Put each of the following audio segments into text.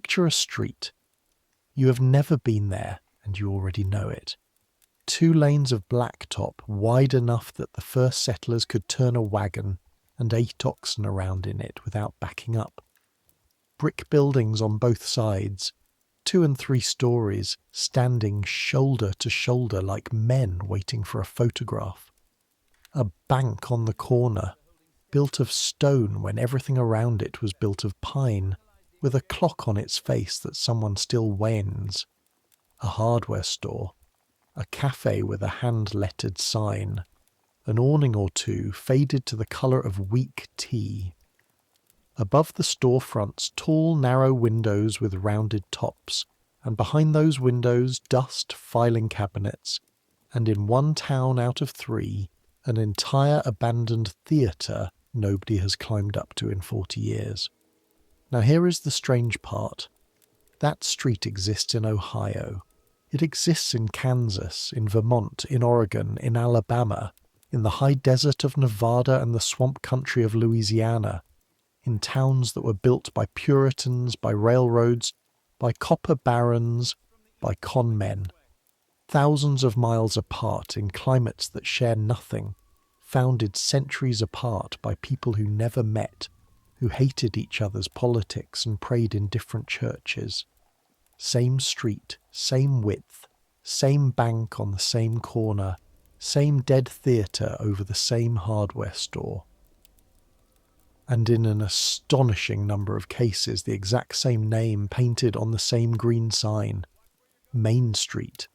Picture a street. You have never been there, and you already know it. 2 lanes of blacktop, wide enough that the first settlers could turn a wagon and 8 oxen around in it without backing up. Brick buildings on both sides, 2 and 3 stories, standing shoulder to shoulder like men waiting for a photograph. A bank on the corner, built of stone when everything around it was built of pine, with a clock on its face that someone still wains. A hardware store, a cafe with a hand-lettered sign, an awning or 2 faded to the colour of weak tea. Above the storefronts, tall, narrow windows with rounded tops, and behind those windows, dust filing cabinets, and in 1 town out of 3, an entire abandoned theatre nobody has climbed up to in 40 years. Now here is the strange part. That street exists in Ohio. It exists in Kansas, in Vermont, in Oregon, in Alabama, in the high desert of Nevada and the swamp country of Louisiana, in towns that were built by Puritans, by railroads, by copper barons, by con men. Thousands of miles apart in climates that share nothing, founded centuries apart by people who never met, who hated each other's politics and prayed in different churches. Same street, same width, same bank on the same corner, same dead theatre over the same hardware store. And in an astonishing number of cases the exact same name painted on the same green sign, Main Street.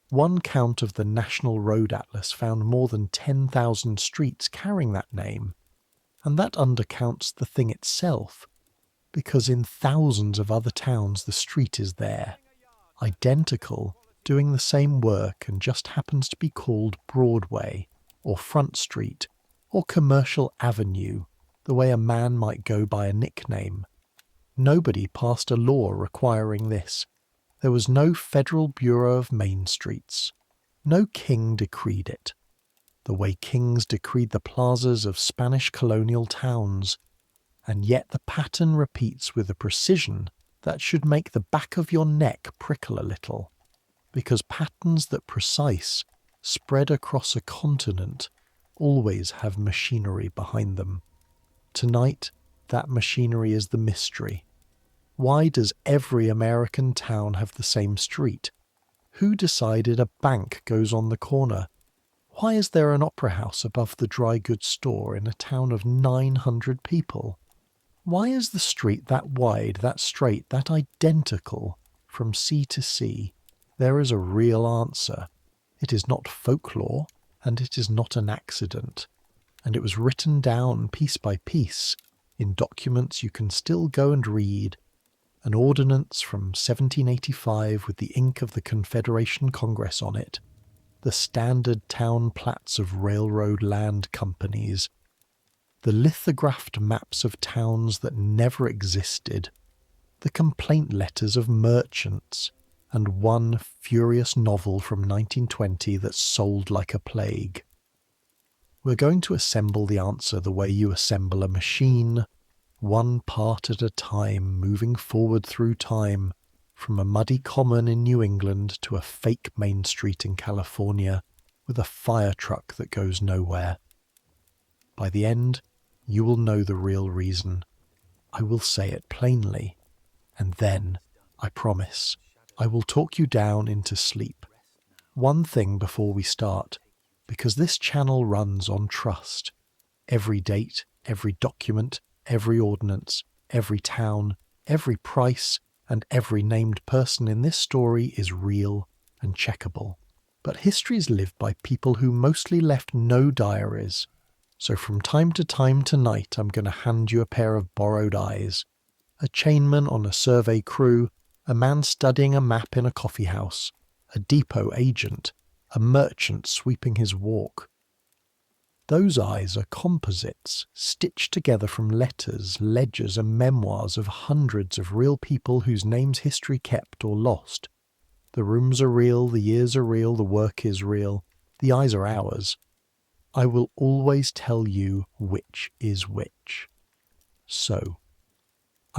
One count of the National Road Atlas found more than 10,000 streets carrying that name, and that undercounts the thing itself, because in thousands of other towns the street is there, identical, doing the same work, and just happens to be called Broadway, or Front Street, or Commercial Avenue, the way a man might go by a nickname. Nobody passed a law requiring this. There was no Federal Bureau of Main Streets. No king decreed it. The way kings decreed the plazas of Spanish colonial towns. And yet the pattern repeats with a precision that should make the back of your neck prickle a little, because patterns that precise, spread across a continent, always have machinery behind them. Tonight, that machinery is the mystery. Why does every American town have the same street? Who decided a bank goes on the corner? Why is there an opera house above the dry goods store in a town of 900 people? Why is the street that wide, that straight, that identical from sea to sea? There is a real answer. It is not folklore, and it is not an accident. And it was written down piece by piece in documents you can still go and read. An ordinance from 1785 with the ink of the Confederation Congress on it. The standard town plats of railroad land companies. The lithographed maps of towns that never existed. The complaint letters of merchants. And one furious novel from 1920 that sold like a plague. We're going to assemble the answer the way you assemble a machine, one part at a time, moving forward through time, from a muddy common in New England to a fake Main Street in California, with a fire truck that goes nowhere. By the end, you will know the real reason. I will say it plainly, and then, I promise, I will talk you down into sleep. One thing before we start, because this channel runs on trust. Every date, every document, every ordinance, every town, every price, and every named person in this story is real and checkable. But histories live by people who mostly left no diaries. So from time to time tonight I'm going to hand you a pair of borrowed eyes. A chainman on a survey crew, a man studying a map in a coffee house, a depot agent, a merchant sweeping his walk. Those eyes are composites, stitched together from letters, ledgers and memoirs of hundreds of real people whose names history kept or lost. The rooms are real, the years are real, the work is real, the eyes are ours. I will always tell you which is which. So,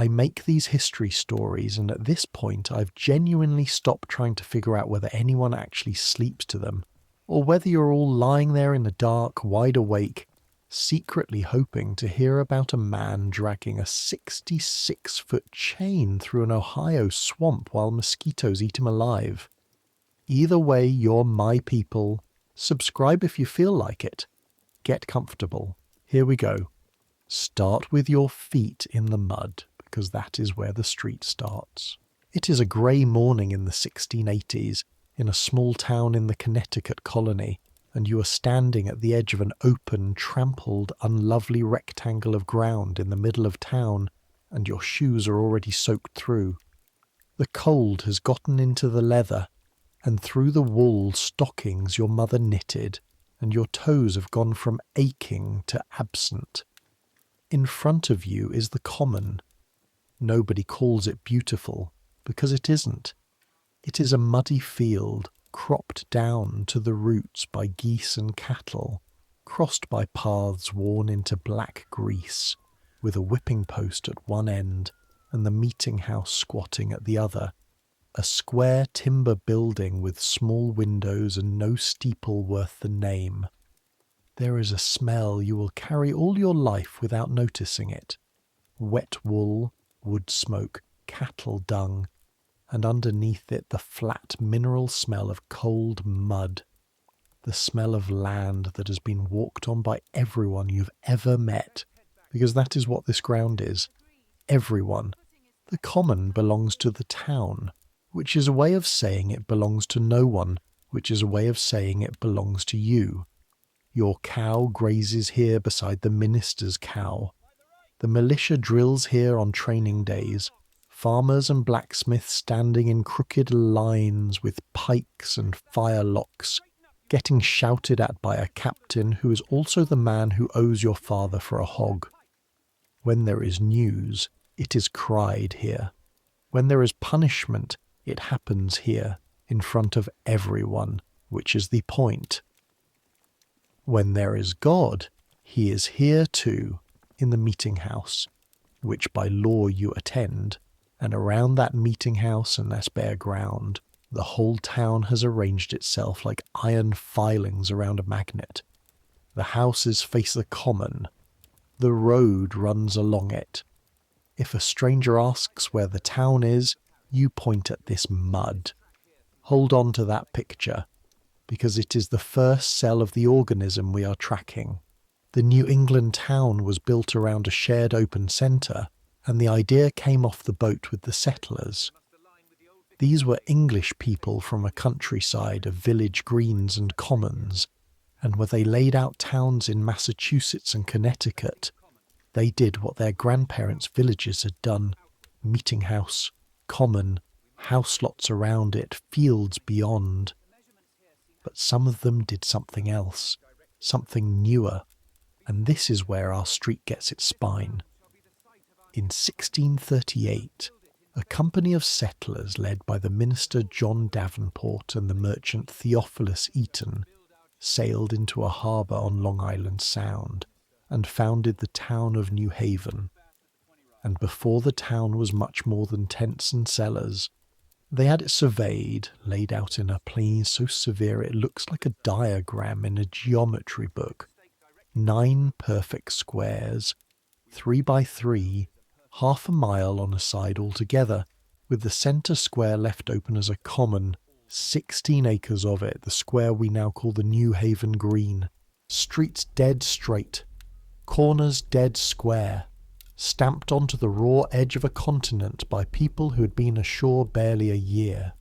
I make these history stories, and at this point I've genuinely stopped trying to figure out whether anyone actually sleeps to them, or whether you're all lying there in the dark, wide awake, secretly hoping to hear about a man dragging a 66-foot chain through an Ohio swamp while mosquitoes eat him alive. Either way, you're my people. Subscribe if you feel like it. Get comfortable. Here we go. Start with your feet in the mud, because that is where the street starts. It is a grey morning in the 1680s, in a small town in the Connecticut colony, and you are standing at the edge of an open, trampled, unlovely rectangle of ground in the middle of town, and your shoes are already soaked through. The cold has gotten into the leather, and through the wool stockings your mother knitted, and your toes have gone from aching to absent. In front of you is the common. Nobody calls it beautiful, because it isn't. It is a muddy field, cropped down to the roots by geese and cattle, crossed by paths worn into black grease, with a whipping post at one end and the meeting house squatting at the other. A square timber building with small windows and no steeple worth the name. There is a smell you will carry all your life without noticing it. Wet wool, wood smoke, cattle dung, and underneath it the flat mineral smell of cold mud. The smell of land that has been walked on by everyone you've ever met, because that is what this ground is. Everyone. The common belongs to the town, which is a way of saying it belongs to no one, which is a way of saying it belongs to you. Your cow grazes here beside the minister's cow. The militia drills here on training days. Farmers and blacksmiths standing in crooked lines with pikes and firelocks, getting shouted at by a captain who is also the man who owes your father for a hog. When there is news, it is cried here. When there is punishment, it happens here, in front of everyone, which is the point. When there is God, he is here too, in the meeting house, which by law you attend, and around that meeting house and that bare ground, the whole town has arranged itself like iron filings around a magnet. The houses face the common. The road runs along it. If a stranger asks where the town is, you point at this mud. Hold on to that picture, because it is the first cell of the organism we are tracking. The New England town was built around a shared open centre, and the idea came off the boat with the settlers. These were English people from a countryside of village greens and commons, and where they laid out towns in Massachusetts and Connecticut, they did what their grandparents' villages had done: meeting house, common, house lots around it, fields beyond. But some of them did something else, something newer, and this is where our street gets its spine. In 1638, a company of settlers led by the minister John Davenport and the merchant Theophilus Eaton sailed into a harbour on Long Island Sound and founded the town of New Haven. And before the town was much more than tents and cellars, they had it surveyed, laid out in a plan so severe it looks like a diagram in a geometry book. 9 perfect squares, 3 by 3, half a mile on a side altogether, with the centre square left open as a common, 16 acres of it, the square we now call the New Haven Green. Streets dead straight, corners dead square, stamped onto the raw edge of a continent by people who had been ashore barely a year.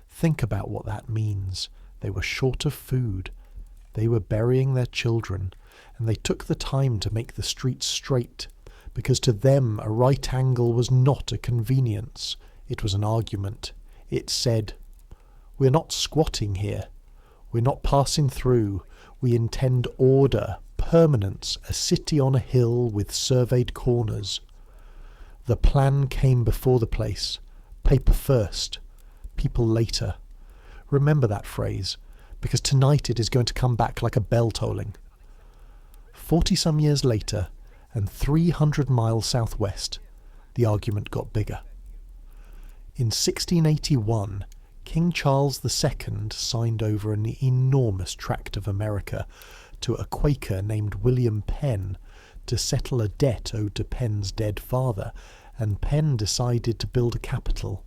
Think about what that means. They were short of food. They were burying their children, and they took the time to make the streets straight, because to them a right angle was not a convenience. It was an argument. It said, "We're not squatting here. We're not passing through. We intend order, permanence, a city on a hill with surveyed corners." The plan came before the place. Paper first, people later. Remember that phrase, because tonight it is going to come back like a bell tolling. 40-some years later, and 300 miles southwest, The argument got bigger. In 1681, King Charles II signed over an enormous tract of America to a Quaker named William Penn to settle a debt owed to Penn's dead father, and Penn decided to build a capital.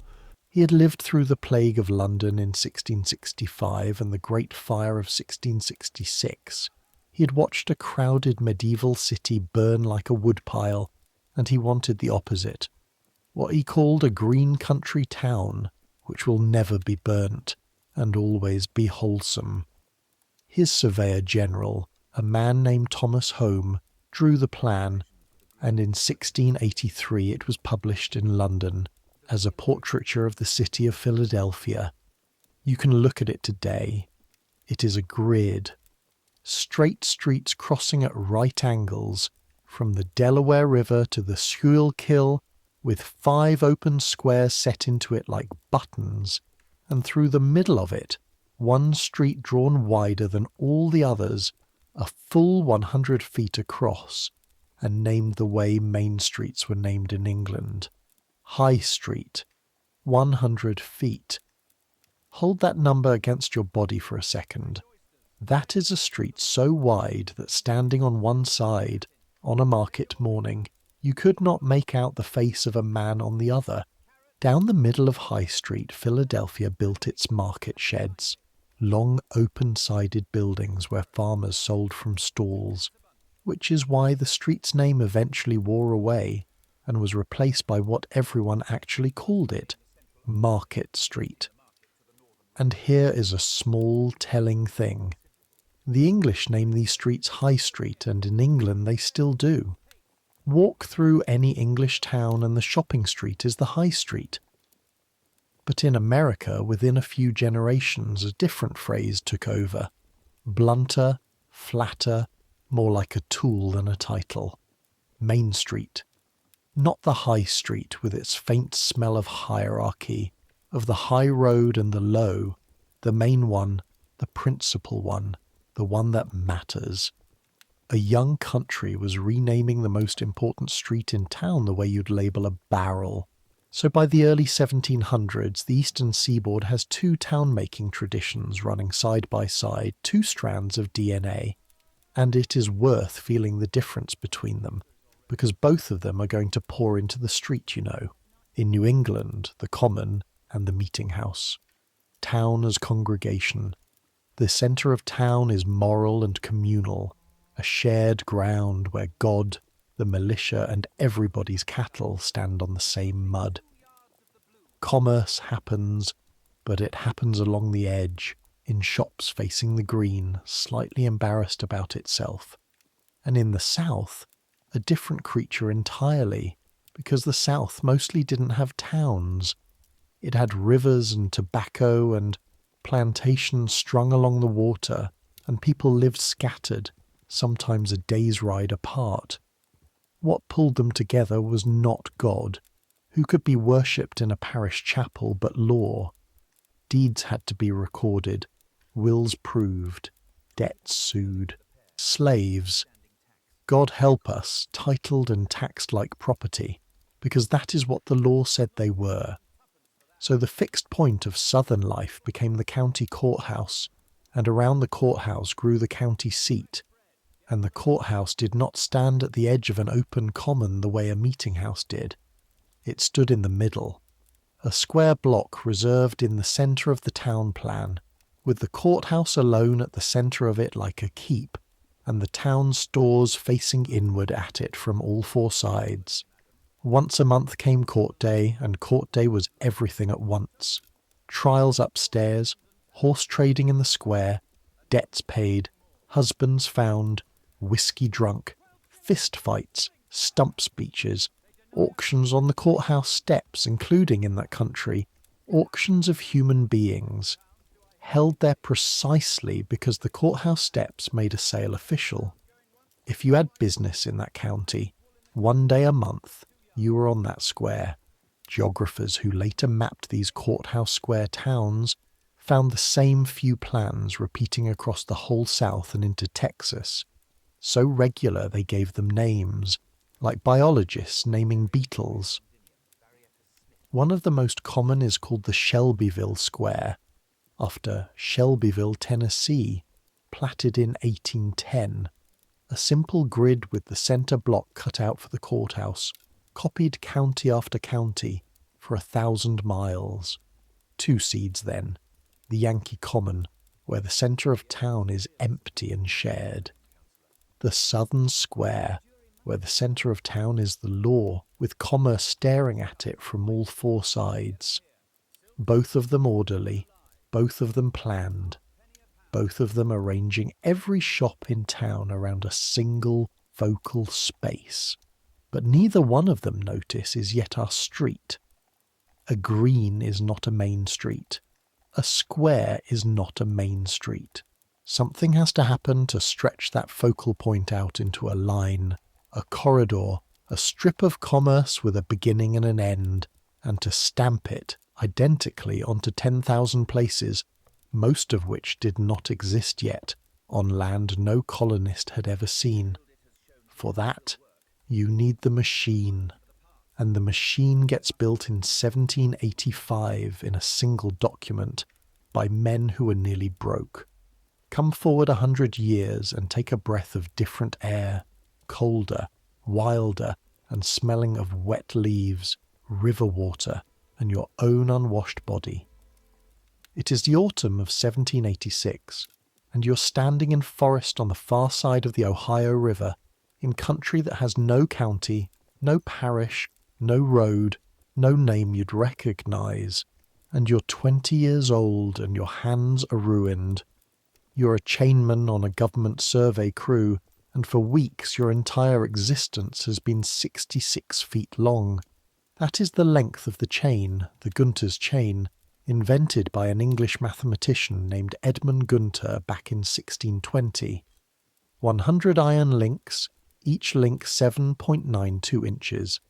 He had lived through the Plague of London in 1665 and the Great Fire of 1666. He had watched a crowded medieval city burn like a woodpile, and he wanted the opposite. What he called a green country town, which will never be burnt and always be wholesome. His surveyor general, a man named Thomas Home, drew the plan, and in 1683 it was published in London as a portraiture of the city of Philadelphia. You can look at it today. It is a grid. Straight streets crossing at right angles, from the Delaware River to the Schuylkill, with 5 open squares set into it like buttons, and through the middle of it, one street drawn wider than all the others, a full 100 feet across, and named the way main streets were named in England. High Street, 100 feet. Hold that number against your body for a second. That is a street so wide that standing on one side, on a market morning, you could not make out the face of a man on the other. Down the middle of High Street, Philadelphia built its market sheds, long open-sided buildings where farmers sold from stalls, which is why the street's name eventually wore away and was replaced by what everyone actually called it, Market Street. And here is a small telling thing. The English name these streets High Street, and in England they still do. Walk through any English town and the shopping street is the High Street. But in America, within a few generations, a different phrase took over. Blunter, flatter, more like a tool than a title. Main Street. Not the High Street with its faint smell of hierarchy, of the high road and the low, the main one, the principal one, the one that matters. A young country was renaming the most important street in town the way you'd label a barrel. So by the early 1700s, the Eastern Seaboard has 2 town-making traditions running side by side, 2 strands of DNA. And it is worth feeling the difference between them, because both of them are going to pour into the street, you know. In New England, the common and the meeting house. Town as congregation. The centre of town is moral and communal, a shared ground where God, the militia, and everybody's cattle stand on the same mud. Commerce happens, but it happens along the edge, in shops facing the green, slightly embarrassed about itself. And in the South, a different creature entirely, because the South mostly didn't have towns. It had rivers and tobacco and plantations strung along the water, and people lived scattered, sometimes a day's ride apart. What pulled them together was not God, who could be worshipped in a parish chapel, but law. Deeds had to be recorded, wills proved, debts sued, slaves, God help us, titled and taxed like property, because that is what the law said they were. So the fixed point of southern life became the county courthouse, and around the courthouse grew the county seat, and the courthouse did not stand at the edge of an open common the way a meeting house did. It stood in the middle, a square block reserved in the centre of the town plan, with the courthouse alone at the centre of it like a keep, and the town stores facing inward at it from all 4 sides. Once a month came court day, and court day was everything at once. Trials upstairs, horse trading in the square, debts paid, husbands found, whiskey drunk, fist fights, stump speeches, auctions on the courthouse steps, including in that country, auctions of human beings, held there precisely because the courthouse steps made a sale official. If you had business in that county, one day a month, you were on that square. Geographers who later mapped these courthouse square towns found the same few plans repeating across the whole South and into Texas. So regular they gave them names, like biologists naming beetles. One of the most common is called the Shelbyville Square, after Shelbyville, Tennessee, platted in 1810. A simple grid with the center block cut out for the courthouse, copied county after county for 1,000 miles. 2 seeds then, the Yankee Common, where the center of town is empty and shared. The Southern Square, where the center of town is the law, with commerce staring at it from all 4 sides. Both of them orderly, both of them planned, both of them arranging every shop in town around a single focal space. But neither one of them, notice, is yet our street. A green is not a main street. A square is not a main street. Something has to happen to stretch that focal point out into a line, a corridor, a strip of commerce with a beginning and an end, and to stamp it identically onto 10,000 places, most of which did not exist yet, on land no colonist had ever seen. For that, you need the machine, and the machine gets built in 1785 in a single document by men who were nearly broke. Come forward 100 years and take a breath of different air, colder, wilder, and smelling of wet leaves, river water, and your own unwashed body. It is the autumn of 1786, and you're standing in forest on the far side of the Ohio River, in country that has no county, no parish, no road, no name you'd recognize, and you're 20 years old and your hands are ruined. You're a chainman on a government survey crew, and for weeks your entire existence has been 66 feet long. That is the length of the chain, the Gunter's chain, invented by an English mathematician named Edmund Gunter back in 1620. 100 iron links, each link 7.92 inches.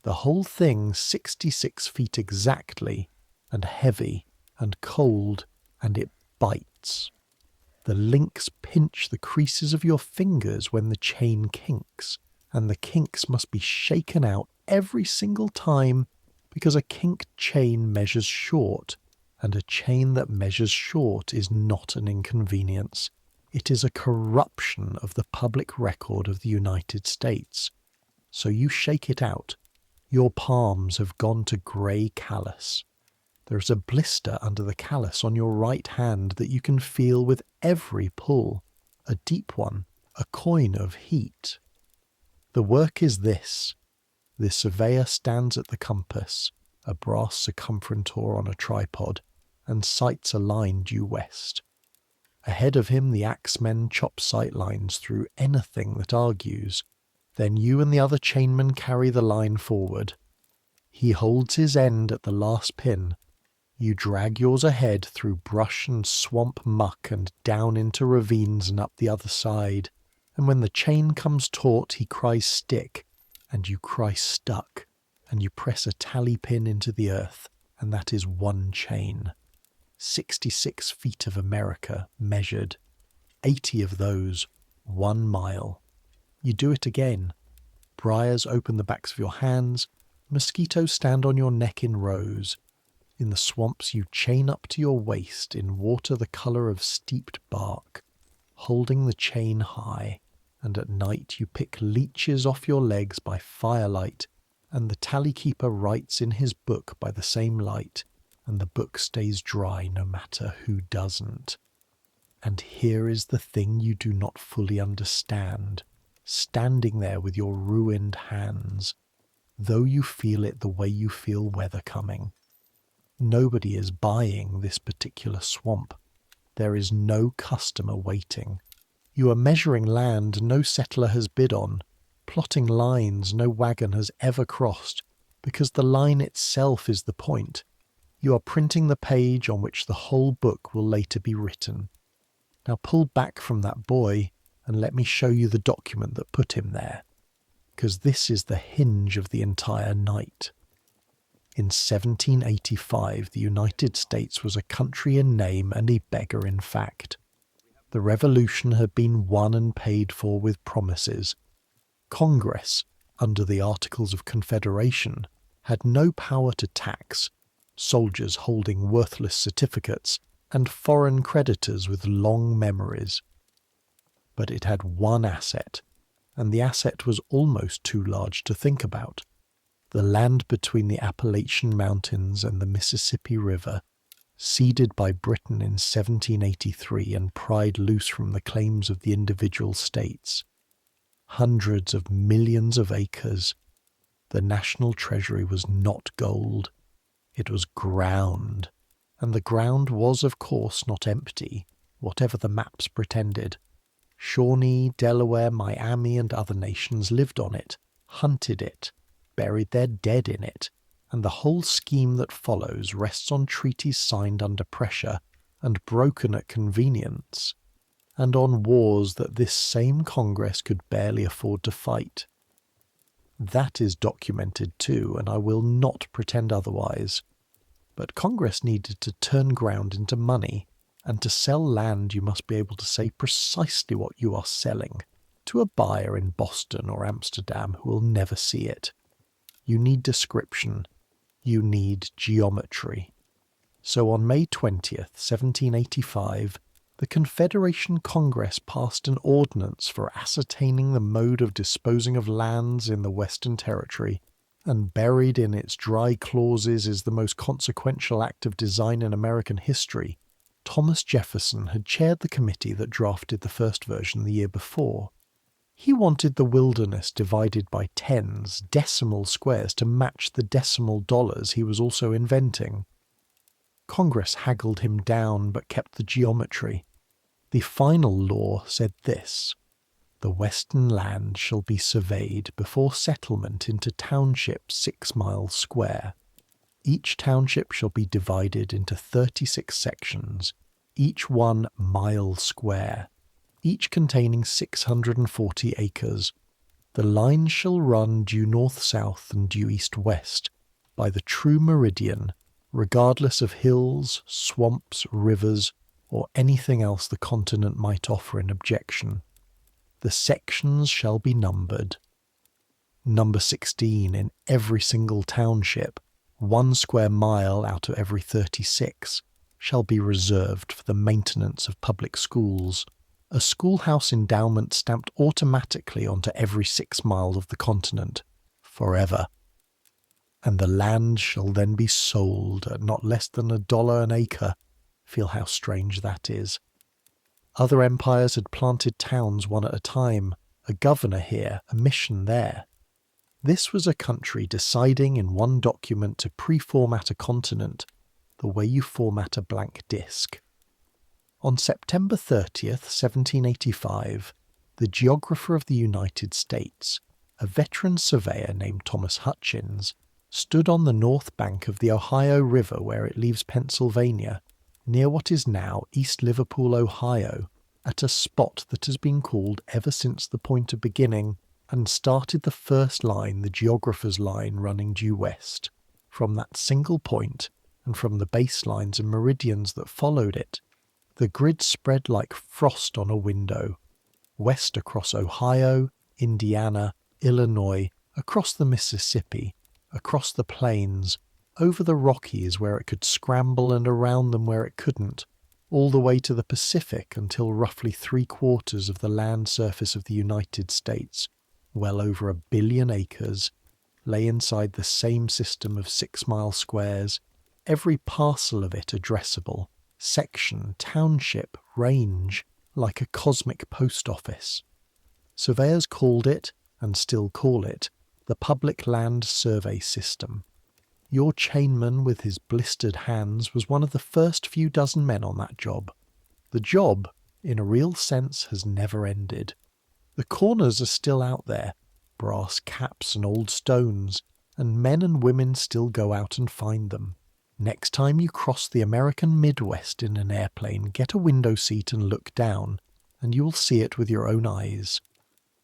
The whole thing 66 feet exactly, and heavy, and cold, and it bites. The links pinch the creases of your fingers when the chain kinks, and the kinks must be shaken out every single time, because a kinked chain measures short, and a chain that measures short is not an inconvenience. It is a corruption of the public record of the United States. So you shake it out. Your palms have gone to grey callus. There is a blister under the callus on your right hand that you can feel with every pull, a deep one, a coin of heat. The work is this. The surveyor stands at the compass, a brass circumferentor on a tripod, and sights a line due west. Ahead of him the axemen chop sight lines through anything that argues. Then you and the other chainmen carry the line forward. He holds his end at the last pin. You drag yours ahead through brush and swamp muck and down into ravines and up the other side. And when the chain comes taut, he cries stick, and you cry stuck, and you press a tally pin into the earth, and that is one chain. 66 feet of America measured, 80 of those, 1 mile. You do it again. Briars open the backs of your hands, mosquitoes stand on your neck in rows. In the swamps you chain up to your waist in water the colour of steeped bark, holding the chain high, and at night you pick leeches off your legs by firelight, and the tally-keeper writes in his book by the same light, and the book stays dry no matter who doesn't. And here is the thing you do not fully understand, standing there with your ruined hands, though you feel it the way you feel weather coming. Nobody is buying this particular swamp. There is no customer waiting. You are measuring land no settler has bid on, plotting lines no wagon has ever crossed, because the line itself is the point. You are printing the page on which the whole book will later be written. Now pull back from that boy and let me show you the document that put him there, because this is the hinge of the entire night. In 1785, the United States was a country in name and a beggar in fact. The Revolution had been won and paid for with promises. Congress, under the Articles of Confederation, had no power to tax, soldiers holding worthless certificates, and foreign creditors with long memories. But it had one asset, and the asset was almost too large to think about. The land between the Appalachian Mountains and the Mississippi River, ceded by Britain in 1783 and pried loose from the claims of the individual states. Hundreds of millions of acres. The national treasury was not gold. It was ground. And the ground was, of course, not empty, whatever the maps pretended. Shawnee, Delaware, Miami, and other nations lived on it, hunted it, buried their dead in it, and the whole scheme that follows rests on treaties signed under pressure and broken at convenience, and on wars that this same Congress could barely afford to fight. That is documented too, and I will not pretend otherwise. But Congress needed to turn ground into money, and to sell land you must be able to say precisely what you are selling to a buyer in Boston or Amsterdam who will never see it. You need description. You need geometry. So on May 20th, 1785, the Confederation Congress passed an ordinance for ascertaining the mode of disposing of lands in the Western Territory, and buried in its dry clauses is the most consequential act of design in American history. Thomas Jefferson had chaired the committee that drafted the first version the year before. He wanted the wilderness divided by tens, decimal squares to match the decimal dollars he was also inventing. Congress haggled him down but kept the geometry. The final law said this: the western land shall be surveyed before settlement into townships 6 miles square. Each township shall be divided into 36 sections, each 1 mile square, each containing 640 acres. The lines shall run due north-south and due east-west, by the true meridian, regardless of hills, swamps, rivers, or anything else the continent might offer in objection. The sections shall be numbered. Number 16 in every single township, 1 square mile out of every 36, shall be reserved for the maintenance of public schools, a schoolhouse endowment stamped automatically onto every 6 miles of the continent, forever. And the land shall then be sold at not less than $1 an acre. Feel how strange that is. Other empires had planted towns one at a time, a governor here, a mission there. This was a country deciding in one document to pre-format a continent the way you format a blank disk. On September 30th, 1785, the geographer of the United States, a veteran surveyor named Thomas Hutchins, stood on the north bank of the Ohio River where it leaves Pennsylvania, near what is now East Liverpool, Ohio, at a spot that has been called ever since the point of beginning, and started the first line, the geographer's line, running due west. From that single point, and from the baselines and meridians that followed it, the grid spread like frost on a window, west across Ohio, Indiana, Illinois, across the Mississippi, across the plains, over the Rockies where it could scramble and around them where it couldn't, all the way to the Pacific until roughly 3/4 of the land surface of the United States, well over 1 billion acres, lay inside the same system of 6-mile squares, every parcel of it addressable, section, township, range, like a cosmic post office. Surveyors called it, and still call it, the Public Land Survey System. Your chainman with his blistered hands was one of the first few dozen men on that job. The job, in a real sense, has never ended. The corners are still out there, brass caps and old stones, and men and women still go out and find them. Next time you cross the American Midwest in an airplane, get a window seat and look down, and you will see it with your own eyes.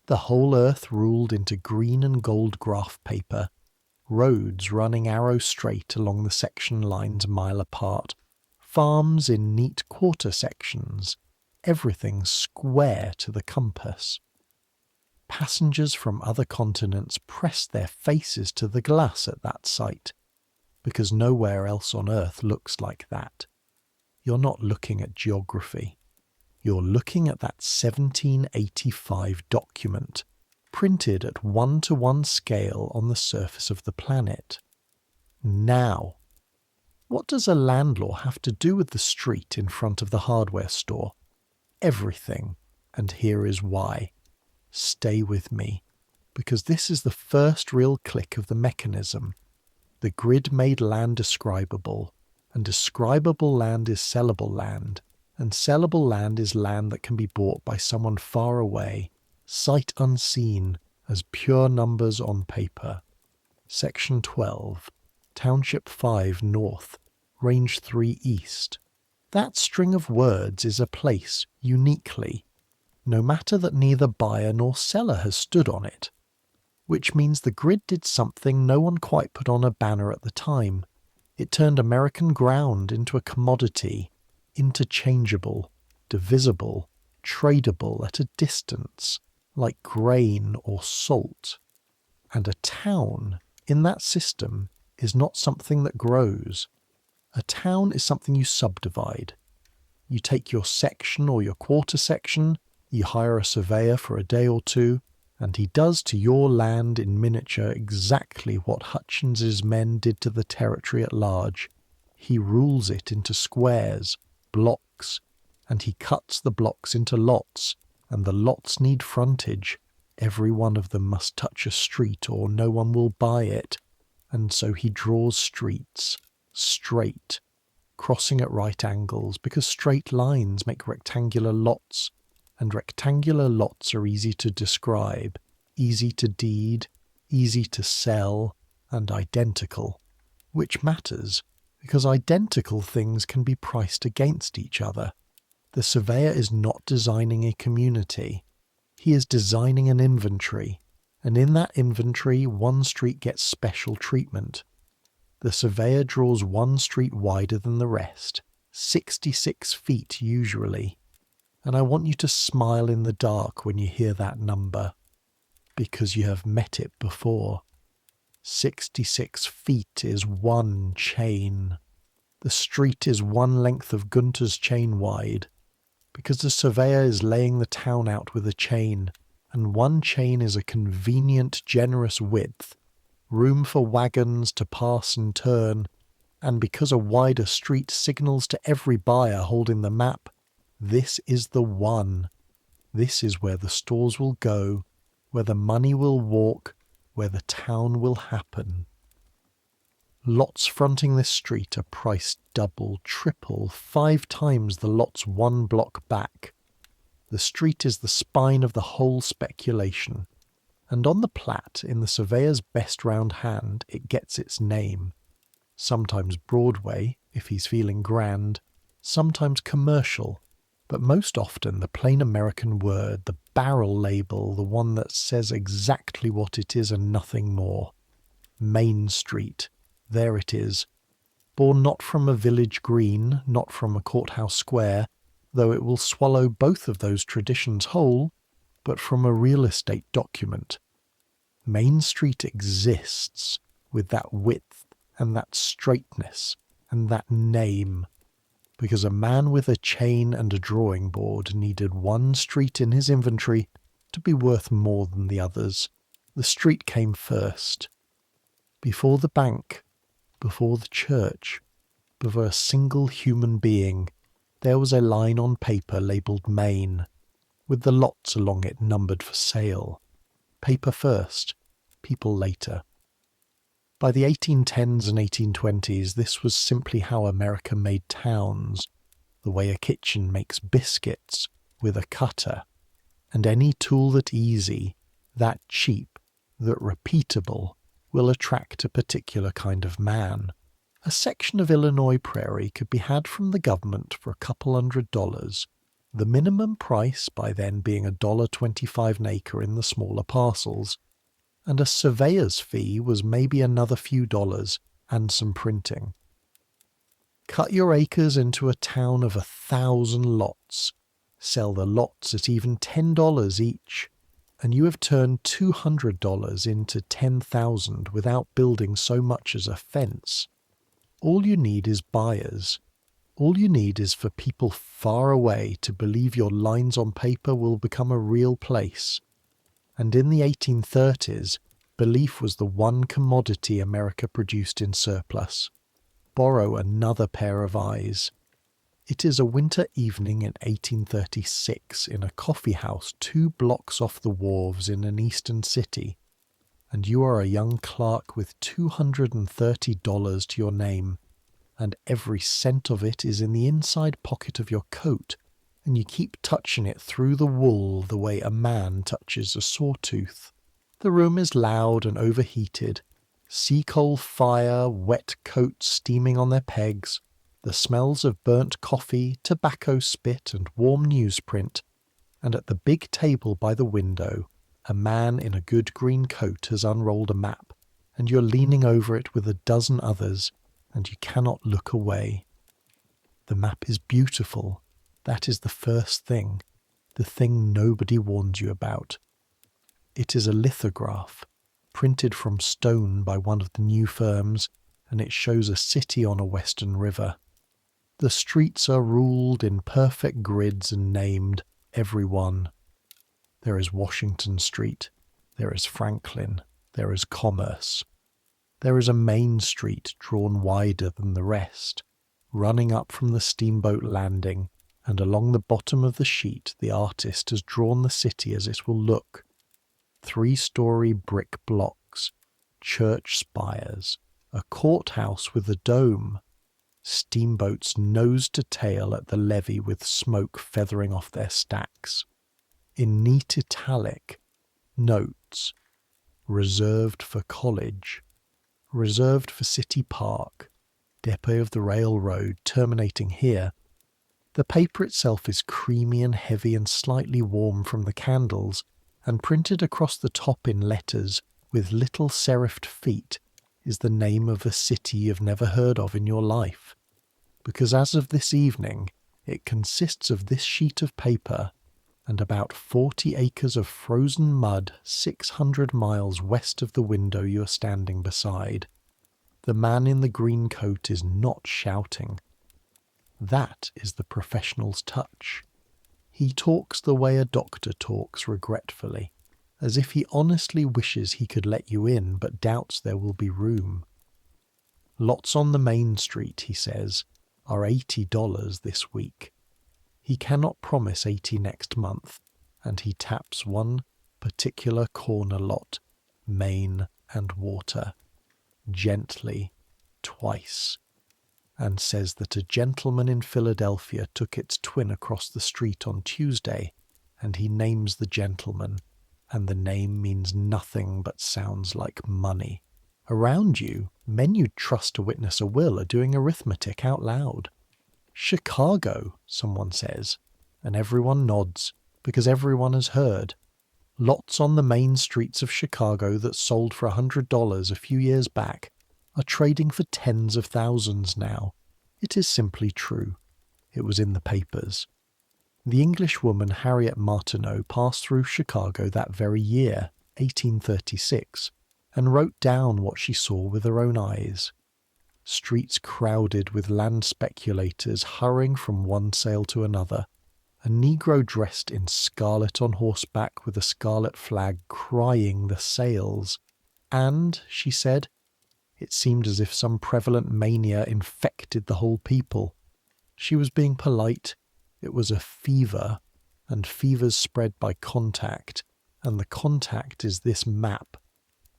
The whole earth ruled into green and gold graph paper, roads running arrow straight along the section lines a mile apart, farms in neat quarter sections, everything square to the compass. Passengers from other continents pressed their faces to the glass at that sight, because nowhere else on Earth looks like that. You're not looking at geography. You're looking at that 1785 document, printed at 1-to-1 scale on the surface of the planet. Now, what does a land law have to do with the street in front of the hardware store? Everything, and here is why. Stay with me, because this is the first real click of the mechanism. The grid made land describable, and describable land is sellable land, and sellable land is land that can be bought by someone far away, sight unseen, as pure numbers on paper. Section 12, Township 5 North, Range 3 East. That string of words is a place, uniquely, no matter that neither buyer nor seller has stood on it, which means the grid did something no one quite put on a banner at the time. It turned American ground into a commodity, interchangeable, divisible, tradable at a distance, like grain or salt. And a town, in that system, is not something that grows. A town is something you subdivide. You take your section or your quarter section, you hire a surveyor for a day or two, and he does to your land in miniature exactly what Hutchins's men did to the territory at large. He rules it into squares, blocks, and he cuts the blocks into lots, and the lots need frontage. Every one of them must touch a street or no one will buy it, and so he draws streets, straight, crossing at right angles, because straight lines make rectangular lots, and rectangular lots are easy to describe, easy to deed, easy to sell, and identical. Which matters, because identical things can be priced against each other. The surveyor is not designing a community. He is designing an inventory, and in that inventory one street gets special treatment. The surveyor draws one street wider than the rest, 66 feet usually. And I want you to smile in the dark when you hear that number, because you have met it before. 66 feet is one chain. The street is one length of Gunter's chain wide, because the surveyor is laying the town out with a chain, and one chain is a convenient, generous width, room for wagons to pass and turn, and because a wider street signals to every buyer holding the map, this is the one. This is where the stores will go, where the money will walk, where the town will happen. Lots fronting this street are priced double, triple, 5 times the lots one block back. The street is the spine of the whole speculation, and on the plat, in the surveyor's best round hand, it gets its name. Sometimes Broadway, if he's feeling grand, sometimes commercial, but most often the plain American word, the barrel label, the one that says exactly what it is and nothing more. Main Street. There it is. Born not from a village green, not from a courthouse square, though it will swallow both of those traditions whole, but from a real estate document. Main Street exists with that width and that straightness and that name, because a man with a chain and a drawing board needed one street in his inventory to be worth more than the others. The street came first. Before the bank, before the church, before a single human being, there was a line on paper labelled Main, with the lots along it numbered for sale. Paper first, people later. By the 1810s and 1820s, this was simply how America made towns, the way a kitchen makes biscuits, with a cutter, and any tool that easy, that cheap, that repeatable, will attract a particular kind of man. A section of Illinois prairie could be had from the government for $200, the minimum price by then being $1.25 an acre in the smaller parcels, and a surveyor's fee was maybe another few dollars and some printing. Cut your acres into a town of 1,000 lots, sell the lots at even $10 each, and you have turned $200 into $10,000 without building so much as a fence. All you need is buyers. All you need is for people far away to believe your lines on paper will become a real place. And in the 1830s, belief was the one commodity America produced in surplus. Borrow another pair of eyes. It is a winter evening in 1836 in a coffee house 2 blocks off the wharves in an eastern city, and you are a young clerk with $230 to your name, and every cent of it is in the inside pocket of your coat, and you keep touching it through the wool the way a man touches a sawtooth. The room is loud and overheated. Sea-coal fire, wet coats steaming on their pegs, the smells of burnt coffee, tobacco spit, and warm newsprint, and at the big table by the window, a man in a good green coat has unrolled a map, and you're leaning over it with a dozen others, and you cannot look away. The map is beautiful. That is the first thing, the thing nobody warns you about. It is a lithograph, printed from stone by one of the new firms, and it shows a city on a western river. The streets are ruled in perfect grids and named, every one. There is Washington Street, there is Franklin, there is Commerce. There is a Main Street drawn wider than the rest, running up from the steamboat landing, and along the bottom of the sheet the artist has drawn the city as it will look. 3-story brick blocks, church spires, a courthouse with a dome, steamboats nose to tail at the levee with smoke feathering off their stacks. In neat italic, notes, reserved for college, reserved for City Park, depot of the railroad terminating here. The paper itself is creamy and heavy and slightly warm from the candles, and printed across the top in letters with little serifed feet is the name of a city you've never heard of in your life, because as of this evening it consists of this sheet of paper and about 40 acres of frozen mud 600 miles west of the window you are standing beside. The man in the green coat is not shouting. That is the professional's touch. He talks the way a doctor talks regretfully, as if he honestly wishes he could let you in but doubts there will be room. Lots on the main street, he says, are $80 this week. He cannot promise 80 next month, and he taps one particular corner lot, Main and Water, gently, twice, and says that a gentleman in Philadelphia took its twin across the street on Tuesday, and he names the gentleman, and the name means nothing but sounds like money. Around you, men you'd trust to witness a will are doing arithmetic out loud. Chicago, someone says, and everyone nods, because everyone has heard. Lots on the main streets of Chicago that sold for $100 a few years back are trading for tens of thousands now. It is simply true. It was in the papers. The Englishwoman Harriet Martineau passed through Chicago that very year, 1836, and wrote down what she saw with her own eyes. Streets crowded with land speculators hurrying from one sale to another, a Negro dressed in scarlet on horseback with a scarlet flag crying the sales, and, she said, it seemed as if some prevalent mania infected the whole people. She was being polite. It was a fever, and fevers spread by contact, and the contact is this map,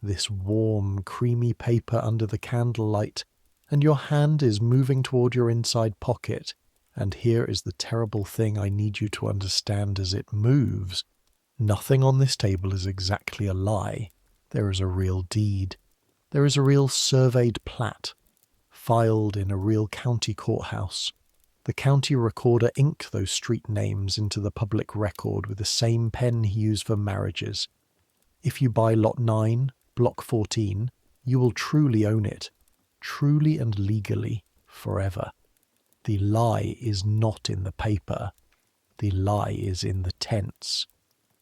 this warm, creamy paper under the candlelight, and your hand is moving toward your inside pocket, and here is the terrible thing I need you to understand as it moves. Nothing on this table is exactly a lie. There is a real deed. There is a real surveyed plat, filed in a real county courthouse. The county recorder inked those street names into the public record with the same pen he used for marriages. If you buy Lot 9, Block 14, you will truly own it, truly and legally, forever. The lie is not in the paper. The lie is in the tense.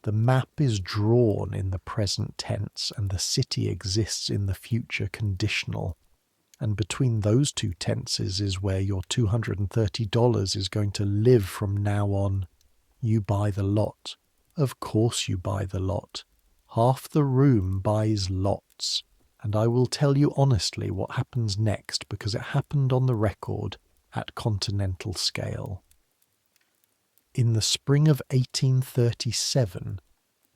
The map is drawn in the present tense and the city exists in the future conditional. And between those two tenses is where your $230 is going to live from now on. You buy the lot. Of course you buy the lot. Half the room buys lots. And I will tell you honestly what happens next because it happened on the record at continental scale. In the spring of 1837,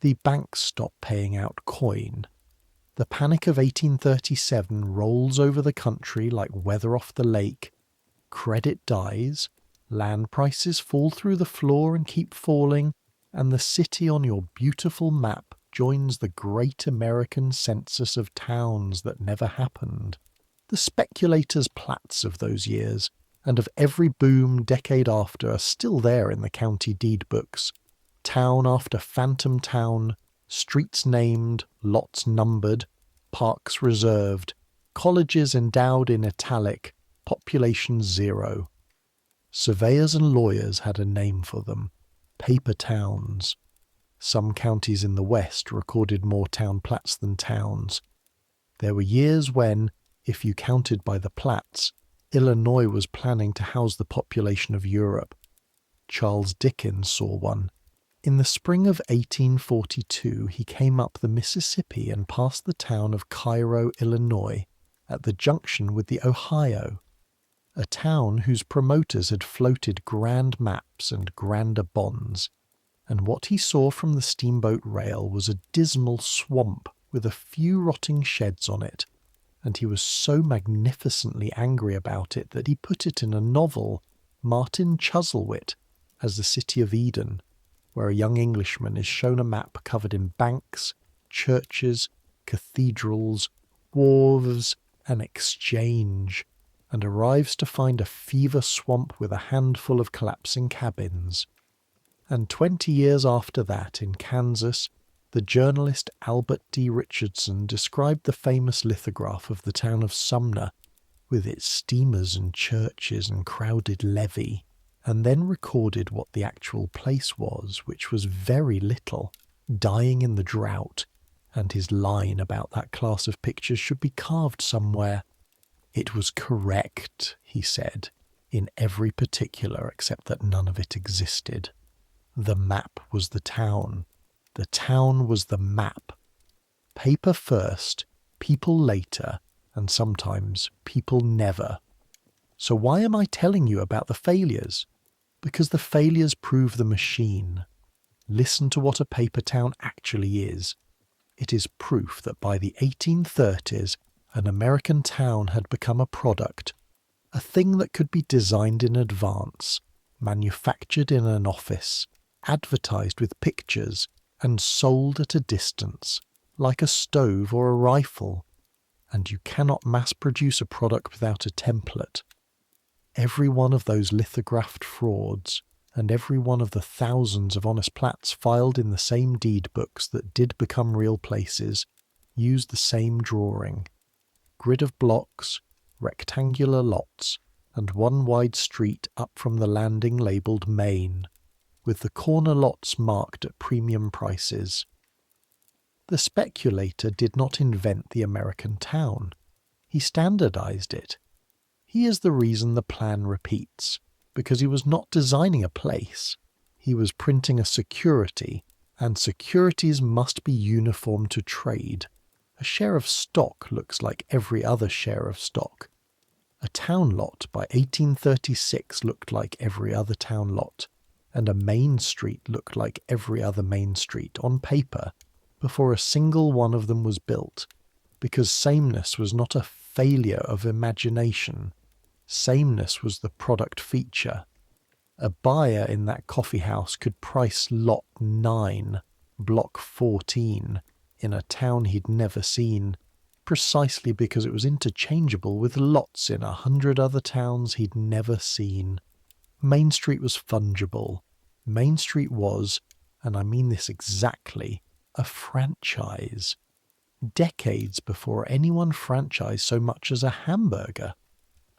the banks stop paying out coin. The panic of 1837 rolls over the country like weather off the lake. Credit dies, land prices fall through the floor and keep falling, and the city on your beautiful map joins the great American census of towns that never happened. The speculators' plats of those years, and of every boom decade after, are still there in the county deed books. Town after phantom town, streets named, lots numbered, parks reserved, colleges endowed in italic, population 0. Surveyors and lawyers had a name for them, paper towns. Some counties in the West recorded more town plats than towns. There were years when, if you counted by the plats, Illinois was planning to house the population of Europe. Charles Dickens saw one. In the spring of 1842, he came up the Mississippi and passed the town of Cairo, Illinois, at the junction with the Ohio, a town whose promoters had floated grand maps and grander bonds, and what he saw from the steamboat rail was a dismal swamp with a few rotting sheds on it, and he was so magnificently angry about it that he put it in a novel, Martin Chuzzlewit, as the City of Eden, where a young Englishman is shown a map covered in banks, churches, cathedrals, wharves, and exchange, and arrives to find a fever swamp with a handful of collapsing cabins. And 20 years after that, in Kansas, the journalist Albert D. Richardson described the famous lithograph of the town of Sumner, with its steamers and churches and crowded levee, and then recorded what the actual place was, which was very little, dying in the drought, and his line about that class of pictures should be carved somewhere. It was correct, he said, in every particular except that none of it existed. The map was the town. The town was the map. Paper first, people later, and sometimes people never. So why am I telling you about the failures? Because the failures prove the machine. Listen to what a paper town actually is. It is proof that by the 1830s, an American town had become a product, a thing that could be designed in advance, manufactured in an office, advertised with pictures, and sold at a distance, like a stove or a rifle. And you cannot mass-produce a product without a template. Every one of those lithographed frauds, and every one of the thousands of honest plats filed in the same deed books that did become real places, used the same drawing. Grid of blocks, rectangular lots, and one wide street up from the landing labelled Main, with the corner lots marked at premium prices. The speculator did not invent the American town. He standardized it. He is the reason the plan repeats, because he was not designing a place. He was printing a security, and securities must be uniform to trade. A share of stock looks like every other share of stock. A town lot by 1836 looked like every other town lot, and a main street looked like every other main street on paper before a single one of them was built, because sameness was not a failure of imagination. Sameness was the product feature. A buyer in that coffee house could price lot 9, block 14, in a town he'd never seen, precisely because it was interchangeable with lots in 100 other towns he'd never seen. Main Street was fungible. Main Street was, and I mean this exactly, a franchise. Decades before anyone franchised so much as a hamburger.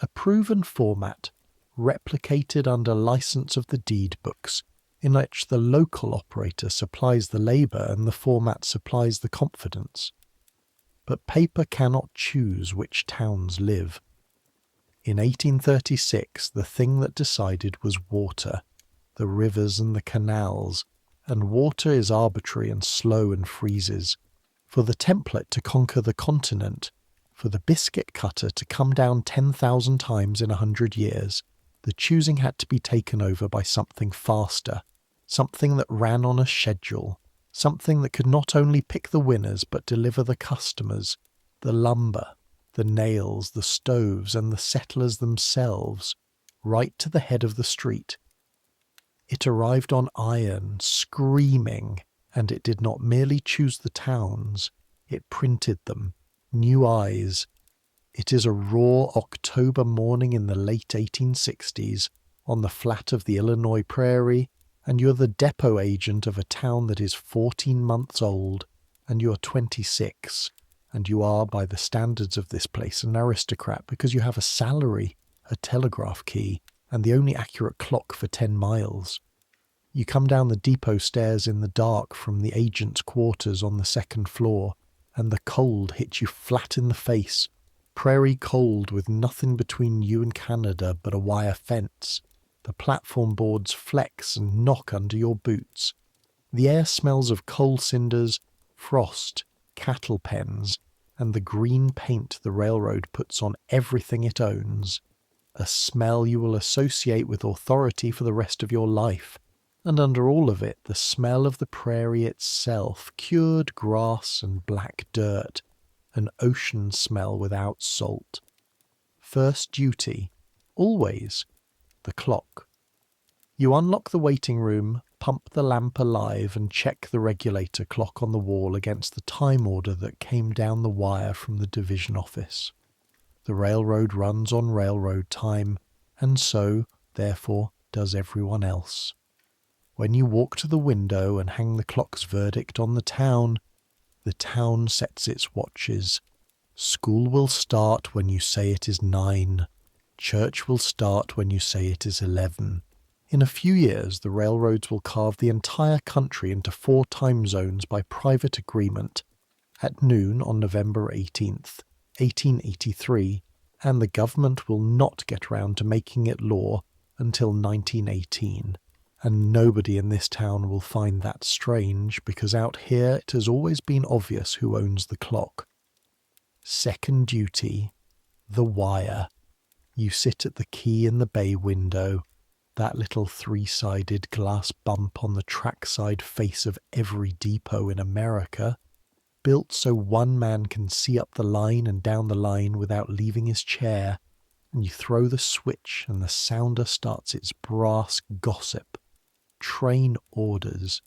A proven format, replicated under license of the deed books, in which the local operator supplies the labour and the format supplies the confidence. But paper cannot choose which towns live. In 1836, the thing that decided was water, the rivers and the canals, and water is arbitrary and slow and freezes. For the template to conquer the continent, for the biscuit cutter to come down 10,000 times in 100 years, the choosing had to be taken over by something faster, something that ran on a schedule, something that could not only pick the winners but deliver the customers, the lumber, the nails, the stoves, and the settlers themselves, right to the head of the street. It arrived on iron, screaming, and it did not merely choose the towns, it printed them, new eyes. It is a raw October morning in the late 1860s, on the flat of the Illinois prairie, and you're the depot agent of a town that is 14 months old, and you're 26, and you are, by the standards of this place, an aristocrat because you have a salary, a telegraph key, and the only accurate clock for 10 miles. You come down the depot stairs in the dark from the agent's quarters on the second floor, and the cold hits you flat in the face, prairie cold with nothing between you and Canada but a wire fence. The platform boards flex and knock under your boots. The air smells of coal cinders, frost, cattle pens, and the green paint the railroad puts on everything it owns. A smell you will associate with authority for the rest of your life. And under all of it, the smell of the prairie itself, cured grass and black dirt, an ocean smell without salt. First duty, always, the clock. You unlock the waiting room, pump the lamp alive, and check the regulator clock on the wall against the time order that came down the wire from the division office. The railroad runs on railroad time, and so, therefore, does everyone else. When you walk to the window and hang the clock's verdict on the town sets its watches. School will start when you say it is 9. Church will start when you say it is 11. In a few years, the railroads will carve the entire country into 4 time zones by private agreement. At noon on November 18th, 1883, and the government will not get round to making it law until 1918. And nobody in this town will find that strange, because out here it has always been obvious who owns the clock. Second duty, the wire. You sit at the key in the bay window, that little 3-sided glass bump on the trackside face of every depot in America, built so one man can see up the line and down the line without leaving his chair, and you throw the switch and the sounder starts its brass gossip. Train orders,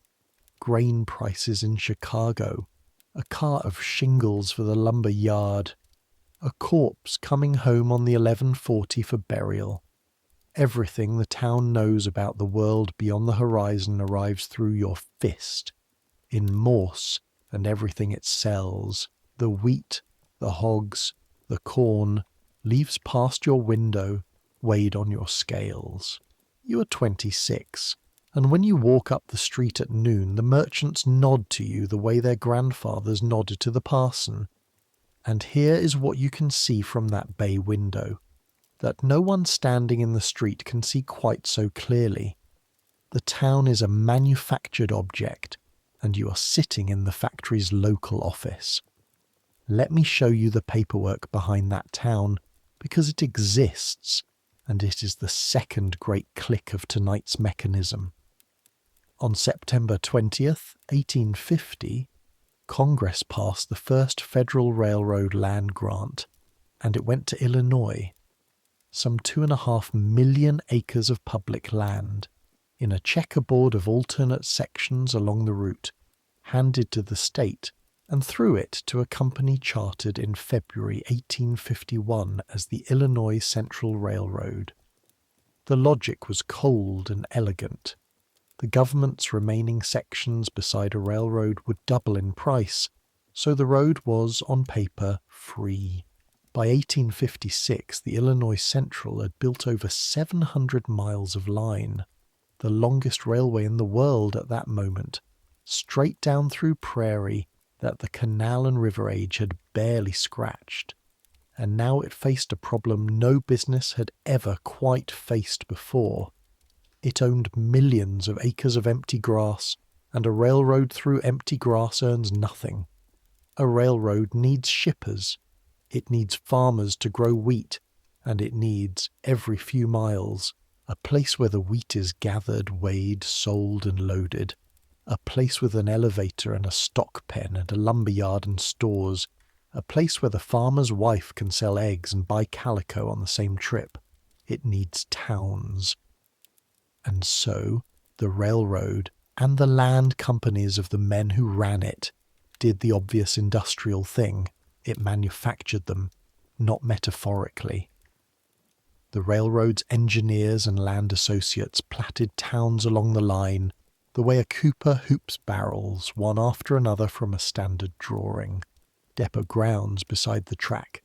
grain prices in Chicago, a cart of shingles for the lumber yard, a corpse coming home on the 11:40 for burial. Everything the town knows about the world beyond the horizon arrives through your fist, in Morse and everything it sells. The wheat, the hogs, the corn, leaves past your window, weighed on your scales. You are 26. And when you walk up the street at noon, the merchants nod to you the way their grandfathers nodded to the parson. And here is what you can see from that bay window, that no one standing in the street can see quite so clearly. The town is a manufactured object, and you are sitting in the factory's local office. Let me show you the paperwork behind that town, because it exists, and it is the second great click of tonight's mechanism. On September 20th, 1850, Congress passed the first federal railroad land grant, and it went to Illinois. Some 2.5 million acres of public land, in a checkerboard of alternate sections along the route, handed to the state and through it to a company chartered in February 1851 as the Illinois Central Railroad. The logic was cold and elegant. The government's remaining sections beside a railroad would double in price, so the road was, on paper, free. By 1856, the Illinois Central had built over 700 miles of line. the longest railway in the world at that moment, straight down through prairie that the canal and river age had barely scratched. And now it faced a problem no business had ever quite faced before. It owned millions of acres of empty grass, and a railroad through empty grass earns nothing. A railroad needs shippers. It needs farmers to grow wheat, and it needs, every few miles, a place where the wheat is gathered, weighed, sold and loaded, a place with an elevator and a stock pen and a lumber yard and stores, a place where the farmer's wife can sell eggs and buy calico on the same trip. It needs towns. And so the railroad and the land companies of the men who ran it did the obvious industrial thing. It manufactured them, not metaphorically. The railroad's engineers and land associates platted towns along the line, the way a cooper hoops barrels, one after another from a standard drawing. Depot grounds beside the track,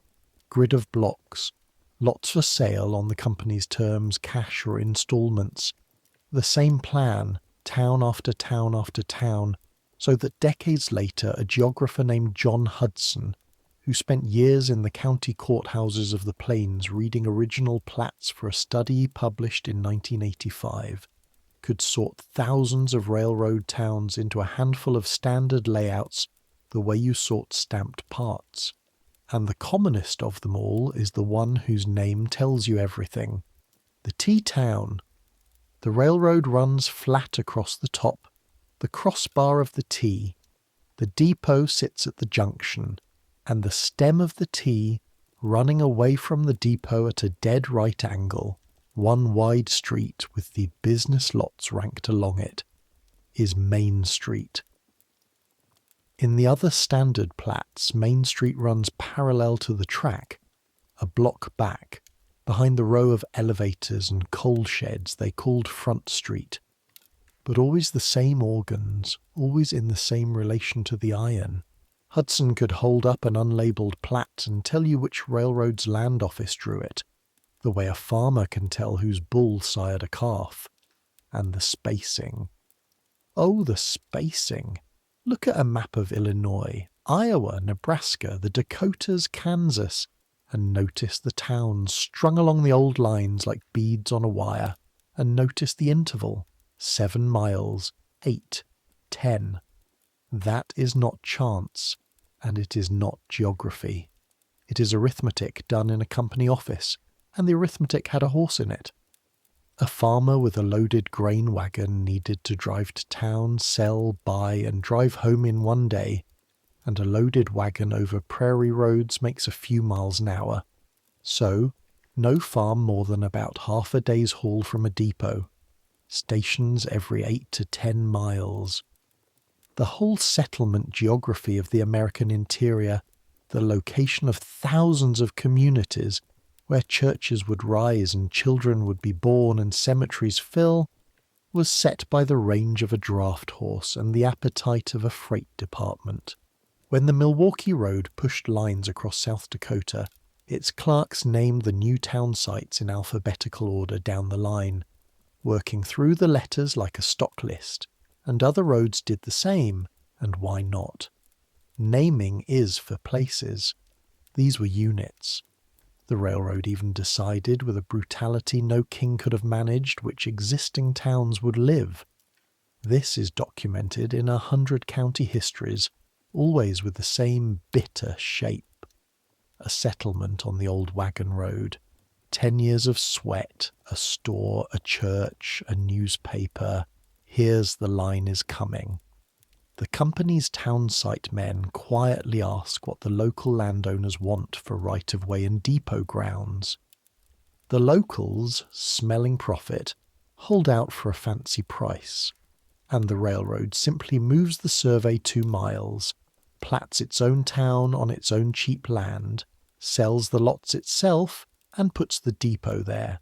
grid of blocks, lots for sale on the company's terms, cash or installments. The same plan, town after town after town, so that decades later a geographer named John Hudson, who spent years in the county courthouses of the plains reading original plats for a study published in 1985, could sort thousands of railroad towns into a handful of standard layouts the way you sort stamped parts. And the commonest of them all is the one whose name tells you everything. The T-town. The railroad runs flat across the top, the crossbar of the T. The depot sits at the junction, and the stem of the T, running away from the depot at a dead right angle, one wide street with the business lots ranked along it, is Main Street. In the other standard plats, Main Street runs parallel to the track, a block back, behind the row of elevators and coal sheds they called Front Street. But always the same organs, always in the same relation to the iron. Hudson could hold up an unlabelled plat and tell you which railroad's land office drew it, the way a farmer can tell whose bull sired a calf. And the spacing. Oh, the spacing! Look at a map of Illinois, Iowa, Nebraska, the Dakotas, Kansas, and notice the towns strung along the old lines like beads on a wire, and notice the interval, 7 miles, 8, 10. That is not chance, and it is not geography. It is arithmetic done in a company office, and the arithmetic had a horse in it. A farmer with a loaded grain wagon needed to drive to town, sell, buy, and drive home in one day, and a loaded wagon over prairie roads makes a few miles an hour. So, no farm more than about half a day's haul from a depot. Stations every 8 to 10 miles. The whole settlement geography of the American interior, the location of thousands of communities where churches would rise and children would be born and cemeteries fill, was set by the range of a draft horse and the appetite of a freight department. When the Milwaukee Road pushed lines across South Dakota, its clerks named the new town sites in alphabetical order down the line, working through the letters like a stock list, and other roads did the same, and why not? Naming is for places. These were units. The railroad even decided, with a brutality no king could have managed, which existing towns would live. This is documented in 100 county histories, always with the same bitter shape. A settlement on the old wagon road, 10 years of sweat, a store, a church, a newspaper. Here's the line is coming. The company's town site men quietly ask what the local landowners want for right-of-way and depot grounds. The locals, smelling profit, hold out for a fancy price, and the railroad simply moves the survey 2 miles, plats its own town on its own cheap land, sells the lots itself, and puts the depot there.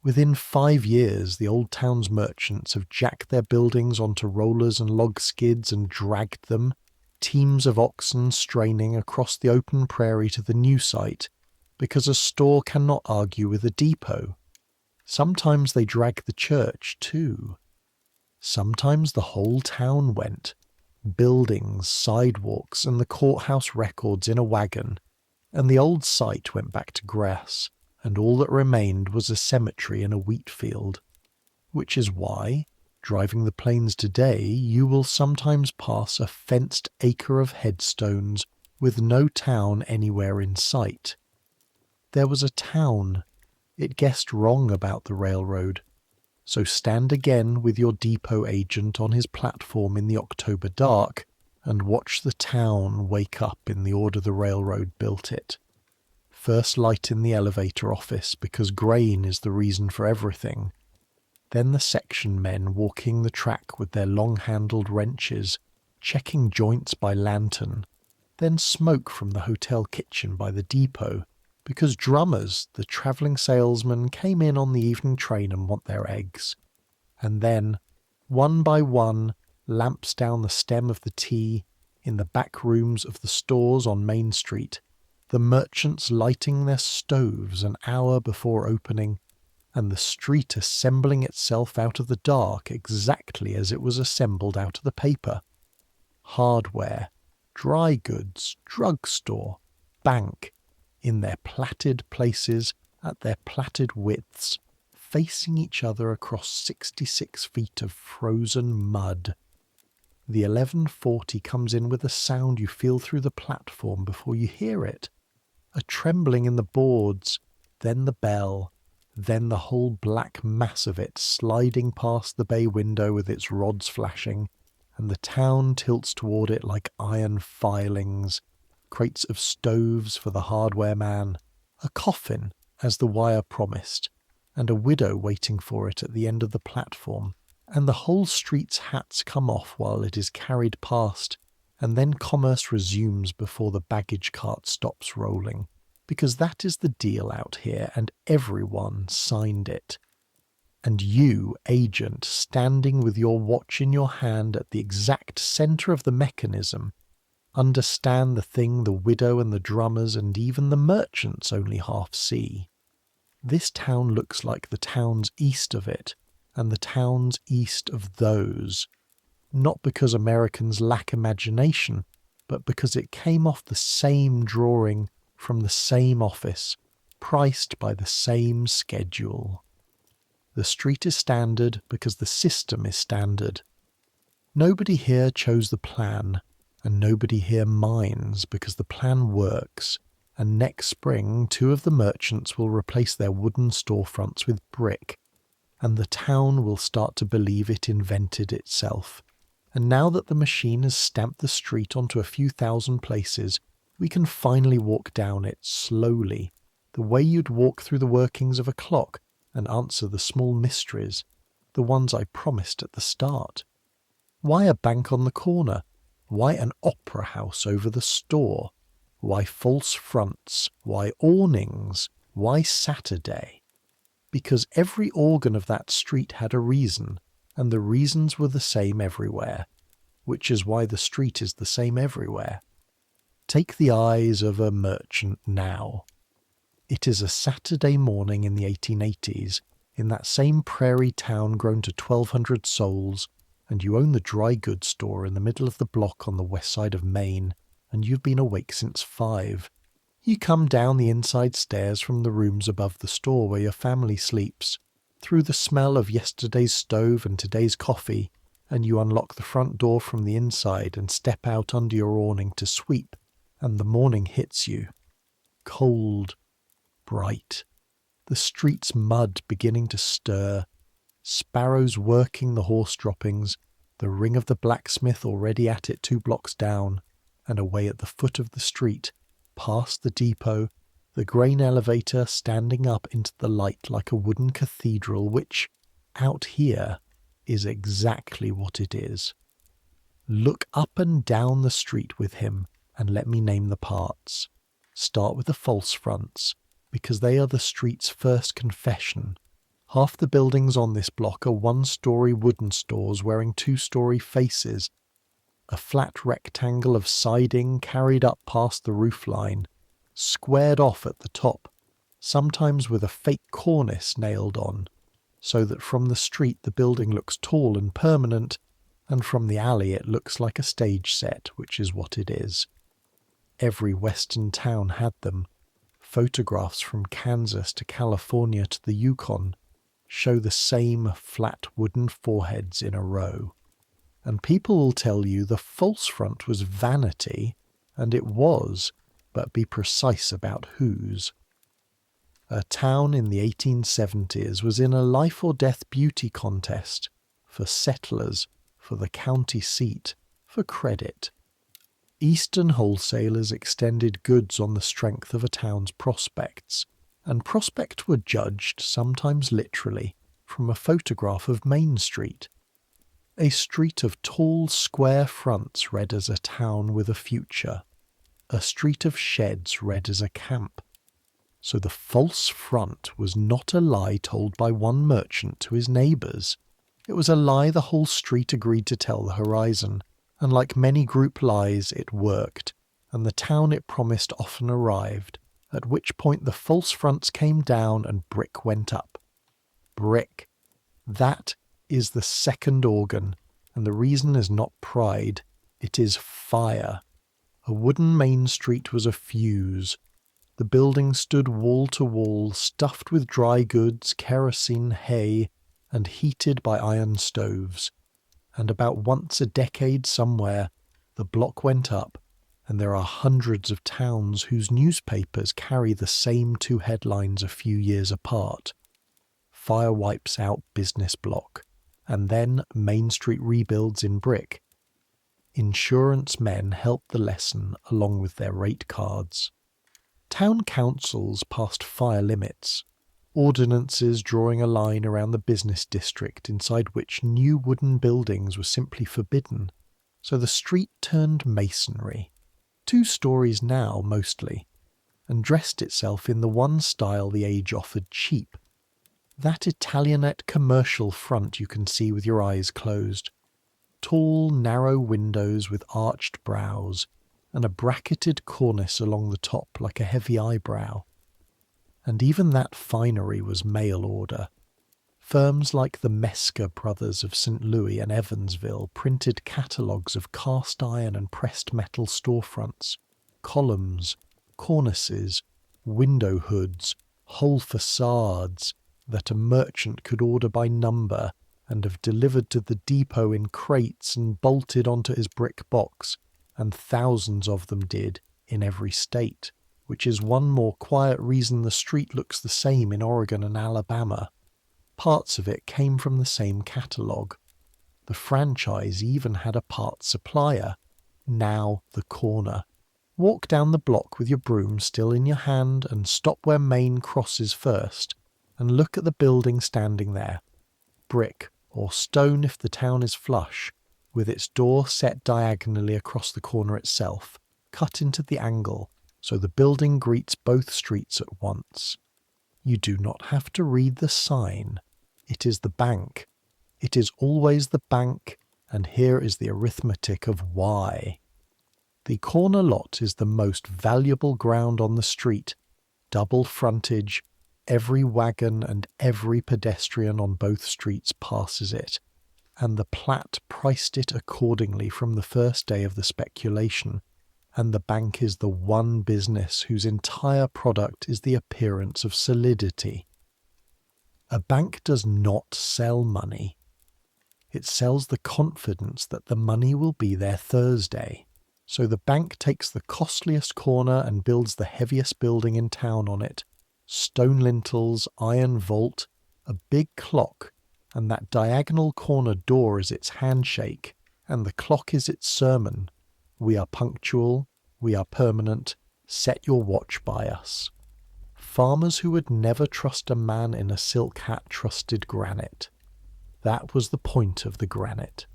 Within 5 years, the old town's merchants have jacked their buildings onto rollers and log skids and dragged them, teams of oxen straining across the open prairie to the new site, because a store cannot argue with a depot. Sometimes they drag the church, too. Sometimes the whole town went. Buildings, sidewalks, and the courthouse records in a wagon, and the old site went back to grass, and all that remained was a cemetery and a wheat field. Which is why, driving the plains today, you will sometimes pass a fenced acre of headstones with no town anywhere in sight. There was a town. It guessed wrong about the railroad. So stand again with your depot agent on his platform in the October dark and watch the town wake up in the order the railroad built it. First light in the elevator office because grain is the reason for everything. Then the section men walking the track with their long-handled wrenches, checking joints by lantern. Then smoke from the hotel kitchen by the depot, because drummers, the travelling salesmen, came in on the evening train and want their eggs. And then, one by one, lamps down the stem of the T, in the back rooms of the stores on Main Street, the merchants lighting their stoves an hour before opening, and the street assembling itself out of the dark exactly as it was assembled out of the paper. Hardware, dry goods, drugstore, bank, in their platted places, at their platted widths, facing each other across 66 feet of frozen mud. The 11:40 comes in with a sound you feel through the platform before you hear it, a trembling in the boards, then the bell, then the whole black mass of it sliding past the bay window with its rods flashing, and the town tilts toward it like iron filings, crates of stoves for the hardware man, a coffin, as the wire promised, and a widow waiting for it at the end of the platform, and the whole street's hats come off while it is carried past, and then commerce resumes before the baggage cart stops rolling, because that is the deal out here, and everyone signed it. And you, agent, standing with your watch in your hand at the exact centre of the mechanism, understand the thing the widow and the drummers and even the merchants only half see. This town looks like the towns east of it, and the towns east of those, not because Americans lack imagination, but because it came off the same drawing from the same office, priced by the same schedule. The street is standard because the system is standard. Nobody here chose the plan, and nobody here minds because the plan works, and next spring 2 of the merchants will replace their wooden storefronts with brick, and the town will start to believe it invented itself. And now that the machine has stamped the street onto a few thousand places, we can finally walk down it slowly, the way you'd walk through the workings of a clock and answer the small mysteries, the ones I promised at the start. Why a bank on the corner? Why an opera house over the store? Why false fronts? Why awnings? Why Saturday? Because every organ of that street had a reason, and the reasons were the same everywhere, which is why the street is the same everywhere. Take the eyes of a merchant now. It is a Saturday morning in the 1880s, in that same prairie town grown to 1,200 souls, and you own the dry goods store in the middle of the block on the west side of Maine, and you've been awake since 5. You come down the inside stairs from the rooms above the store where your family sleeps, through the smell of yesterday's stove and today's coffee, and you unlock the front door from the inside and step out under your awning to sweep, and the morning hits you. Cold, bright, the street's mud beginning to stir, sparrows working the horse droppings, the ring of the blacksmith already at it 2 blocks down, and away at the foot of the street, past the depot, the grain elevator standing up into the light like a wooden cathedral which, out here, is exactly what it is. Look up and down the street with him, and let me name the parts. Start with the false fronts, because they are the street's first confession. Half the buildings on this block are 1-story wooden stores wearing 2-story faces, a flat rectangle of siding carried up past the roofline, squared off at the top, sometimes with a fake cornice nailed on. so that from the street the building looks tall and permanent, and from the alley it looks like a stage set, which is what it is. Every western town had them. Photographs from Kansas to California to the Yukon show the same flat wooden foreheads in a row. And people will tell you the false front was vanity, and it was, but be precise about whose. A town in the 1870s was in a life or death beauty contest for settlers, for the county seat, for credit. Eastern wholesalers extended goods on the strength of a town's prospects, and prospects were judged, sometimes literally, from a photograph of Main Street. A street of tall, square fronts read as a town with a future. A street of sheds read as a camp. So the false front was not a lie told by one merchant to his neighbours. It was a lie the whole street agreed to tell the horizon, and like many group lies it worked, and the town it promised often arrived, at which point the false fronts came down and brick went up. Brick. That is the second organ, and the reason is not pride, it is fire. A wooden Main Street was a fuse. The building stood wall to wall, stuffed with dry goods, kerosene, hay, and heated by iron stoves. And about once a decade somewhere, the block went up, and there are hundreds of towns whose newspapers carry the same two headlines a few years apart. Fire wipes out business block, and then Main Street rebuilds in brick. Insurance men help the lesson along with their rate cards. Town councils passed fire limits, ordinances drawing a line around the business district inside which new wooden buildings were simply forbidden, so the street turned masonry, 2 stories now mostly, and dressed itself in the one style the age offered cheap. That Italianate commercial front you can see with your eyes closed. Tall, narrow windows with arched brows, and a bracketed cornice along the top like a heavy eyebrow. And even that finery was mail order. Firms like the Mesker brothers of St. Louis and Evansville printed catalogues of cast iron and pressed metal storefronts, columns, cornices, window hoods, whole facades that a merchant could order by number and have delivered to the depot in crates and bolted onto his brick box, and thousands of them did in every state, which is one more quiet reason the street looks the same in Oregon and Alabama. Parts of it came from the same catalogue. The franchise even had a parts supplier, now the corner. Walk down the block with your broom still in your hand and stop where Main crosses first, and look at the building standing there. Brick, or stone if the town is flush, with its door set diagonally across the corner itself, cut into the angle, so the building greets both streets at once. You do not have to read the sign. It is the bank. It is always the bank, and here is the arithmetic of why. The corner lot is the most valuable ground on the street, double frontage, every wagon and every pedestrian on both streets passes it, and the Platte priced it accordingly from the first day of the speculation, and the bank is the one business whose entire product is the appearance of solidity. A bank does not sell money. It sells the confidence that the money will be there Thursday. So the bank takes the costliest corner and builds the heaviest building in town on it. Stone lintels, iron vault, a big clock, and that diagonal corner door is its handshake, and the clock is its sermon. We are punctual, we are permanent, set your watch by us. Farmers who would never trust a man in a silk hat trusted granite. That was the point of the granite.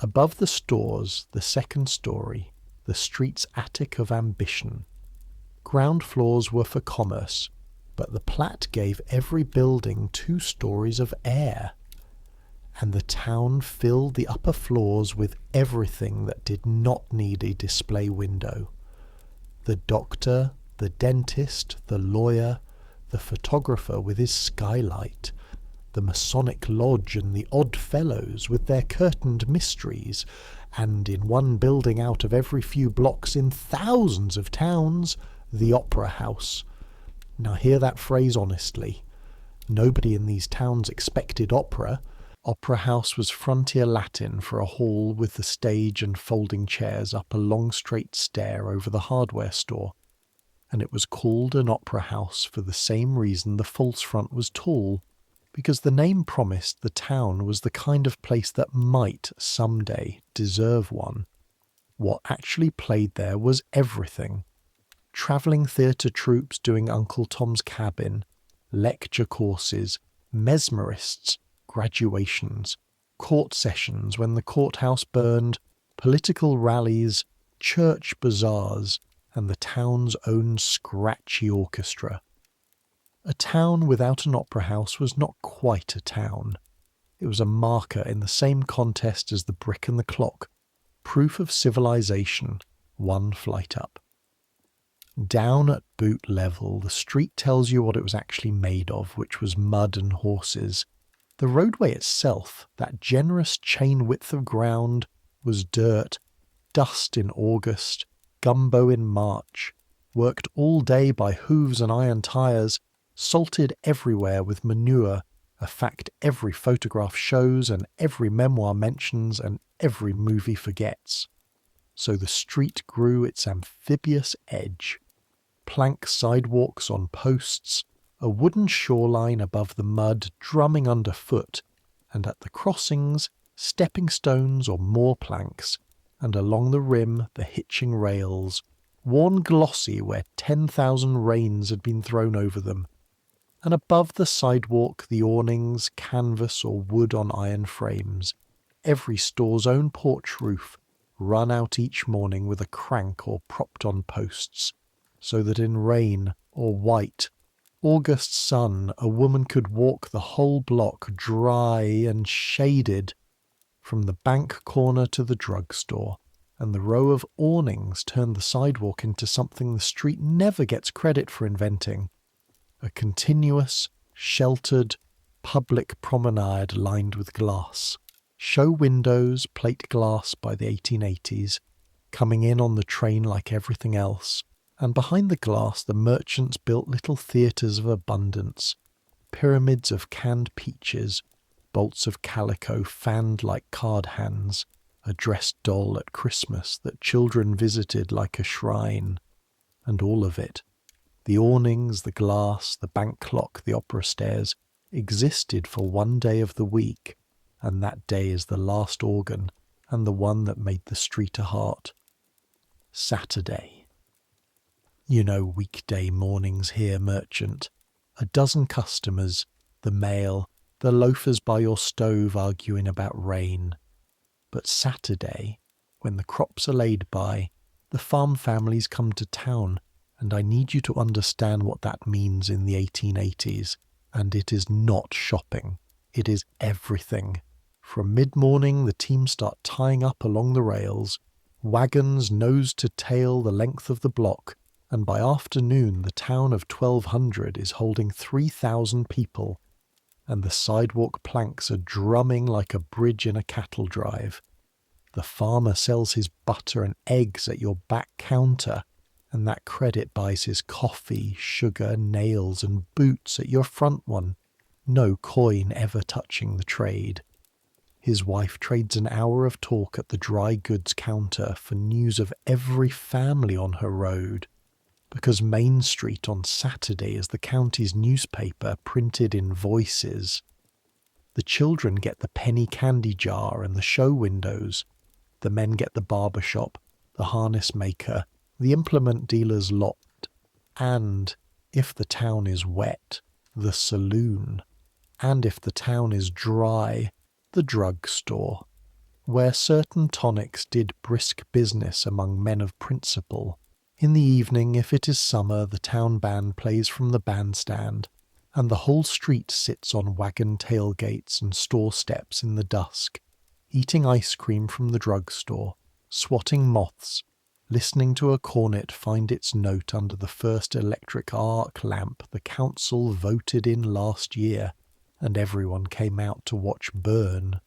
Above the stores, the second story, the street's attic of ambition. Ground floors were for commerce, but the Platte gave every building 2 stories of air, and the town filled the upper floors with everything that did not need a display window. The doctor, the dentist, the lawyer, the photographer with his skylight, the Masonic Lodge and the Odd Fellows with their curtained mysteries, and in one building out of every few blocks in thousands of towns, the Opera House. Now hear that phrase honestly. Nobody in these towns expected opera. Opera House was frontier Latin for a hall with the stage and folding chairs up a long straight stair over the hardware store. And it was called an opera house for the same reason the false front was tall, because the name promised the town was the kind of place that might someday deserve one. What actually played there was everything. Travelling theatre troupes doing Uncle Tom's Cabin, lecture courses, mesmerists, graduations, court sessions when the courthouse burned, political rallies, church bazaars, and the town's own scratchy orchestra. A town without an opera house was not quite a town. It was a marker in the same contest as the brick and the clock, proof of civilization, one flight up. Down at boot level, the street tells you what it was actually made of, which was mud and horses. The roadway itself, that generous chain width of ground, was dirt, dust in August, gumbo in March, worked all day by hooves and iron tyres, salted everywhere with manure, a fact every photograph shows and every memoir mentions and every movie forgets. So the street grew its amphibious edge. Plank sidewalks on posts, a wooden shoreline above the mud drumming underfoot, and at the crossings, stepping stones or more planks, and along the rim the hitching rails, worn glossy where 10,000 rains had been thrown over them, and above the sidewalk the awnings, canvas or wood on iron frames, every store's own porch roof, run out each morning with a crank or propped on posts, so that in rain or white August sun a woman could walk the whole block dry and shaded, from the bank corner to the drugstore, and the row of awnings turned the sidewalk into something the street never gets credit for inventing, a continuous, sheltered, public promenade lined with glass. Show windows, plate glass by the 1880s, coming in on the train like everything else, and behind the glass the merchants built little theatres of abundance, pyramids of canned peaches, bolts of calico fanned like card hands, a dressed doll at Christmas that children visited like a shrine, and all of it, the awnings, the glass, the bank clock, the opera stairs, existed for one day of the week, and that day is the last organ and the one that made the street a heart. Saturday. You know, weekday mornings here, merchant. A dozen customers, the mail, the loafers by your stove arguing about rain. But Saturday, when the crops are laid by, the farm families come to town, and I need you to understand what that means in the 1880s, and it is not shopping. It is everything. From mid-morning the team start tying up along the rails, wagons nose to tail the length of the block, and by afternoon the town of 1200 is holding 3,000 people, and the sidewalk planks are drumming like a bridge in a cattle drive. The farmer sells his butter and eggs at your back counter, and that credit buys his coffee, sugar, nails and boots at your front one, no coin ever touching the trade. His wife trades an hour of talk at the dry goods counter for news of every family on her road, because Main Street on Saturday is the county's newspaper printed in voices. The children get the penny candy jar and the show windows. The men get the barber shop, the harness maker, the implement dealer's lot, and, if the town is wet, the saloon, and if the town is dry, the drugstore, where certain tonics did brisk business among men of principle. In the evening, if it is summer, the town band plays from the bandstand, and the whole street sits on wagon tailgates and store steps in the dusk, eating ice cream from the drugstore, swatting moths, listening to a cornet find its note under the first electric arc lamp the council voted in last year, and everyone came out to watch burn.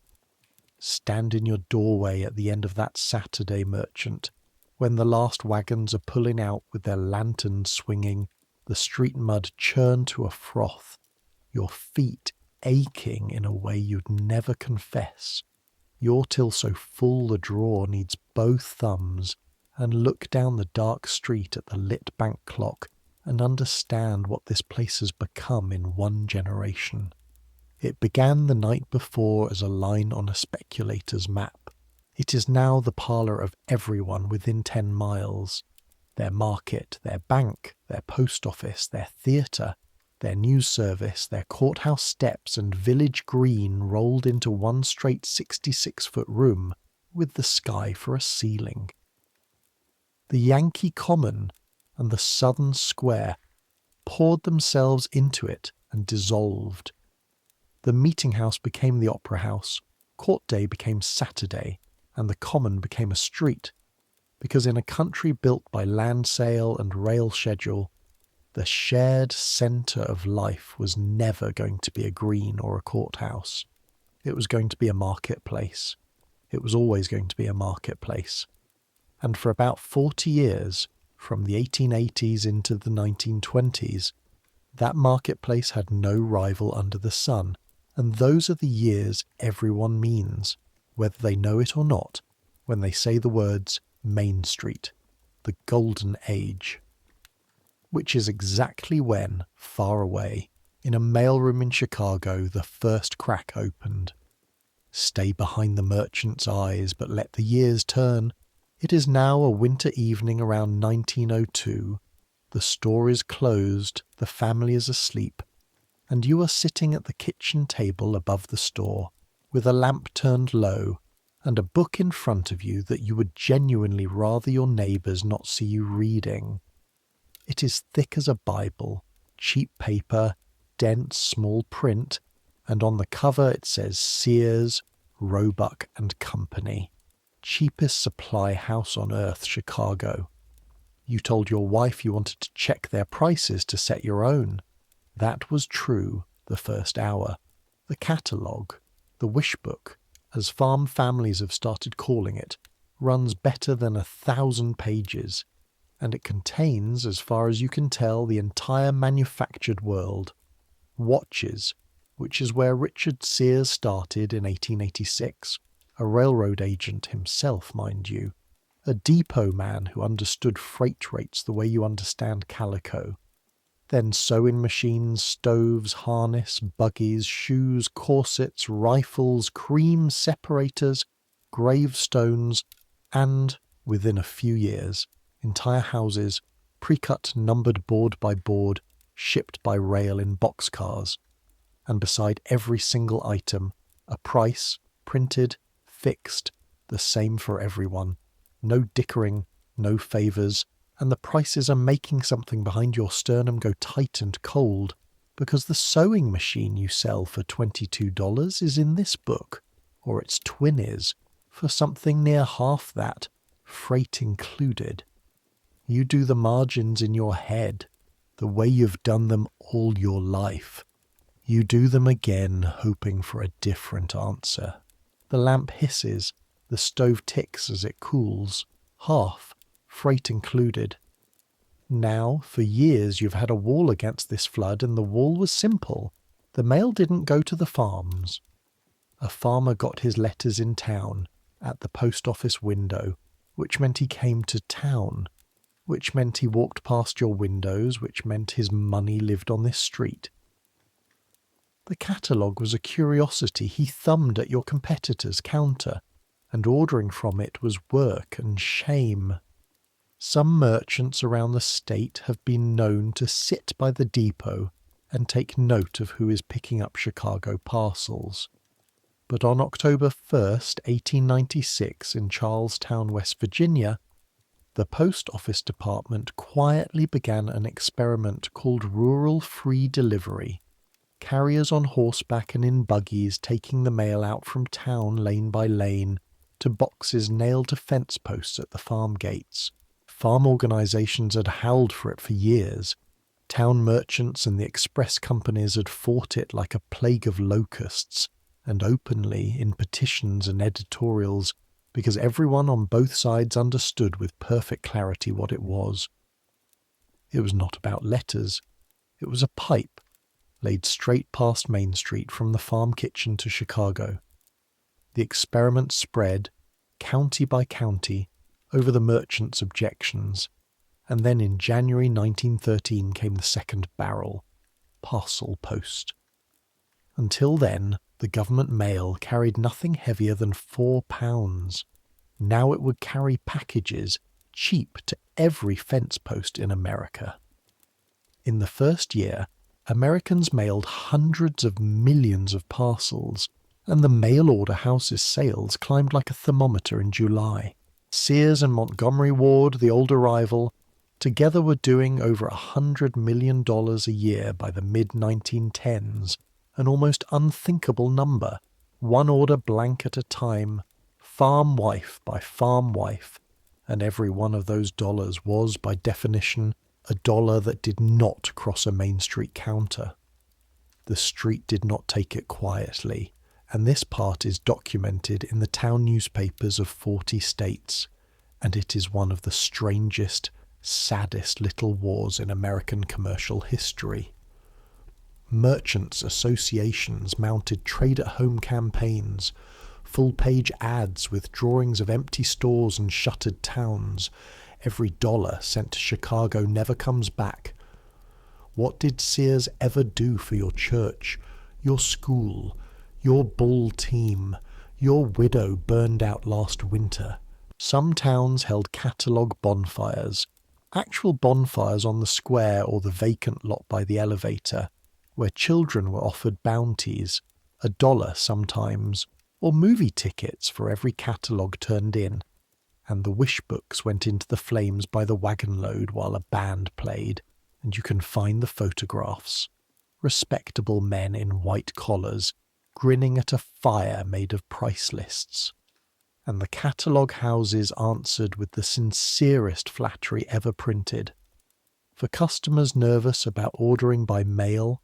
Stand in your doorway at the end of that Saturday, merchant, when the last wagons are pulling out with their lanterns swinging, the street mud churned to a froth, your feet aching in a way you'd never confess, your till so full the drawer needs both thumbs, and look down the dark street at the lit bank clock and understand what this place has become in one generation. It began the night before as a line on a speculator's map. It is now the parlour of everyone within 10 miles. Their market, their bank, their post office, their theatre, their news service, their courthouse steps and village green rolled into one straight 66-foot room with the sky for a ceiling. The Yankee Common and the Southern Square poured themselves into it and dissolved. The meeting house became the opera house, court day became Saturday, and the Common became a street, because in a country built by land sale and rail schedule, the shared centre of life was never going to be a green or a courthouse. It was going to be a marketplace. It was always going to be a marketplace. And for about 40 years, from the 1880s into the 1920s, that marketplace had no rival under the sun. And those are the years everyone means, whether they know it or not, when they say the words Main Street, the golden age. Which is exactly when, far away, in a mailroom in Chicago, the first crack opened. Stay behind the merchant's eyes, but let the years turn. It is now a winter evening around 1902. The store is closed, the family is asleep, and you are sitting at the kitchen table above the store, with a lamp turned low, and a book in front of you that you would genuinely rather your neighbours not see you reading. It is thick as a Bible, cheap paper, dense small print, and on the cover it says Sears, Roebuck and Company, cheapest supply house on earth, Chicago. You told your wife you wanted to check their prices to set your own. That was true the first hour. The catalogue, the wish book, as farm families have started calling it, runs better than 1,000 pages, and it contains, as far as you can tell, the entire manufactured world. Watches, which is where Richard Sears started in 1886, a railroad agent himself, mind you, a depot man who understood freight rates the way you understand calico. Then sewing machines, stoves, harness, buggies, shoes, corsets, rifles, cream separators, gravestones, and, within a few years, entire houses, pre-cut numbered board by board, shipped by rail in boxcars. And beside every single item, a price, printed, fixed, the same for everyone. No dickering, no favours, and the prices are making something behind your sternum go tight and cold, because the sewing machine you sell for $22 is in this book, or its twin is, for something near half that, freight included. You do the margins in your head, the way you've done them all your life. You do them again, hoping for a different answer. The lamp hisses, the stove ticks as it cools, half, freight included. Now, for years you've had a wall against this flood, and the wall was simple. The mail didn't go to the farms. A farmer got his letters in town, at the post office window, which meant he came to town, which meant he walked past your windows, which meant his money lived on this street. The catalogue was a curiosity. He thumbed at your competitor's counter, and ordering from it was work and shame. Some merchants around the state have been known to sit by the depot and take note of who is picking up Chicago parcels. But on October 1st, 1896, in Charlestown, West Virginia, the Post Office Department quietly began an experiment called Rural Free Delivery, carriers on horseback and in buggies taking the mail out from town lane by lane to boxes nailed to fence posts at the farm gates. Farm organisations had howled for it for years. Town merchants and the express companies had fought it like a plague of locusts, and openly in petitions and editorials, because everyone on both sides understood with perfect clarity what it was. It was not about letters. It was a pipe laid straight past Main Street from the farm kitchen to Chicago. The experiment spread, county by county, over the merchants' objections, and then in January 1913 came the second barrel, parcel post. Until then, the government mail carried nothing heavier than 4 pounds. Now it would carry packages cheap to every fence post in America. In the first year, Americans mailed hundreds of millions of parcels, and the mail-order house's sales climbed like a thermometer in July. Sears and Montgomery Ward, the older rival, together were doing over $100 million a year by the mid-1910s, an almost unthinkable number, one order blank at a time, farm wife by farm wife, and every one of those dollars was, by definition, a dollar that did not cross a Main Street counter. The street did not take it quietly, and this part is documented in the town newspapers of 40 states, and it is one of the strangest, saddest little wars in American commercial history. Merchants' associations mounted trade-at-home campaigns, full-page ads with drawings of empty stores and shuttered towns. Every dollar sent to Chicago never comes back. What did Sears ever do for your church, your school, your bull team, your widow burned out last winter? Some towns held catalogue bonfires, actual bonfires on the square or the vacant lot by the elevator, where children were offered bounties, $1 sometimes, or movie tickets for every catalogue turned in, and the wish books went into the flames by the wagon load while a band played, and you can find the photographs. Respectable men in white collars, grinning at a fire made of price lists. And the catalogue houses answered with the sincerest flattery ever printed. For customers nervous about ordering by mail,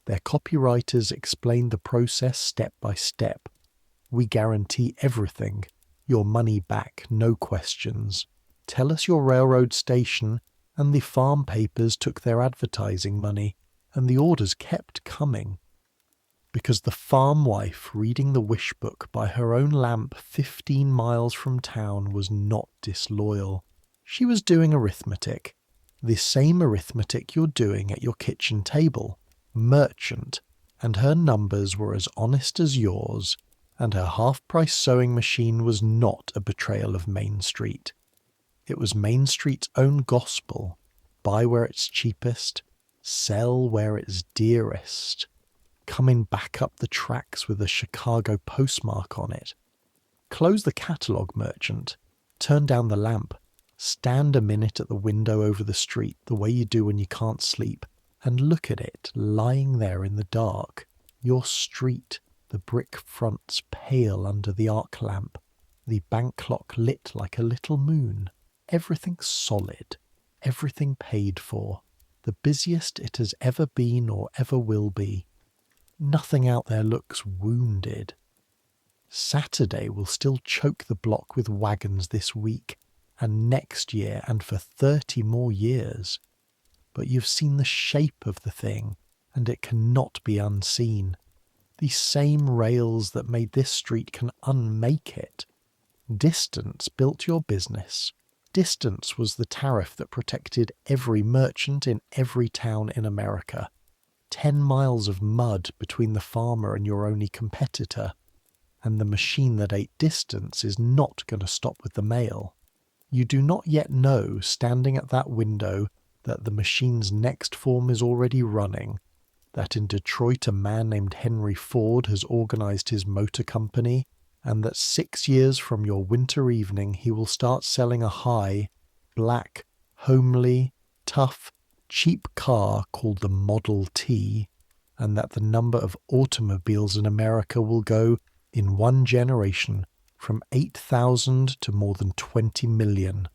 their copywriters explained the process step by step. We guarantee everything. Your money back, no questions. Tell us your railroad station, and the farm papers took their advertising money, and the orders kept coming. Because the farm wife reading the wish book by her own lamp 15 miles from town was not disloyal. She was doing arithmetic. The same arithmetic you're doing at your kitchen table. Merchant. And her numbers were as honest as yours. And her half-price sewing machine was not a betrayal of Main Street. It was Main Street's own gospel. Buy where it's cheapest, sell where it's dearest. Coming back up the tracks with a Chicago postmark on it. Close the catalogue, merchant. Turn down the lamp. Stand a minute at the window over the street, the way you do when you can't sleep, and look at it lying there in the dark. Your street. The brick fronts pale under the arc lamp, the bank clock lit like a little moon. Everything solid, everything paid for, the busiest it has ever been or ever will be. Nothing out there looks wounded. Saturday will still choke the block with wagons this week, and next year, and for 30 more years. But you've seen the shape of the thing, and it cannot be unseen. The same rails that made this street can unmake it. Distance built your business. Distance was the tariff that protected every merchant in every town in America. 10 miles of mud between the farmer and your only competitor. And the machine that ate distance is not going to stop with the mail. You do not yet know, standing at that window, that the machine's next form is already running. That in Detroit a man named Henry Ford has organized his motor company, and that 6 years from your winter evening he will start selling a high, black, homely, tough, cheap car called the Model T, and that the number of automobiles in America will go, in one generation, from 8,000 to more than 20 million.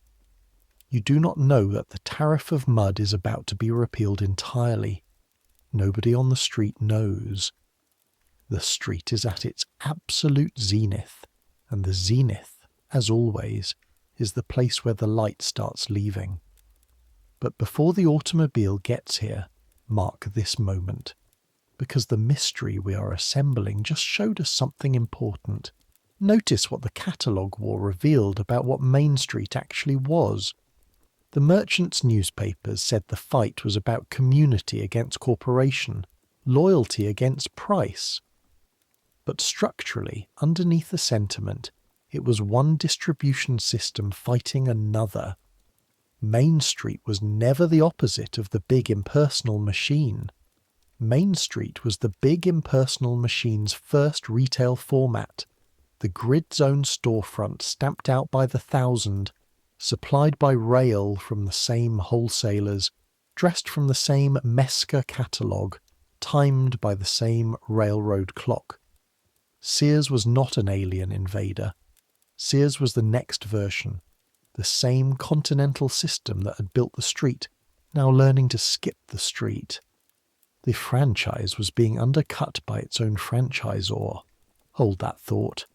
You do not know that the tariff of mud is about to be repealed entirely. Nobody on the street knows. The street is at its absolute zenith, and the zenith, as always, is the place where the light starts leaving. But before the automobile gets here, mark this moment, because the mystery we are assembling just showed us something important. Notice what the catalogue war revealed about what Main Street actually was. The merchants' newspapers said the fight was about community against corporation, loyalty against price. But structurally, underneath the sentiment, it was one distribution system fighting another. Main Street was never the opposite of the big impersonal machine. Main Street was the big impersonal machine's first retail format, the grid-zone storefront stamped out by the thousand, supplied by rail from the same wholesalers, dressed from the same Mesca catalogue, timed by the same railroad clock. Sears was not an alien invader. Sears was the next version, the same continental system that had built the street, now learning to skip the street. The franchise was being undercut by its own franchisor. Hold that thought.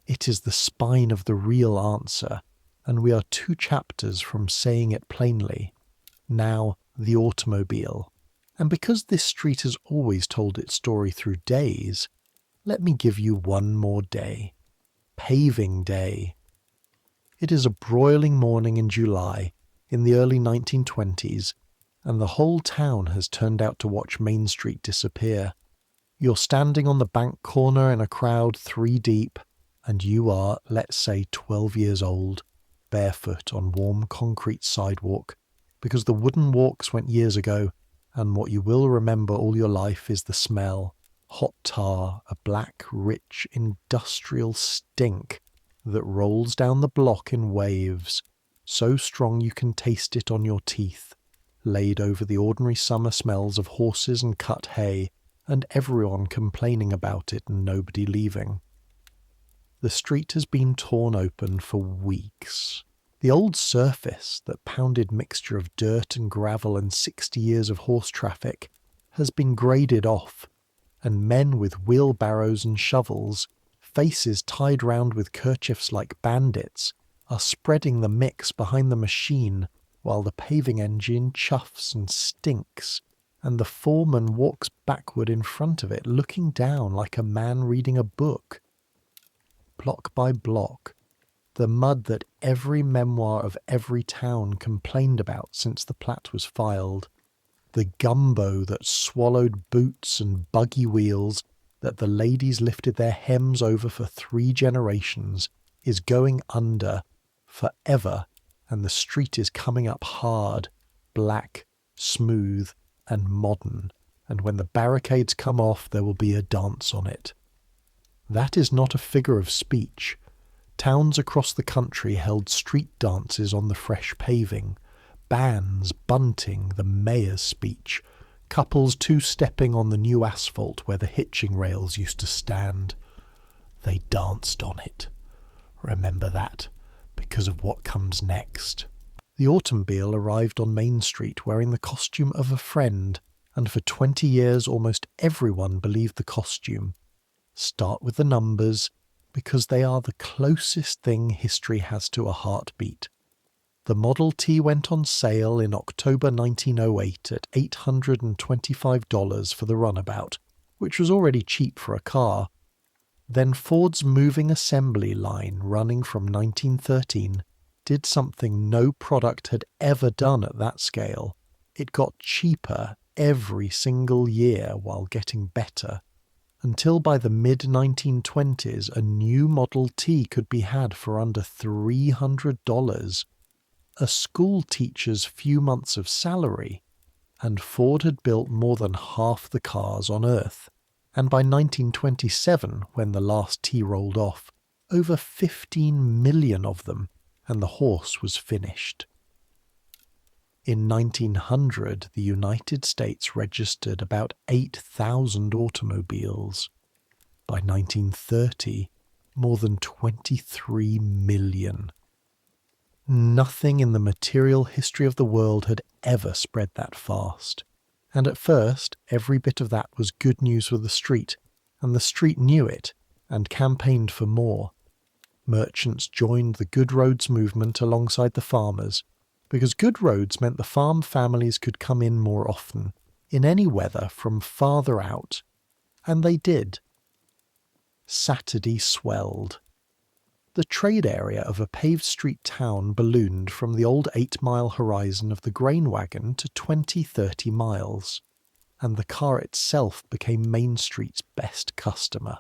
It is the spine of the real answer, and we are 2 chapters from saying it plainly. Now, the automobile. And because this street has always told its story through days, let me give you one more day. Paving Day. It is a broiling morning in July, in the early 1920s, and the whole town has turned out to watch Main Street disappear. You're standing on the bank corner in a crowd 3 deep, and you are, let's say, 12 years old, barefoot on warm concrete sidewalk, because the wooden walks went years ago, and what you will remember all your life is the smell, hot tar, a black, rich, industrial stink that rolls down the block in waves, so strong you can taste it on your teeth, laid over the ordinary summer smells of horses and cut hay, and everyone complaining about it and nobody leaving. The street has been torn open for weeks. The old surface, that pounded mixture of dirt and gravel and 60 years of horse traffic, has been graded off, and men with wheelbarrows and shovels, faces tied round with kerchiefs like bandits, are spreading the mix behind the machine while the paving engine chuffs and stinks, and the foreman walks backward in front of it, looking down like a man reading a book. Block by block, the mud that every memoir of every town complained about since the plat was filed, the gumbo that swallowed boots and buggy wheels that the ladies lifted their hems over for 3 generations, is going under forever, and the street is coming up hard, black, smooth, and modern, and when the barricades come off there will be a dance on it. That is not a figure of speech. Towns across the country held street dances on the fresh paving, bands bunting the mayor's speech, couples 2-stepping on the new asphalt where the hitching rails used to stand. They danced on it. Remember that, because of what comes next. The automobile arrived on Main Street wearing the costume of a friend, and for 20 years almost everyone believed the costume. Start with the numbers, because they are the closest thing history has to a heartbeat. The Model T went on sale in October 1908 at $825 for the runabout, which was already cheap for a car. Then Ford's moving assembly line, running from 1913, did something no product had ever done at that scale. It got cheaper every single year while getting better, until by the mid-1920s a new Model T could be had for under $300. A school teacher's few months of salary, and Ford had built more than half the cars on Earth, and by 1927, when the last T rolled off, over 15 million of them, and the horse was finished. In 1900, the United States registered about 8,000 automobiles. By 1930, more than 23 million. Nothing in the material history of the world had ever spread that fast. And at first, every bit of that was good news for the street, and the street knew it and campaigned for more. Merchants joined the good roads movement alongside the farmers, because good roads meant the farm families could come in more often, in any weather from farther out. And they did. Saturday swelled. The trade area of a paved street town ballooned from the old 8-mile horizon of the grain wagon to 20-30 miles, and the car itself became Main Street's best customer.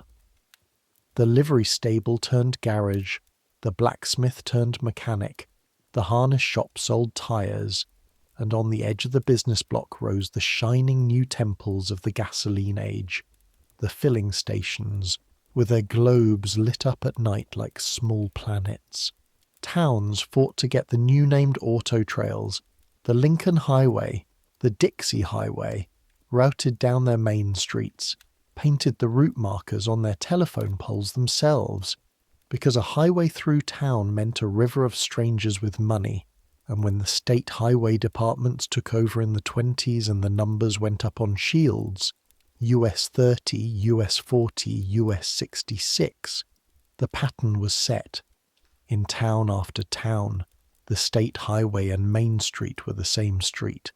The livery stable turned garage, the blacksmith turned mechanic, the harness shop sold tyres, and on the edge of the business block rose the shining new temples of the gasoline age, the filling stations, with their globes lit up at night like small planets. Towns fought to get the new-named auto trails, the Lincoln Highway, the Dixie Highway, routed down their main streets, painted the route markers on their telephone poles themselves, because a highway through town meant a river of strangers with money, and when the state highway departments took over in the 20s and the numbers went up on shields, US 30, US 40, US 66, the pattern was set. In town after town, the state highway and Main Street were the same street.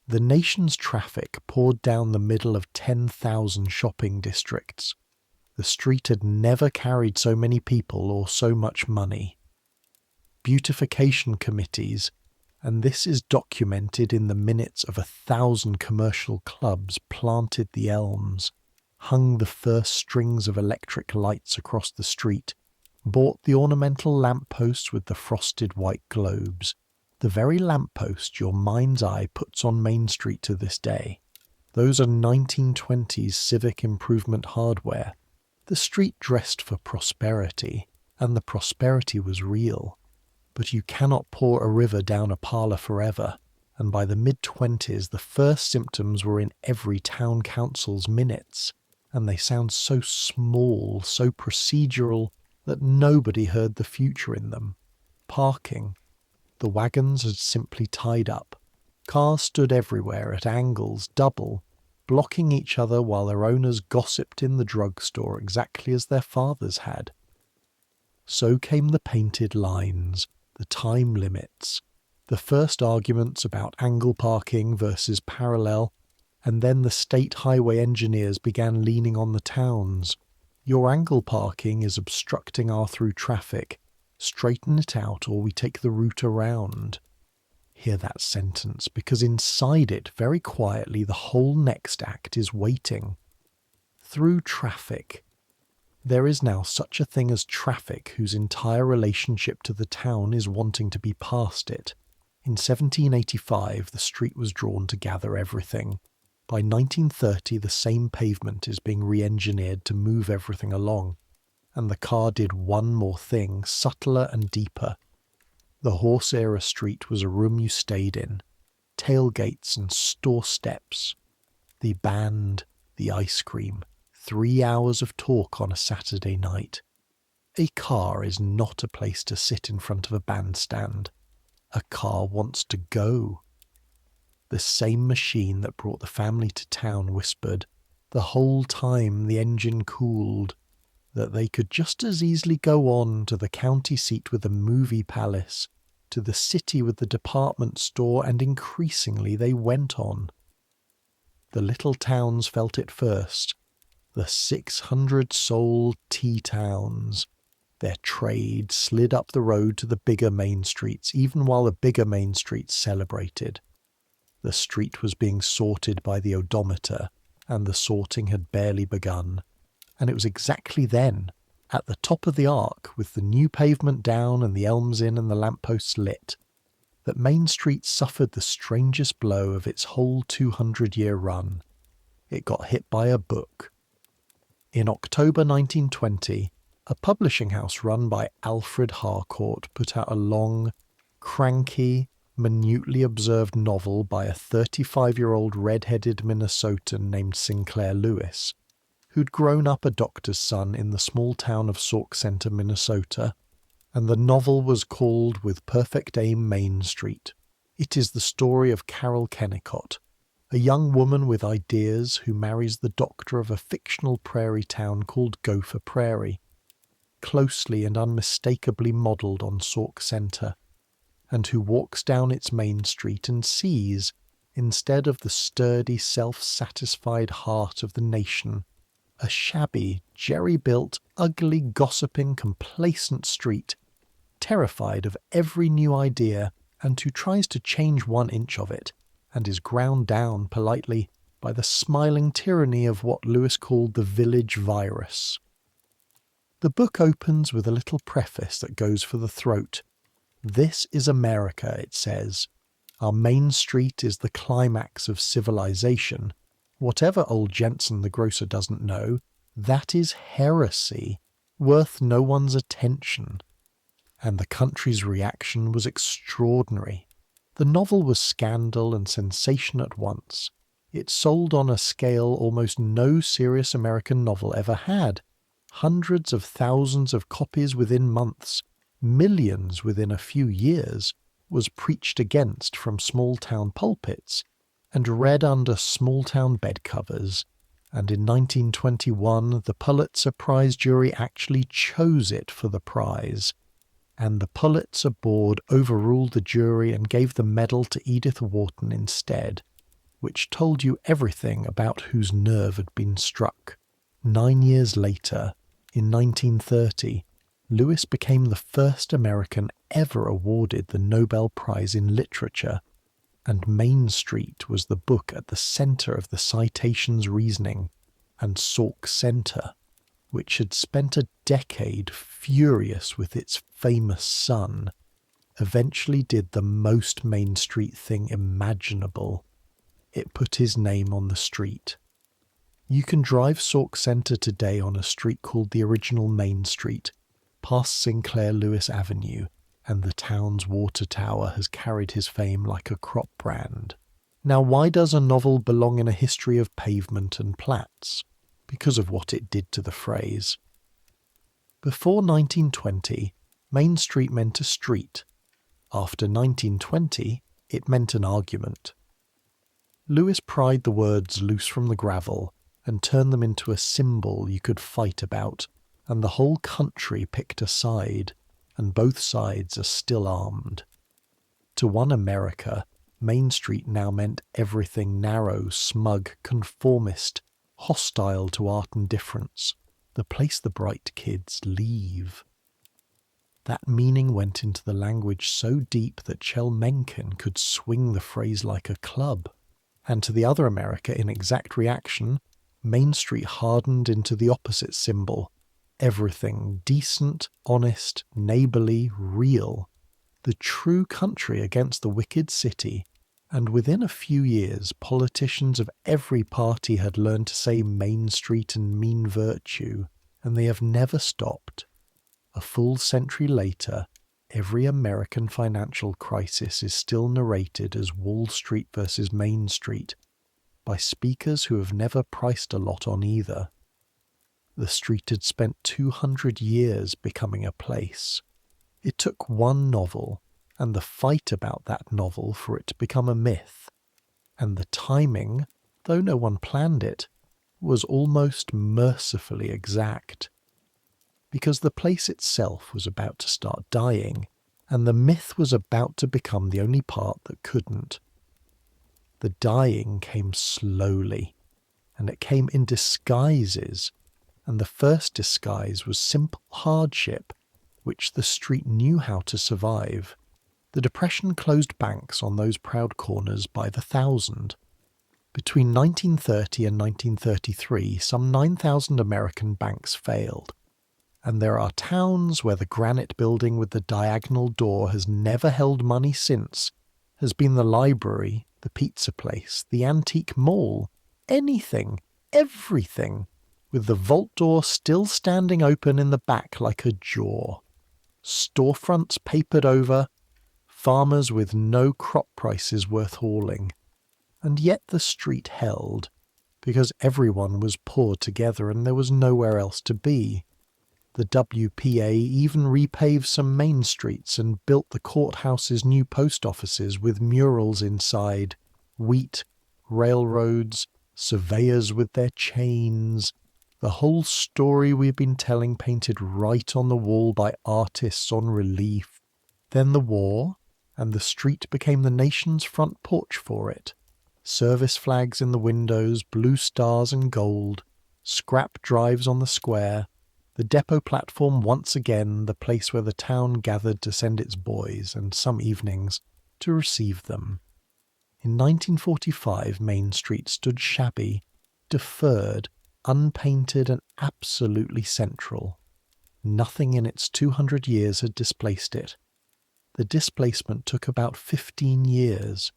The nation's traffic poured down the middle of 10,000 shopping districts. The street had never carried so many people or so much money. Beautification committees, and this is documented in the minutes of 1,000 commercial clubs, planted the elms, hung the first strings of electric lights across the street, bought the ornamental lampposts with the frosted white globes, the very lamppost your mind's eye puts on Main Street to this day. Those are 1920s civic improvement hardware. The street dressed for prosperity, and the prosperity was real. But you cannot pour a river down a parlour forever, and by the mid-20s the first symptoms were in every town council's minutes, and they sound so small, so procedural, that nobody heard the future in them. Parking. The wagons had simply tied up. Cars stood everywhere at angles double, blocking each other while their owners gossiped in the drugstore exactly as their fathers had. So came the painted lines, the time limits, the first arguments about angle parking versus parallel, and then the state highway engineers began leaning on the towns. Your angle parking is obstructing our through traffic. Straighten it out or we take the route around. Hear that sentence, because inside it, very quietly, the whole next act is waiting. Through traffic. There is now such a thing as traffic whose entire relationship to the town is wanting to be past it. In 1785, the street was drawn to gather everything. By 1930, the same pavement is being re-engineered to move everything along. And the car did one more thing, subtler and deeper. The horse-era street was a room you stayed in. Tailgates and store steps. The band, the ice cream. 3 hours of talk on a Saturday night. A car is not a place to sit in front of a bandstand. A car wants to go. The same machine that brought the family to town whispered, the whole time the engine cooled, that they could just as easily go on to the county seat with the movie palace, to the city with the department store, and increasingly they went on. The little towns felt it first, the 600-soul tea towns. Their trade slid up the road to the bigger main streets, even while the bigger main streets celebrated. The street was being sorted by the odometer, and the sorting had barely begun. And it was exactly then, at the top of the arc, with the new pavement down and the elms in and the lampposts lit, that Main Street suffered the strangest blow of its whole 200-year run. It got hit by a book. In October 1920, a publishing house run by Alfred Harcourt put out a long, cranky, minutely observed novel by a 35-year-old red-headed Minnesotan named Sinclair Lewis, who'd grown up a doctor's son in the small town of Sauk Center, Minnesota, and the novel was called With Perfect Aim Main Street. It is the story of Carol Kennicott, a young woman with ideas who marries the doctor of a fictional prairie town called Gopher Prairie, closely and unmistakably modelled on Sauk Centre, and who walks down its main street and sees, instead of the sturdy, self-satisfied heart of the nation, a shabby, jerry-built, ugly, gossiping, complacent street, terrified of every new idea, and who tries to change 1 inch of it, and is ground down politely by the smiling tyranny of what Lewis called the village virus. The book opens with a little preface that goes for the throat. "This is America," it says. "Our main street is the climax of civilization. Whatever old Jensen the grocer doesn't know, that is heresy, worth no one's attention." And the country's reaction was extraordinary. The novel was scandal and sensation at once. It sold on a scale almost no serious American novel ever had. Hundreds of thousands of copies within months, millions within a few years, was preached against from small-town pulpits and read under small-town bed covers, and in 1921 the Pulitzer Prize jury actually chose it for the prize, and the Pulitzer Board overruled the jury and gave the medal to Edith Wharton instead, which told you everything about whose nerve had been struck. 9 years later, in 1930, Lewis became the first American ever awarded the Nobel Prize in Literature, and Main Street was the book at the centre of the citation's reasoning, and Sauk Centre, which had spent a decade furious with its famous son, eventually did the most Main Street thing imaginable. It put his name on the street. You can drive Sauk Centre today on a street called the original Main Street, past Sinclair Lewis Avenue, and the town's water tower has carried his fame like a crop brand. Now, why does a novel belong in a history of pavement and plats? Because of what it did to the phrase. Before 1920, Main Street meant a street. After 1920, it meant an argument. Lewis pried the words loose from the gravel and turned them into a symbol you could fight about, and the whole country picked a side, and both sides are still armed. To one America, Main Street now meant everything narrow, smug, conformist, hostile to art and difference, the place the bright kids leave. That meaning went into the language so deep that Chel Mencken could swing the phrase like a club. And to the other America, in exact reaction, Main Street hardened into the opposite symbol. Everything decent, honest, neighbourly, real. The true country against the wicked city. And within a few years, politicians of every party had learned to say Main Street and mean virtue, and they have never stopped. A full century later, every American financial crisis is still narrated as Wall Street versus Main Street, by speakers who have never priced a lot on either. The street had spent 200 years becoming a place. It took one novel, and the fight about that novel for it to become a myth. And the timing, though no one planned it, was almost mercifully exact. Because the place itself was about to start dying, and the myth was about to become the only part that couldn't. The dying came slowly, and it came in disguises, and the first disguise was simple hardship, which the street knew how to survive. The Depression closed banks on those proud corners by the thousand. Between 1930 and 1933, some 9,000 American banks failed, and there are towns where the granite building with the diagonal door has never held money since, has been the library, the pizza place, the antique mall, anything, everything, with the vault door still standing open in the back like a jaw. Storefronts papered over, farmers with no crop prices worth hauling. And yet the street held, because everyone was poor together and there was nowhere else to be. The WPA even repaved some main streets and built the courthouse's new post offices with murals inside, wheat, railroads, surveyors with their chains. The whole story we've been telling painted right on the wall by artists on relief. Then the war, and the street became the nation's front porch for it. Service flags in the windows, blue stars and gold, scrap drives on the square, the depot platform once again the place where the town gathered to send its boys, and some evenings, to receive them. In 1945, Main Street stood shabby, deferred, unpainted and absolutely central. Nothing in its 200 years had displaced it. The displacement took about 15 years,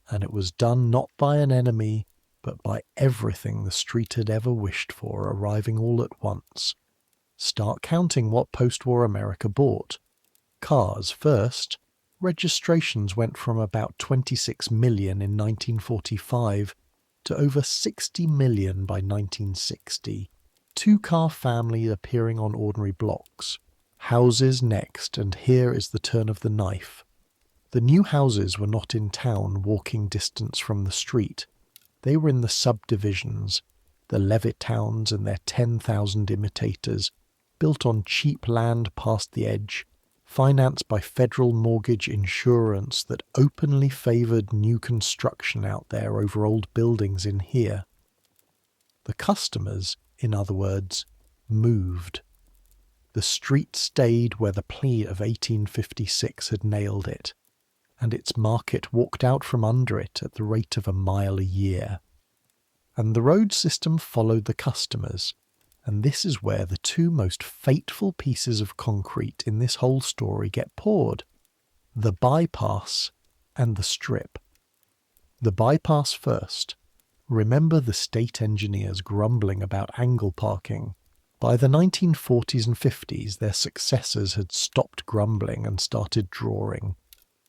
and it was done not by an enemy, but by everything the street had ever wished for arriving all at once. Start counting what post-war America bought. Cars first. Registrations went from about 26 million in 1945 to over 60 million by 1960. Two-car families appearing on ordinary blocks. Houses next, and here is the turn of the knife. The new houses were not in town, walking distance from the street. They were in the subdivisions, the Levittowns and their 10,000 imitators, built on cheap land past the edge, financed by federal mortgage insurance that openly favoured new construction out there over old buildings in here. The customers, in other words, moved. The street stayed where the plea of 1856 had nailed it, and its market walked out from under it at the rate of a mile a year. And the road system followed the customers, and this is where the two most fateful pieces of concrete in this whole story get poured: the bypass and the strip. The bypass first. Remember the state engineers grumbling about angle parking. By the 1940s and 50s, their successors had stopped grumbling and started drawing.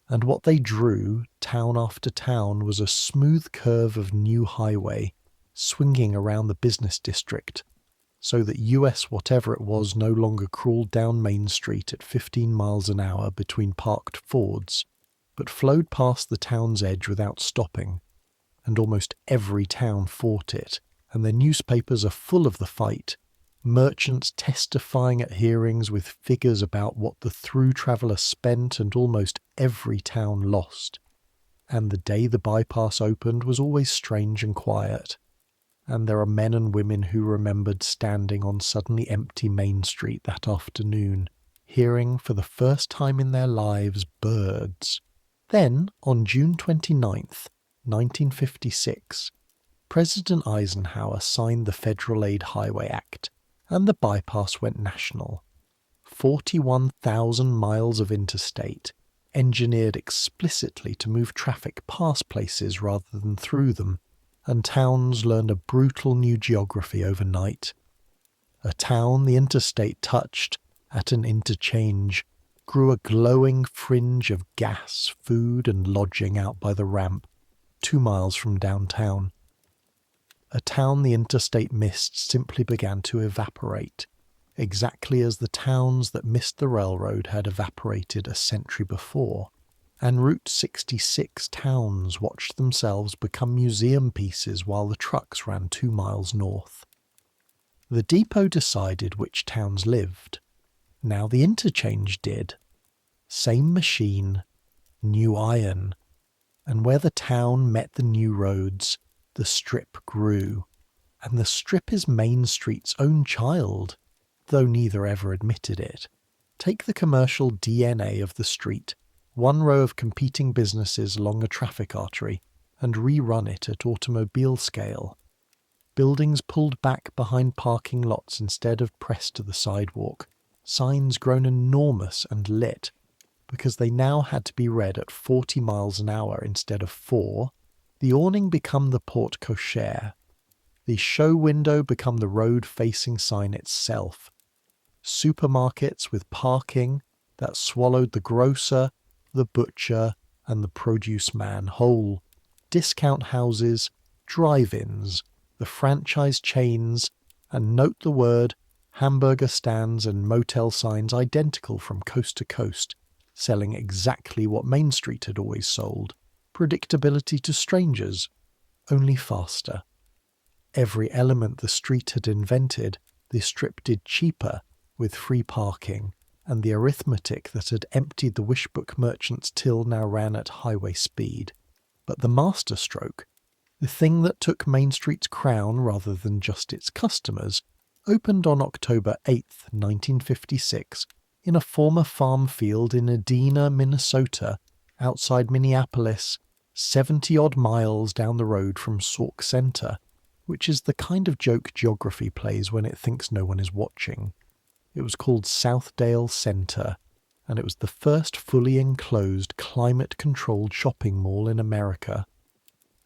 And what they drew, town after town, was a smooth curve of new highway, swinging around the business district, so that US whatever it was no longer crawled down Main Street at 15 miles an hour between parked Fords, but flowed past the town's edge without stopping. And almost every town fought it, and their newspapers are full of the fight, merchants testifying at hearings with figures about what the through traveller spent and almost every town lost. And the day the bypass opened was always strange and quiet. And there are men and women who remembered standing on suddenly empty Main Street that afternoon, hearing for the first time in their lives birds. Then, on June 29th, 1956, President Eisenhower signed the Federal Aid Highway Act, and the bypass went national. 41,000 miles of interstate, engineered explicitly to move traffic past places rather than through them, and towns learned a brutal new geography overnight. A town the interstate touched, at an interchange, grew a glowing fringe of gas, food and lodging out by the ramp, 2 miles from downtown. A town the interstate missed simply began to evaporate, exactly as the towns that missed the railroad had evaporated a century before, and Route 66 towns watched themselves become museum pieces while the trucks ran 2 miles north. The depot decided which towns lived. Now the interchange did. Same machine, new iron, and where the town met the new roads, the strip grew, and the strip is Main Street's own child, though neither ever admitted it. Take the commercial DNA of the street, one row of competing businesses along a traffic artery, and rerun it at automobile scale. Buildings pulled back behind parking lots instead of pressed to the sidewalk, signs grown enormous and lit, because they now had to be read at 40 miles an hour instead of 4, the awning become the porte cochere, the show window become the road-facing sign itself, supermarkets with parking that swallowed the grocer, the butcher, and the produce man whole, discount houses, drive-ins, the franchise chains, and note the word hamburger stands and motel signs identical from coast to coast, selling exactly what Main Street had always sold, predictability to strangers, only faster. Every element the street had invented, the strip did cheaper, with free parking, and the arithmetic that had emptied the Wishbook merchant's till now ran at highway speed. But the masterstroke, the thing that took Main Street's crown rather than just its customers, opened on October 8th, 1956, in a former farm field in Edina, Minnesota, outside Minneapolis, 70-odd miles down the road from Sauk Center, which is the kind of joke geography plays when it thinks no one is watching. It was called Southdale Center, and it was the first fully enclosed, climate-controlled shopping mall in America.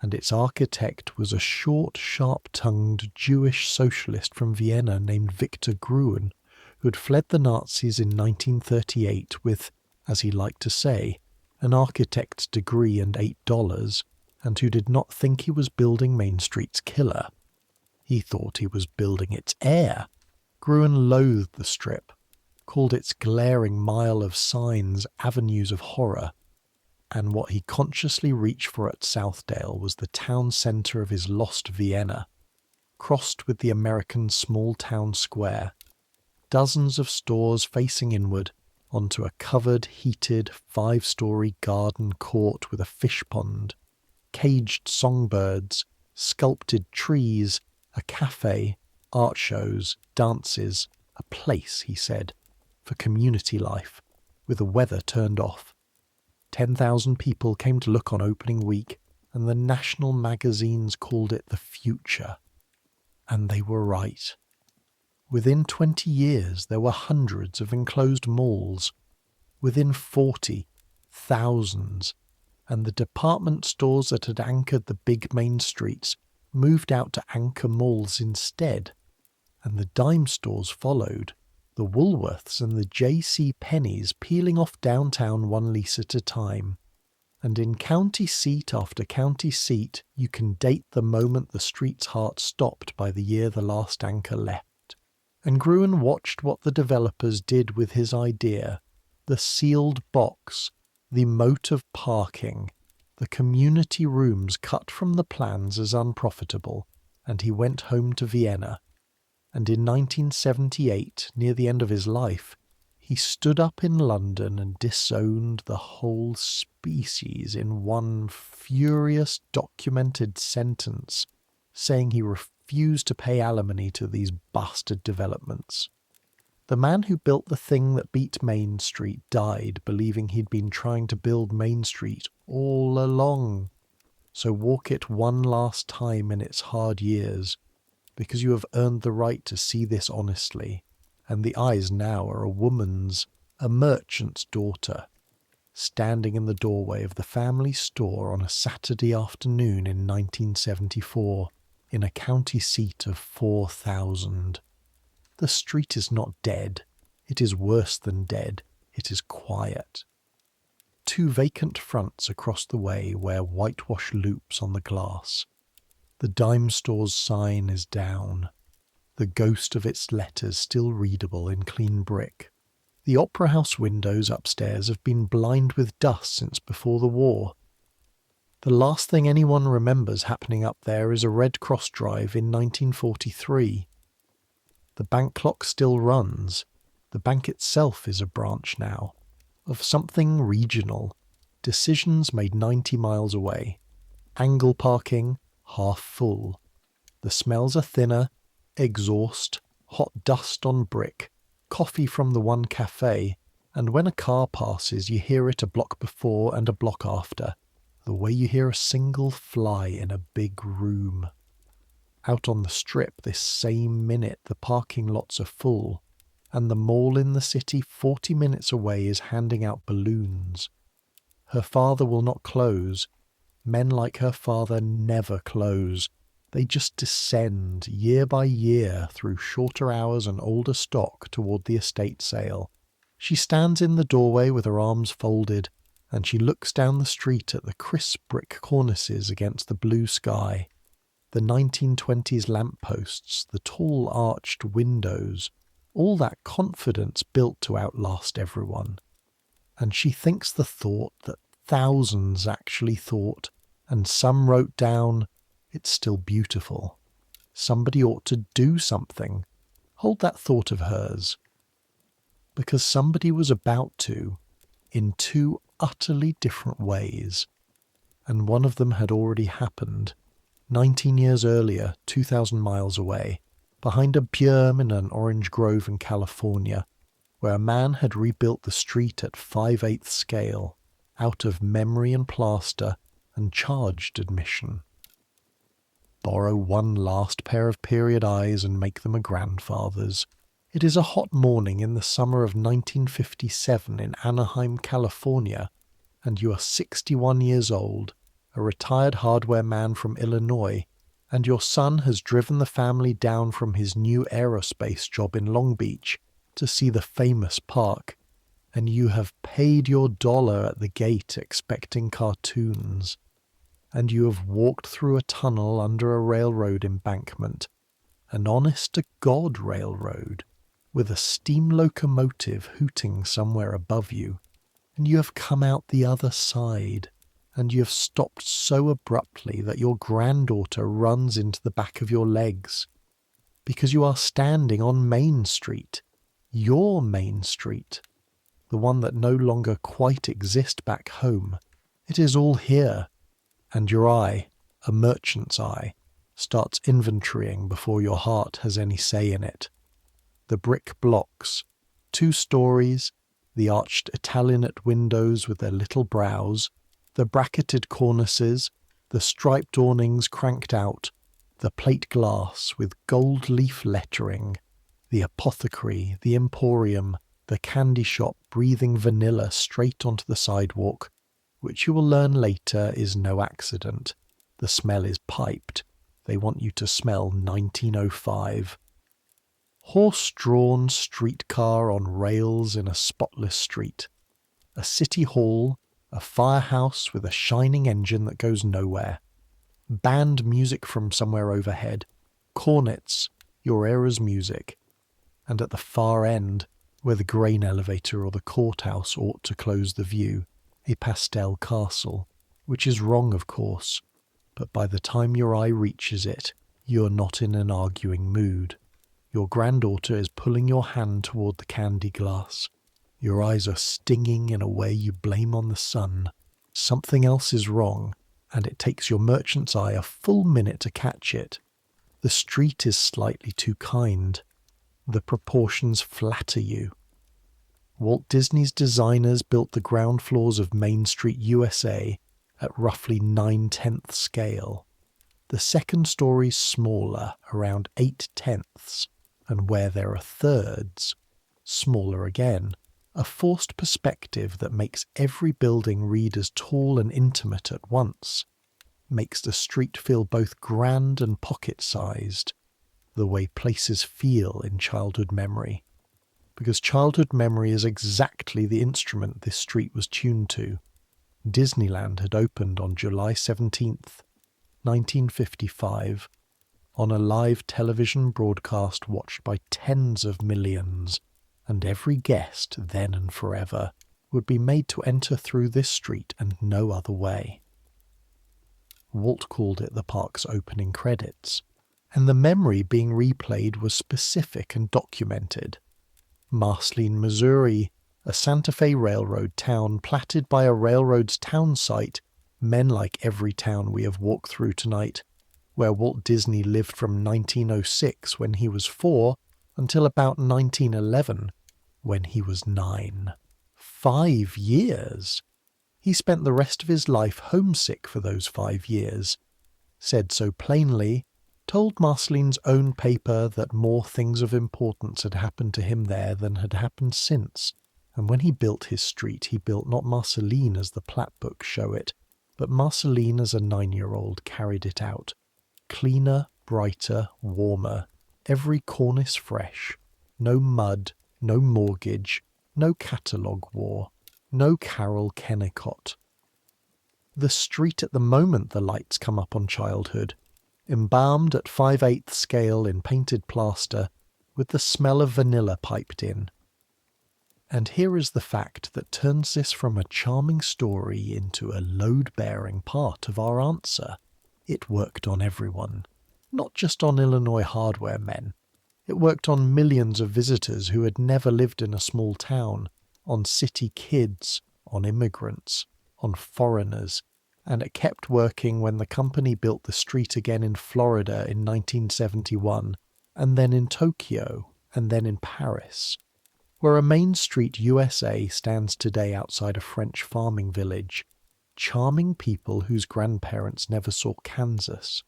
And its architect was a short, sharp-tongued Jewish socialist from Vienna named Victor Gruen, who had fled the Nazis in 1938 with, as he liked to say, an architect's degree and $8, and who did not think he was building Main Street's killer. He thought he was building its heir. Gruen loathed the strip, called its glaring mile of signs avenues of horror, and what he consciously reached for at Southdale was the town centre of his lost Vienna, crossed with the American small-town square. Dozens of stores facing inward onto a covered, heated, 5-story garden court with a fish pond, caged songbirds, sculpted trees, a cafe, art shows, dances, a place, he said, for community life, with the weather turned off. 10,000 people came to look on opening week, and the national magazines called it the future. And they were right. Within 20 years, there were hundreds of enclosed malls. Within 40, thousands. And the department stores that had anchored the big main streets moved out to anchor malls instead. And the dime stores followed, the Woolworths and the J.C. Penney's peeling off downtown one lease at a time. And in county seat after county seat, you can date the moment the street's heart stopped by the year the last anchor left. And Gruen watched what the developers did with his idea, the sealed box, the moat of parking, the community rooms cut from the plans as unprofitable, and he went home to Vienna. And in 1978, near the end of his life, he stood up in London and disowned the whole species in one furious documented sentence, saying he refused to pay alimony to these bastard developments. The man who built the thing that beat Main Street died believing he'd been trying to build Main Street all along. So walk it one last time in its hard years, because you have earned the right to see this honestly, and the eyes now are a woman's, a merchant's daughter, standing in the doorway of the family store on a Saturday afternoon in 1974, in a county seat of 4,000. The street is not dead. It is worse than dead. It is quiet. 2 vacant fronts across the way wear whitewash loops on the glass. The dime store's sign is down, the ghost of its letters still readable in clean brick. The opera house windows upstairs have been blind with dust since before the war. The last thing anyone remembers happening up there is a Red Cross drive in 1943. The bank clock still runs. The bank itself is a branch now, of something regional. Decisions made 90 miles away. Angle parking, half full. The smells are thinner, exhaust, hot dust on brick, coffee from the one cafe, and when a car passes you hear it a block before and a block after, the way you hear a single fly in a big room. Out on the strip this same minute the parking lots are full, and the mall in the city 40 minutes away is handing out balloons. Her father will not close. Men like her father never close. They just descend year by year through shorter hours and older stock toward the estate sale. She stands in the doorway with her arms folded, and she looks down the street at the crisp brick cornices against the blue sky, the 1920s lampposts, the tall arched windows, all that confidence built to outlast everyone. And she thinks the thought that thousands actually thought, and some wrote down, it's still beautiful. Somebody ought to do something. Hold that thought of hers. Because somebody was about to, in two utterly different ways. And one of them had already happened, 19 years earlier, 2,000 miles away, behind a Bjerm in an orange grove in California, where a man had rebuilt the street at 5/8 scale, out of memory and plaster, and charged admission. Borrow one last pair of period eyes and make them a grandfather's. It is a hot morning in the summer of 1957 in Anaheim, California, and you are 61 years old, a retired hardware man from Illinois, and your son has driven the family down from his new aerospace job in Long Beach to see the famous park, and you have paid your $1 at the gate expecting cartoons, and you have walked through a tunnel under a railroad embankment, an honest-to-God railroad, with a steam locomotive hooting somewhere above you, and you have come out the other side, and you have stopped so abruptly that your granddaughter runs into the back of your legs, because you are standing on Main Street, your Main Street, the one that no longer quite exists back home. It is all here, and your eye, a merchant's eye, starts inventorying before your heart has any say in it. The brick blocks, 2 stories, the arched Italianate windows with their little brows, the bracketed cornices, the striped awnings cranked out, the plate glass with gold leaf lettering, the apothecary, the emporium, the candy shop breathing vanilla straight onto the sidewalk, which you will learn later is no accident. The smell is piped. They want you to smell 1905. Horse-drawn streetcar on rails in a spotless street. A city hall, a firehouse with a shining engine that goes nowhere. Band music from somewhere overhead. Cornets, your era's music. And at the far end, where the grain elevator or the courthouse ought to close the view, a pastel castle, which is wrong, of course, but by the time your eye reaches it, you are not in an arguing mood. Your granddaughter is pulling your hand toward the candy glass. Your eyes are stinging in a way you blame on the sun. Something else is wrong, and it takes your merchant's eye a full minute to catch it. The street is slightly too kind. The proportions flatter you. Walt Disney's designers built the ground floors of Main Street, USA at roughly 9/10 scale. The second story's smaller, around 8/10, and where there are thirds, smaller again, a forced perspective that makes every building read as tall and intimate at once, makes the street feel both grand and pocket-sized, the way places feel in childhood memory. Because childhood memory is exactly the instrument this street was tuned to. Disneyland had opened on July 17th, 1955, on a live television broadcast watched by tens of millions, and every guest, then and forever, would be made to enter through this street and no other way. Walt called it the park's opening credits, and the memory being replayed was specific and documented. Marceline, Missouri, a Santa Fe Railroad town platted by a railroad's town site, men like every town we have walked through tonight, where Walt Disney lived from 1906 when he was 4 until about 1911 when he was 9. 5 years! He spent the rest of his life homesick for those 5 years. Said so plainly, told Marceline's own paper that more things of importance had happened to him there than had happened since, and when he built his street he built not Marceline as the plat books show it, but Marceline as a 9-year-old carried it out. Cleaner, brighter, warmer, every cornice fresh, no mud, no mortgage, no catalogue war, no Carol Kennicott. The street at the moment the lights come up on childhood, embalmed at 5/8 scale in painted plaster, with the smell of vanilla piped in. And here is the fact that turns this from a charming story into a load-bearing part of our answer. It worked on everyone, not just on Illinois hardware men. It worked on millions of visitors who had never lived in a small town, on city kids, on immigrants, on foreigners, and it kept working when the company built the street again in Florida in 1971, and then in Tokyo, and then in Paris. Where a Main Street, USA stands today outside a French farming village, charming people whose grandparents never saw Kansas.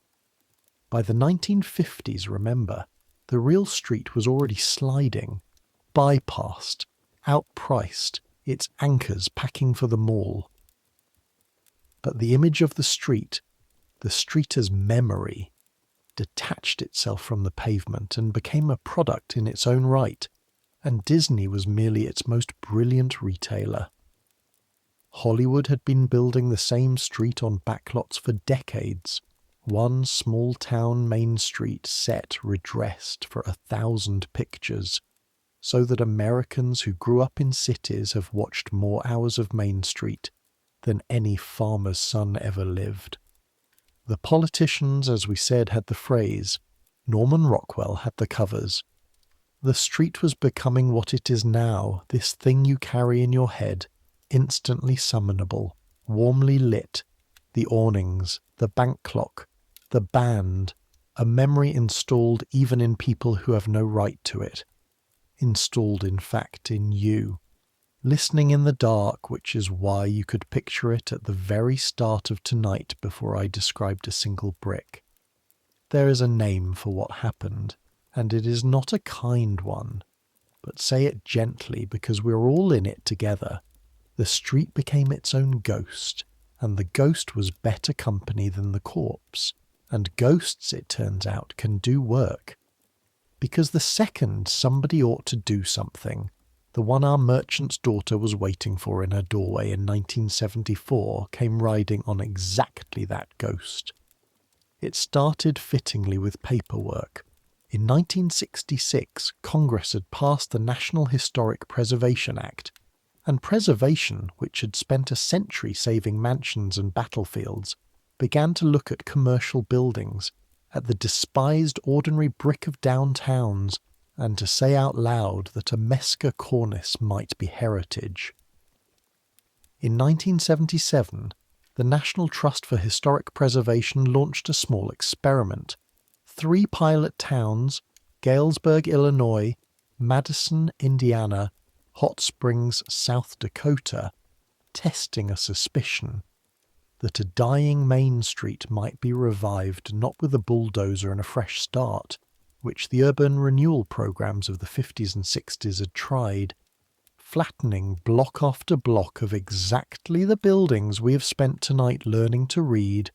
By the 1950s, remember, the real street was already sliding, bypassed, outpriced, its anchors packing for the mall. But the image of the street as memory, detached itself from the pavement and became a product in its own right, and Disney was merely its most brilliant retailer. Hollywood had been building the same street on backlots for decades, one small-town Main Street set redressed for 1,000 pictures, so that Americans who grew up in cities have watched more hours of Main Street than any farmer's son ever lived. The politicians, as we said, had the phrase. Norman Rockwell had the covers. The street was becoming what it is now, this thing you carry in your head, instantly summonable, warmly lit, the awnings, the bank clock, the band, a memory installed even in people who have no right to it. Installed, in fact, in you. Listening in the dark, which is why you could picture it at the very start of tonight before I described a single brick. There is a name for what happened, and it is not a kind one, but say it gently because we're all in it together. The street became its own ghost, and the ghost was better company than the corpse, and ghosts, it turns out, can do work. Because the second somebody ought to do something, the one our merchant's daughter was waiting for in her doorway in 1974 came riding on exactly that ghost. It started fittingly with paperwork. In 1966, Congress had passed the National Historic Preservation Act, and preservation, which had spent a century saving mansions and battlefields, began to look at commercial buildings, at the despised ordinary brick of downtowns, and to say out loud that a Mesca cornice might be heritage. In 1977, the National Trust for Historic Preservation launched a small experiment. 3 pilot towns, Galesburg, Illinois, Madison, Indiana, Hot Springs, South Dakota, testing a suspicion that a dying Main Street might be revived not with a bulldozer and a fresh start, which the urban renewal programs of the 50s and 60s had tried, flattening block after block of exactly the buildings we have spent tonight learning to read,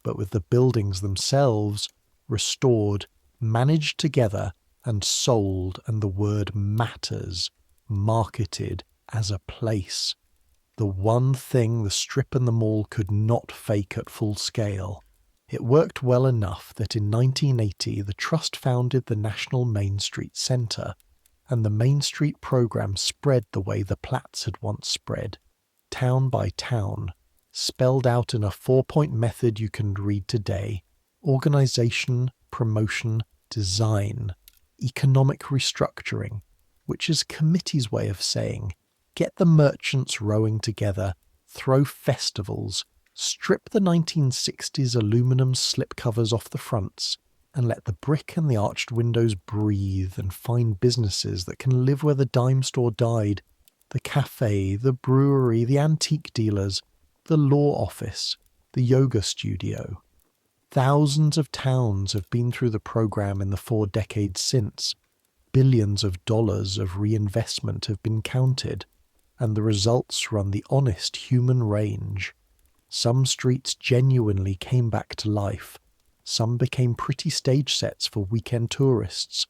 but with the buildings themselves restored, managed together, and sold, and the word matters, marketed as a place. The one thing the strip and the mall could not fake at full scale. It worked well enough that in 1980 the Trust founded the National Main Street Center, and the Main Street program spread the way the Platts had once spread, town by town, spelled out in a 4-point method you can read today: organization, promotion, design, economic restructuring, which is committee's way of saying, get the merchants rowing together, throw festivals, strip the 1960s aluminum slipcovers off the fronts, and let the brick and the arched windows breathe and find businesses that can live where the dime store died, the cafe, the brewery, the antique dealers, the law office, the yoga studio. Thousands of towns have been through the program in the 4 decades since. Billions of dollars of reinvestment have been counted, and the results run the honest human range. Some streets genuinely came back to life. Some became pretty stage sets for weekend tourists,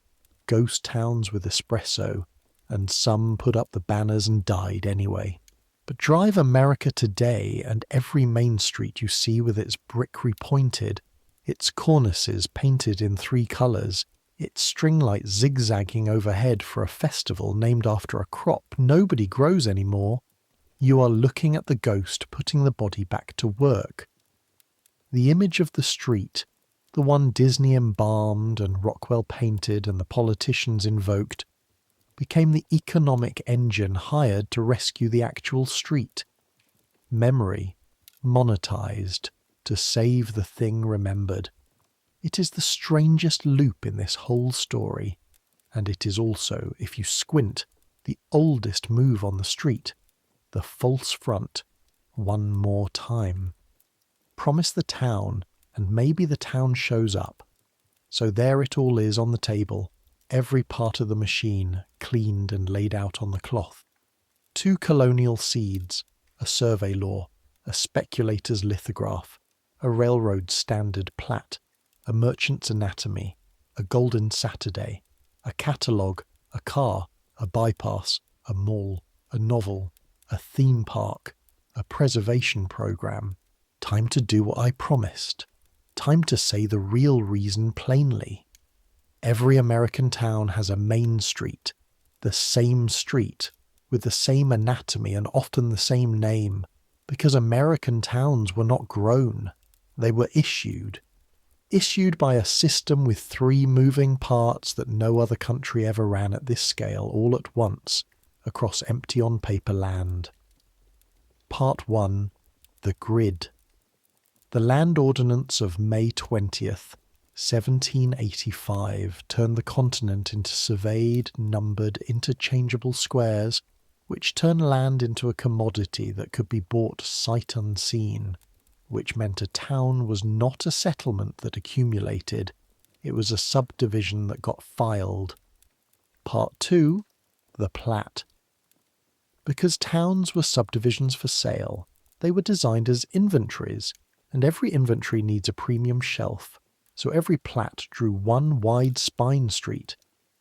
ghost towns with espresso, and some put up the banners and died anyway. But drive America today, and every main street you see with its brick repointed, its cornices painted in 3 colours, its string light zigzagging overhead for a festival named after a crop nobody grows anymore, you are looking at the ghost putting the body back to work. The image of the street, the one Disney embalmed and Rockwell painted and the politicians invoked, became the economic engine hired to rescue the actual street. Memory, monetized, to save the thing remembered. It is the strangest loop in this whole story, and it is also, if you squint, the oldest move on the street, the false front, one more time. Promise the town, and maybe the town shows up. So there it all is on the table, every part of the machine cleaned and laid out on the cloth. 2 colonial seeds, a survey law, a speculator's lithograph, a railroad standard plat, a merchant's anatomy, a golden Saturday, a catalogue, a car, a bypass, a mall, a novel, a theme park, a preservation program. Time to do what I promised. Time to say the real reason plainly. Every American town has a Main Street, the same street, with the same anatomy and often the same name, because American towns were not grown, they were issued. Issued by a system with 3 moving parts that no other country ever ran at this scale all at once, across empty on-paper land. Part 1. The Grid. The Land Ordinance of May 20th, 1785 turned the continent into surveyed, numbered, interchangeable squares, which turned land into a commodity that could be bought sight unseen, which meant a town was not a settlement that accumulated, it was a subdivision that got filed. Part 2. The Plat. Because towns were subdivisions for sale, they were designed as inventories, and every inventory needs a premium shelf, so every plat drew one wide spine street,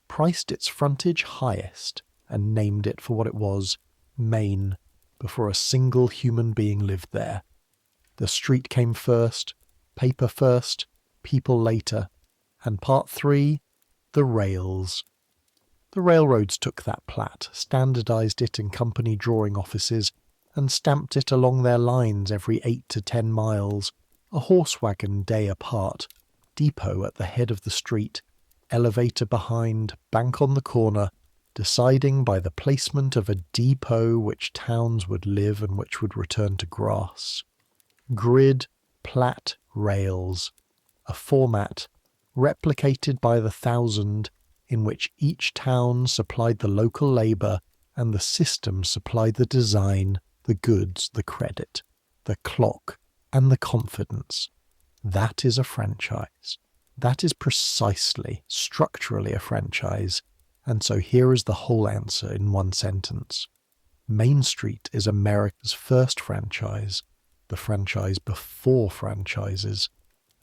priced its frontage highest, and named it for what it was, Main, before a single human being lived there. The street came first, paper first, people later, and Part 3, the rails. The railroads took that plat, standardized it in company drawing offices, and stamped it along their lines every 8 to 10 miles, a horse wagon day apart, depot at the head of the street, elevator behind, bank on the corner, deciding by the placement of a depot which towns would live and which would return to grass. Grid, plat, rails, a format, replicated by the thousand, in which each town supplied the local labour and the system supplied the design, the goods, the credit, the clock, and the confidence. That is a franchise. That is precisely, structurally a franchise. And so here is the whole answer in one sentence. Main Street is America's first franchise, the franchise before franchises,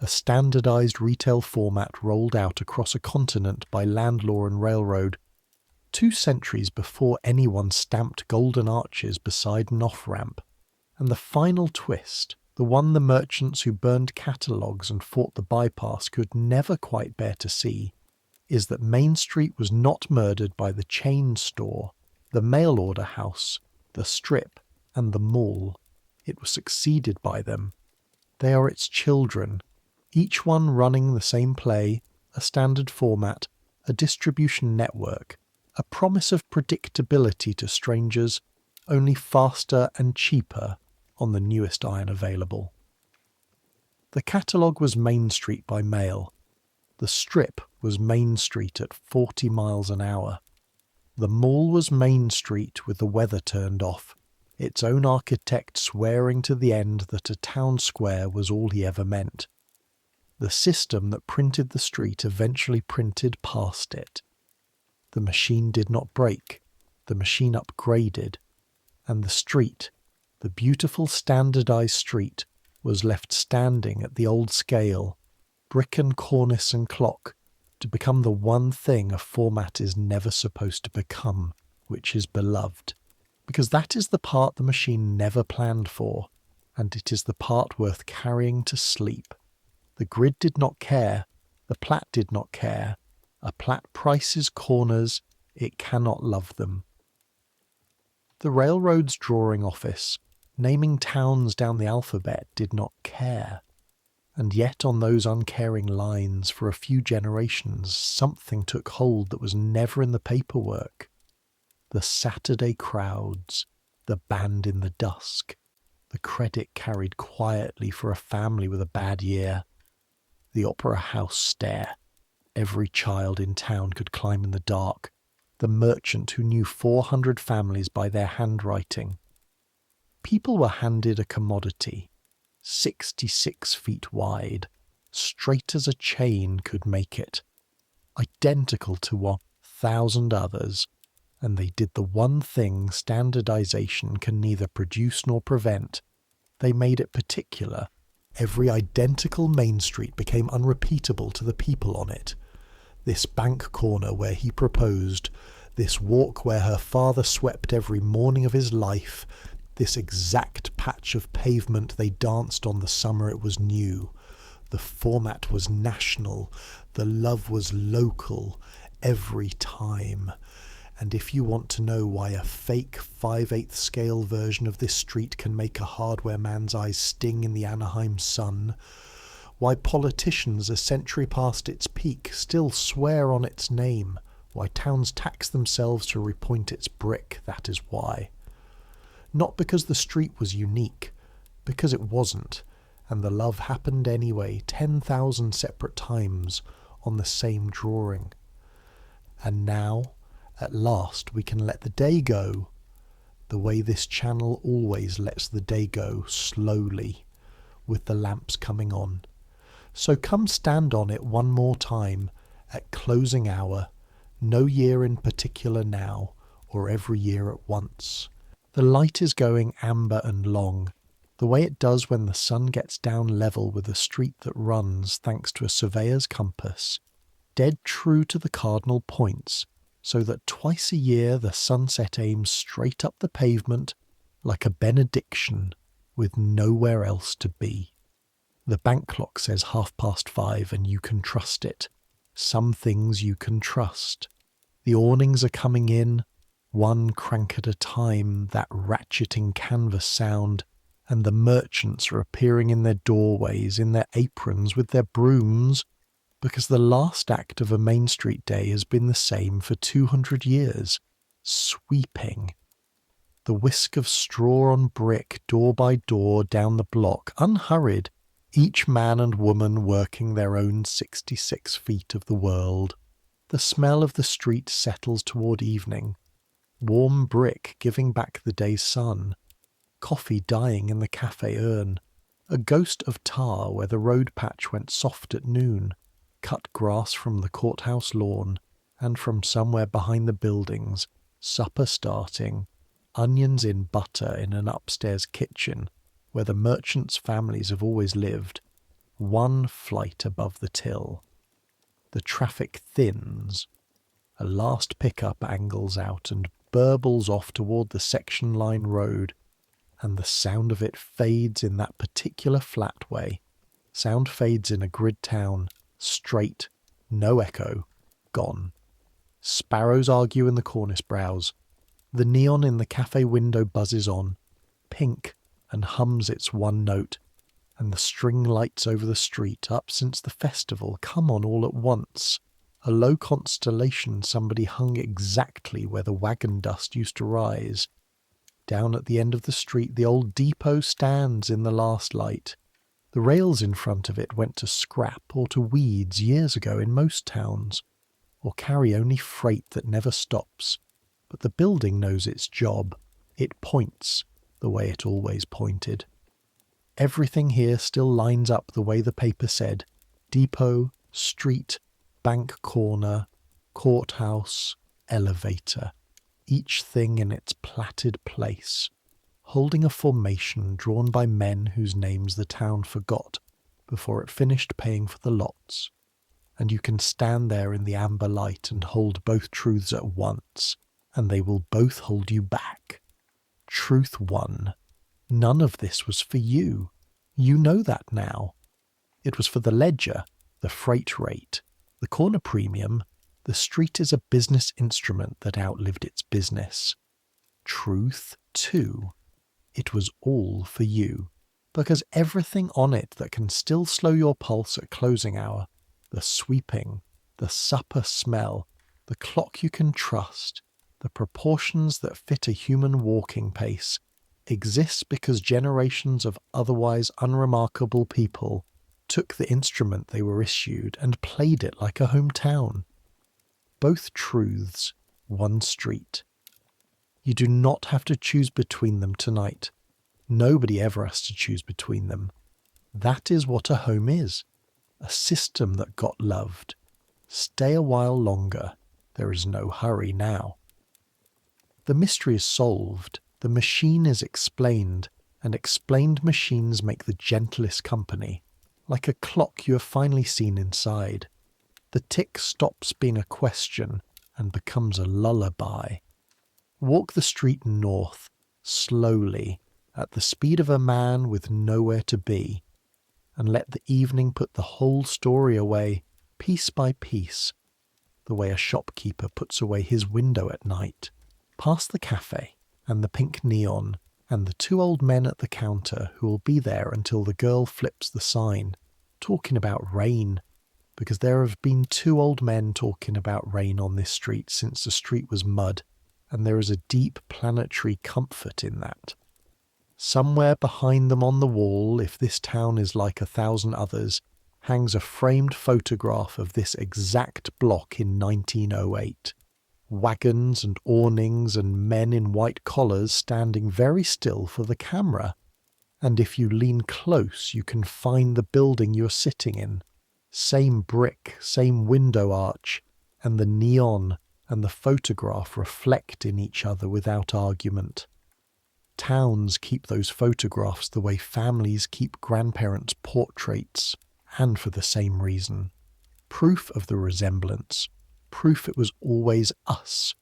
a standardized retail format rolled out across a continent by land law and railroad, 2 centuries before anyone stamped golden arches beside an off-ramp. And the final twist, the one the merchants who burned catalogues and fought the bypass could never quite bear to see, is that Main Street was not murdered by the chain store, the mail-order house, the strip, and the mall. It was succeeded by them. They are its children, each one running the same play, a standard format, a distribution network, a promise of predictability to strangers, only faster and cheaper on the newest iron available. The catalogue was Main Street by mail. The strip was Main Street at 40 miles an hour. The mall was Main Street with the weather turned off, its own architect swearing to the end that a town square was all he ever meant. The system that printed the street eventually printed past it. The machine did not break, the machine upgraded, and the street, the beautiful standardized street, was left standing at the old scale, brick and cornice and clock, to become the one thing a format is never supposed to become, which is beloved. Because that is the part the machine never planned for, and it is the part worth carrying to sleep. The grid did not care, the plat did not care, A plat prices corners, it cannot love them. The railroad's drawing office, naming towns down the alphabet, did not care. And yet on those uncaring lines, for a few generations, something took hold that was never in the paperwork. The Saturday crowds, the band in the dusk, the credit carried quietly for a family with a bad year, the opera house stair every child in town could climb in the dark, the merchant who knew 400 families by their handwriting. People were handed a commodity, 66 feet wide, straight as a chain could make it, identical to 1,000 others, and they did the one thing standardization can neither produce nor prevent. They made it particular. Every identical Main Street became unrepeatable to the people on it. This bank corner where he proposed, this walk where her father swept every morning of his life, this exact patch of pavement they danced on the summer it was new. The format was national, the love was local, every time. And if you want to know why a fake 5/8 scale version of this street can make a hardware man's eyes sting in the Anaheim sun, why politicians a century past its peak still swear on its name, why towns tax themselves to repoint its brick, that is why. Not because the street was unique, because it wasn't, and the love happened anyway 10,000 separate times on the same drawing. And now, at last, we can let the day go, the way this channel always lets the day go, slowly, with the lamps coming on. So come stand on it one more time, at closing hour, no year in particular now, or every year at once. The light is going amber and long, the way it does when the sun gets down level with a street that runs, thanks to a surveyor's compass, dead true to the cardinal points, so that twice a year the sunset aims straight up the pavement like a benediction, with nowhere else to be. The bank clock says 5:30, and you can trust it. Some things you can trust. The awnings are coming in, one crank at a time, that ratcheting canvas sound, and the merchants are appearing in their doorways, in their aprons, with their brooms, because the last act of a Main Street day has been the same for 200 years, sweeping. The whisk of straw on brick, door by door, down the block, unhurried, each man and woman working their own 66 feet of the world. The smell of the street settles toward evening, warm brick giving back the day's sun, coffee dying in the cafe urn, a ghost of tar where the road patch went soft at noon, cut grass from the courthouse lawn, and from somewhere behind the buildings, supper starting, onions in butter in an upstairs kitchen where the merchants' families have always lived, one flight above the till. The traffic thins. A last pickup angles out and burbles off toward the section line road, and the sound of it fades in that particular flat way. Sound fades in a grid town, straight, no echo, gone. Sparrows argue in the cornice brows. The neon in the cafe window buzzes on, pink, and hums its one note, and the string lights over the street, up since the festival, come on all at once. A low constellation somebody hung exactly where the wagon dust used to rise. Down at the end of the street the old depot stands in the last light. The rails in front of it went to scrap or to weeds years ago in most towns, or carry only freight that never stops. But the building knows its job. It points the way it always pointed. Everything here still lines up the way the paper said. Depot, street, bank corner, courthouse, elevator. Each thing in its platted place, holding a formation drawn by men whose names the town forgot before it finished paying for the lots. And you can stand there in the amber light and hold both truths at once, and they will both hold you back. Truth won. None of this was for you. You know that now. It was for the ledger, the freight rate, the corner premium, The street is a business instrument that outlived its business. Truth, too. It was all for you, because everything on it that can still slow your pulse at closing hour, the sweeping, the supper smell, the clock you can trust, the proportions that fit a human walking pace, exists because generations of otherwise unremarkable people took the instrument they were issued and played it like a hometown. Both truths, one street. You do not have to choose between them tonight. Nobody ever has to choose between them. That is what a home is. A system that got loved. Stay a while longer. There is no hurry now. The mystery is solved. The machine is explained, and explained machines make the gentlest company, like a clock you have finally seen inside. The tick stops being a question and becomes a lullaby. Walk the street north, slowly, at the speed of a man with nowhere to be, and let the evening put the whole story away, piece by piece, the way a shopkeeper puts away his window at night. Past the cafe, and the pink neon, and the two old men at the counter who will be there until the girl flips the sign, talking about rain, because there have been two old men talking about rain on this street since the street was mud, and there is a deep planetary comfort in that. Somewhere behind them on the wall, if this town is like 1,000 others, hangs a framed photograph of this exact block in 1908. Wagons and awnings and men in white collars standing very still for the camera. And if you lean close, you can find the building you're sitting in. Same brick, same window arch, and the neon and the photograph reflect in each other without argument. Towns keep those photographs the way families keep grandparents' portraits, and for the same reason. Proof of the resemblance. Proof it was always us.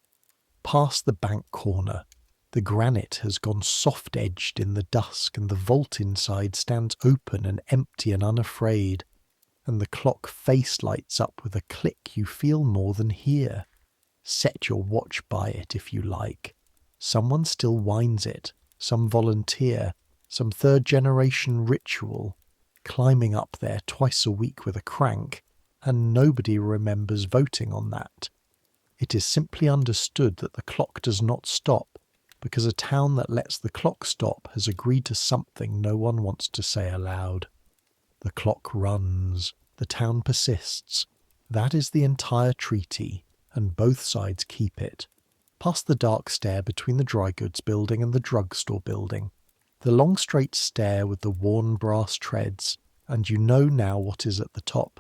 Past the bank corner, the granite has gone soft-edged in the dusk, and the vault inside stands open and empty and unafraid, and the clock face lights up with a click you feel more than hear. Set your watch by it if you like. Someone still winds it, some volunteer, some third-generation ritual, climbing up there twice a week with a crank, and nobody remembers voting on that. It is simply understood that the clock does not stop, because a town that lets the clock stop has agreed to something no one wants to say aloud. The clock runs, the town persists. That is the entire treaty, and both sides keep it. Past the dark stair between the dry goods building and the drugstore building, the long straight stair with the worn brass treads, and you know now what is at the top.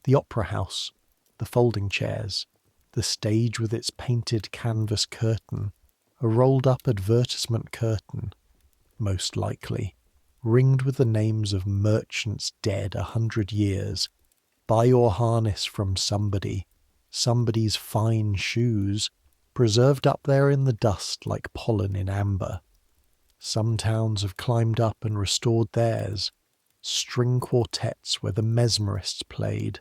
The opera house, the folding chairs, the stage with its painted canvas curtain, a rolled-up advertisement curtain, most likely, ringed with the names of merchants dead 100 years. Buy your harness from somebody, somebody's fine shoes, preserved up there in the dust like pollen in amber. Some towns have climbed up and restored theirs, string quartets where the mesmerists played.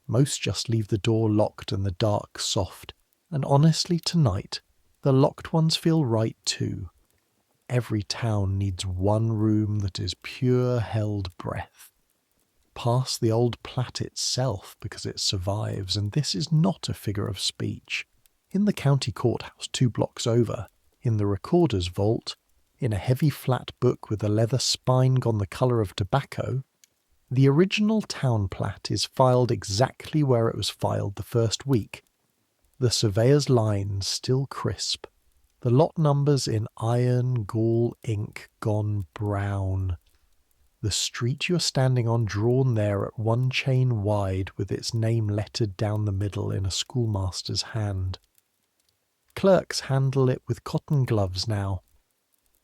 Most just leave the door locked and the dark soft, and honestly tonight, the locked ones feel right too. Every town needs one room that is pure held breath. Past the old plat itself because it survives, and this is not a figure of speech. In the county courthouse 2 blocks over, in the recorder's vault, in a heavy flat book with a leather spine gone the colour of tobacco, the original town plat is filed exactly where it was filed the first week. The surveyor's lines still crisp. The lot numbers in iron gall ink gone brown. The street you're standing on drawn there at 1 chain wide with its name lettered down the middle in a schoolmaster's hand. Clerks handle it with cotton gloves now.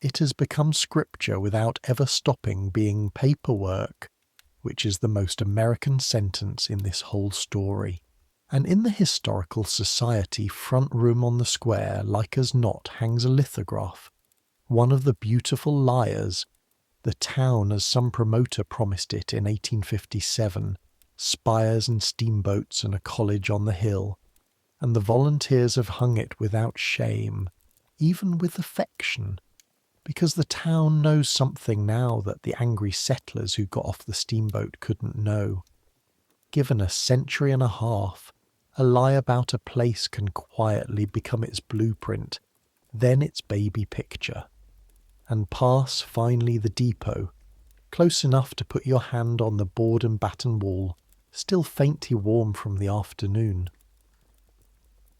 It has become scripture without ever stopping being paperwork, which is the most American sentence in this whole story. And in the Historical Society front room on the square, like as not, hangs a lithograph. One of the beautiful liars, the town as some promoter promised it in 1857, spires and steamboats and a college on the hill. and the volunteers have hung it without shame, even with affection, because the town knows something now that the angry settlers who got off the steamboat couldn't know. Given a century and a half, a lie about a place can quietly become its blueprint, then its baby picture, and pass finally the depot, close enough to put your hand on the board and batten wall, still faintly warm from the afternoon.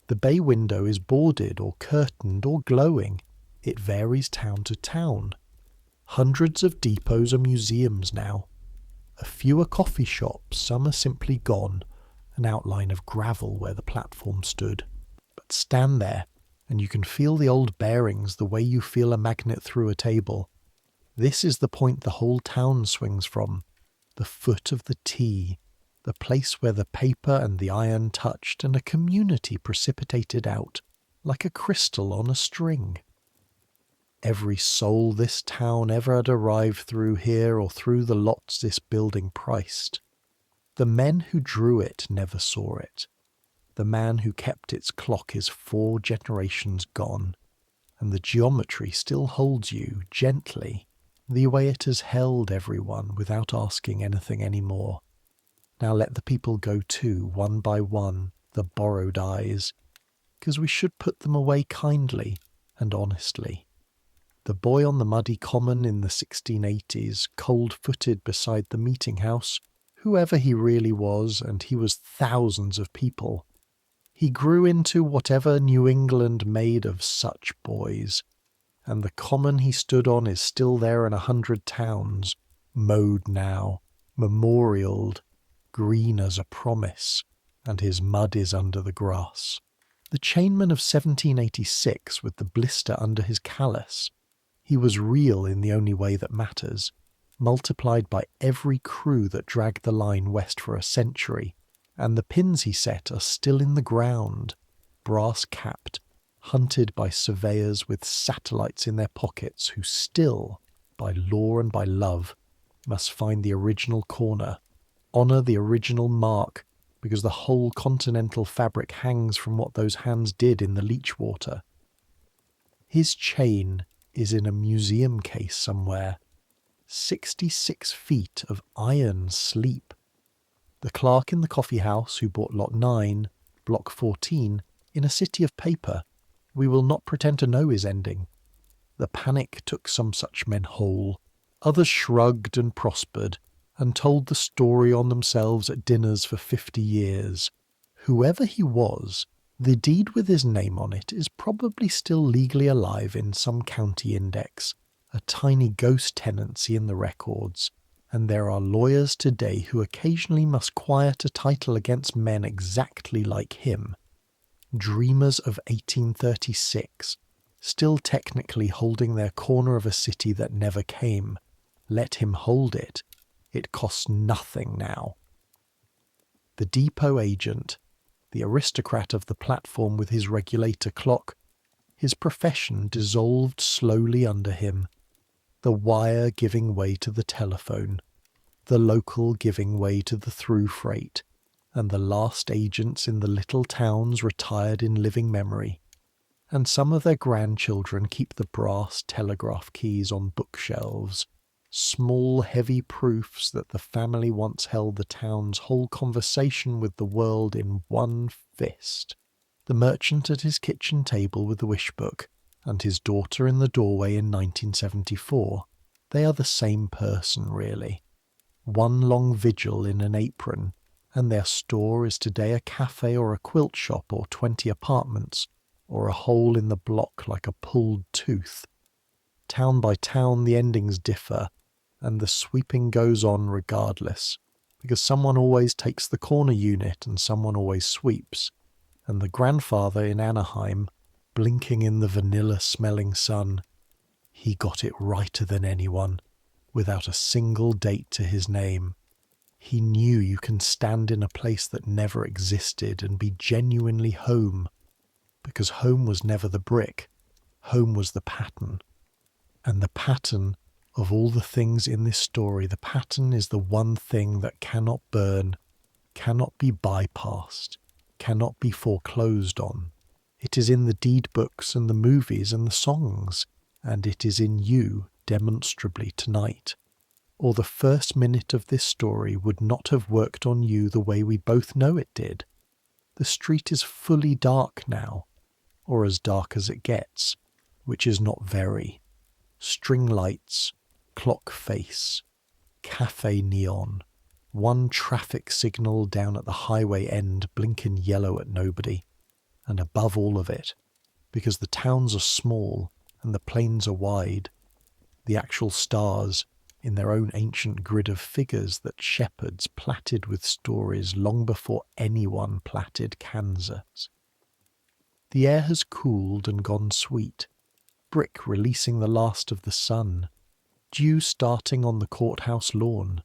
The bay window is boarded or curtained or glowing. It varies town to town. Hundreds of depots are museums now. A few are coffee shops, some are simply gone, an outline of gravel where the platform stood. But stand there, and you can feel the old bearings the way you feel a magnet through a table. This is the point the whole town swings from, the foot of the T, the place where the paper and the iron touched and a community precipitated out, like a crystal on a string. Every soul this town ever had arrived through here or through the lots this building priced. The men who drew it never saw it. The man who kept its clock is 4 generations gone, and the geometry still holds you, gently, the way it has held everyone without asking anything any more. Now let the people go too, one by one, the borrowed eyes, 'cause we should put them away kindly and honestly. The boy on the muddy common in the 1680s, cold-footed beside the meeting house, whoever he really was, and he was thousands of people. He grew into whatever New England made of such boys, and the common he stood on is still there in 100 towns, mowed now, memorialed, green as a promise, and his mud is under the grass. The chainman of 1786 with the blister under his callus, he was real in the only way that matters, multiplied by every crew that dragged the line west for a century, and the pins he set are still in the ground, brass-capped, hunted by surveyors with satellites in their pockets who still, by law and by love, must find the original corner, honour the original mark, because the whole continental fabric hangs from what those hands did in the leech water. His chain is in a museum case somewhere. 66 feet of iron sleep. The clerk in the coffee house who bought lot 9, block 14, in a city of paper, we will not pretend to know his ending. The panic took some such men whole. Others shrugged and prospered, and told the story on themselves at dinners for 50 years. Whoever he was, the deed with his name on it is probably still legally alive in some county index, a tiny ghost tenancy in the records, and there are lawyers today who occasionally must quiet a title against men exactly like him. Dreamers of 1836, still technically holding their corner of a city that never came. Let him hold it. It costs nothing now. The depot agent, the aristocrat of the platform with his regulator clock, his profession dissolved slowly under him, the wire giving way to the telephone, the local giving way to the through freight, and the last agents in the little towns retired in living memory, and some of their grandchildren keep the brass telegraph keys on bookshelves, small heavy proofs that the family once held the town's whole conversation with the world in one fist. The merchant at his kitchen table with the wish book, and his daughter in the doorway in 1974, they are the same person really. One long vigil in an apron, and their store is today a cafe or a quilt shop or 20 apartments, or a hole in the block like a pulled tooth. Town by town the endings differ, and the sweeping goes on regardless, because someone always takes the corner unit and someone always sweeps, and the grandfather in Anaheim, blinking in the vanilla-smelling sun, he got it righter than anyone, without a single date to his name. He knew you can stand in a place that never existed and be genuinely home, because home was never the brick, home was the pattern. And the pattern of all the things in this story, the pattern is the one thing that cannot burn, cannot be bypassed. cannot be foreclosed on. It is in the deed books and the movies and the songs, and it is in you demonstrably tonight. Or the first minute of this story would not have worked on you the way we both know it did. The street is fully dark now, or as dark as it gets, which is not very. String lights, clock face, cafe neon, one traffic signal down at the highway end blinking yellow at nobody, and above all of it, because the towns are small and the plains are wide, the actual stars in their own ancient grid of figures that shepherds plaited with stories long before anyone plaited Kansas. The air has cooled and gone sweet, brick releasing the last of the sun, dew starting on the courthouse lawn,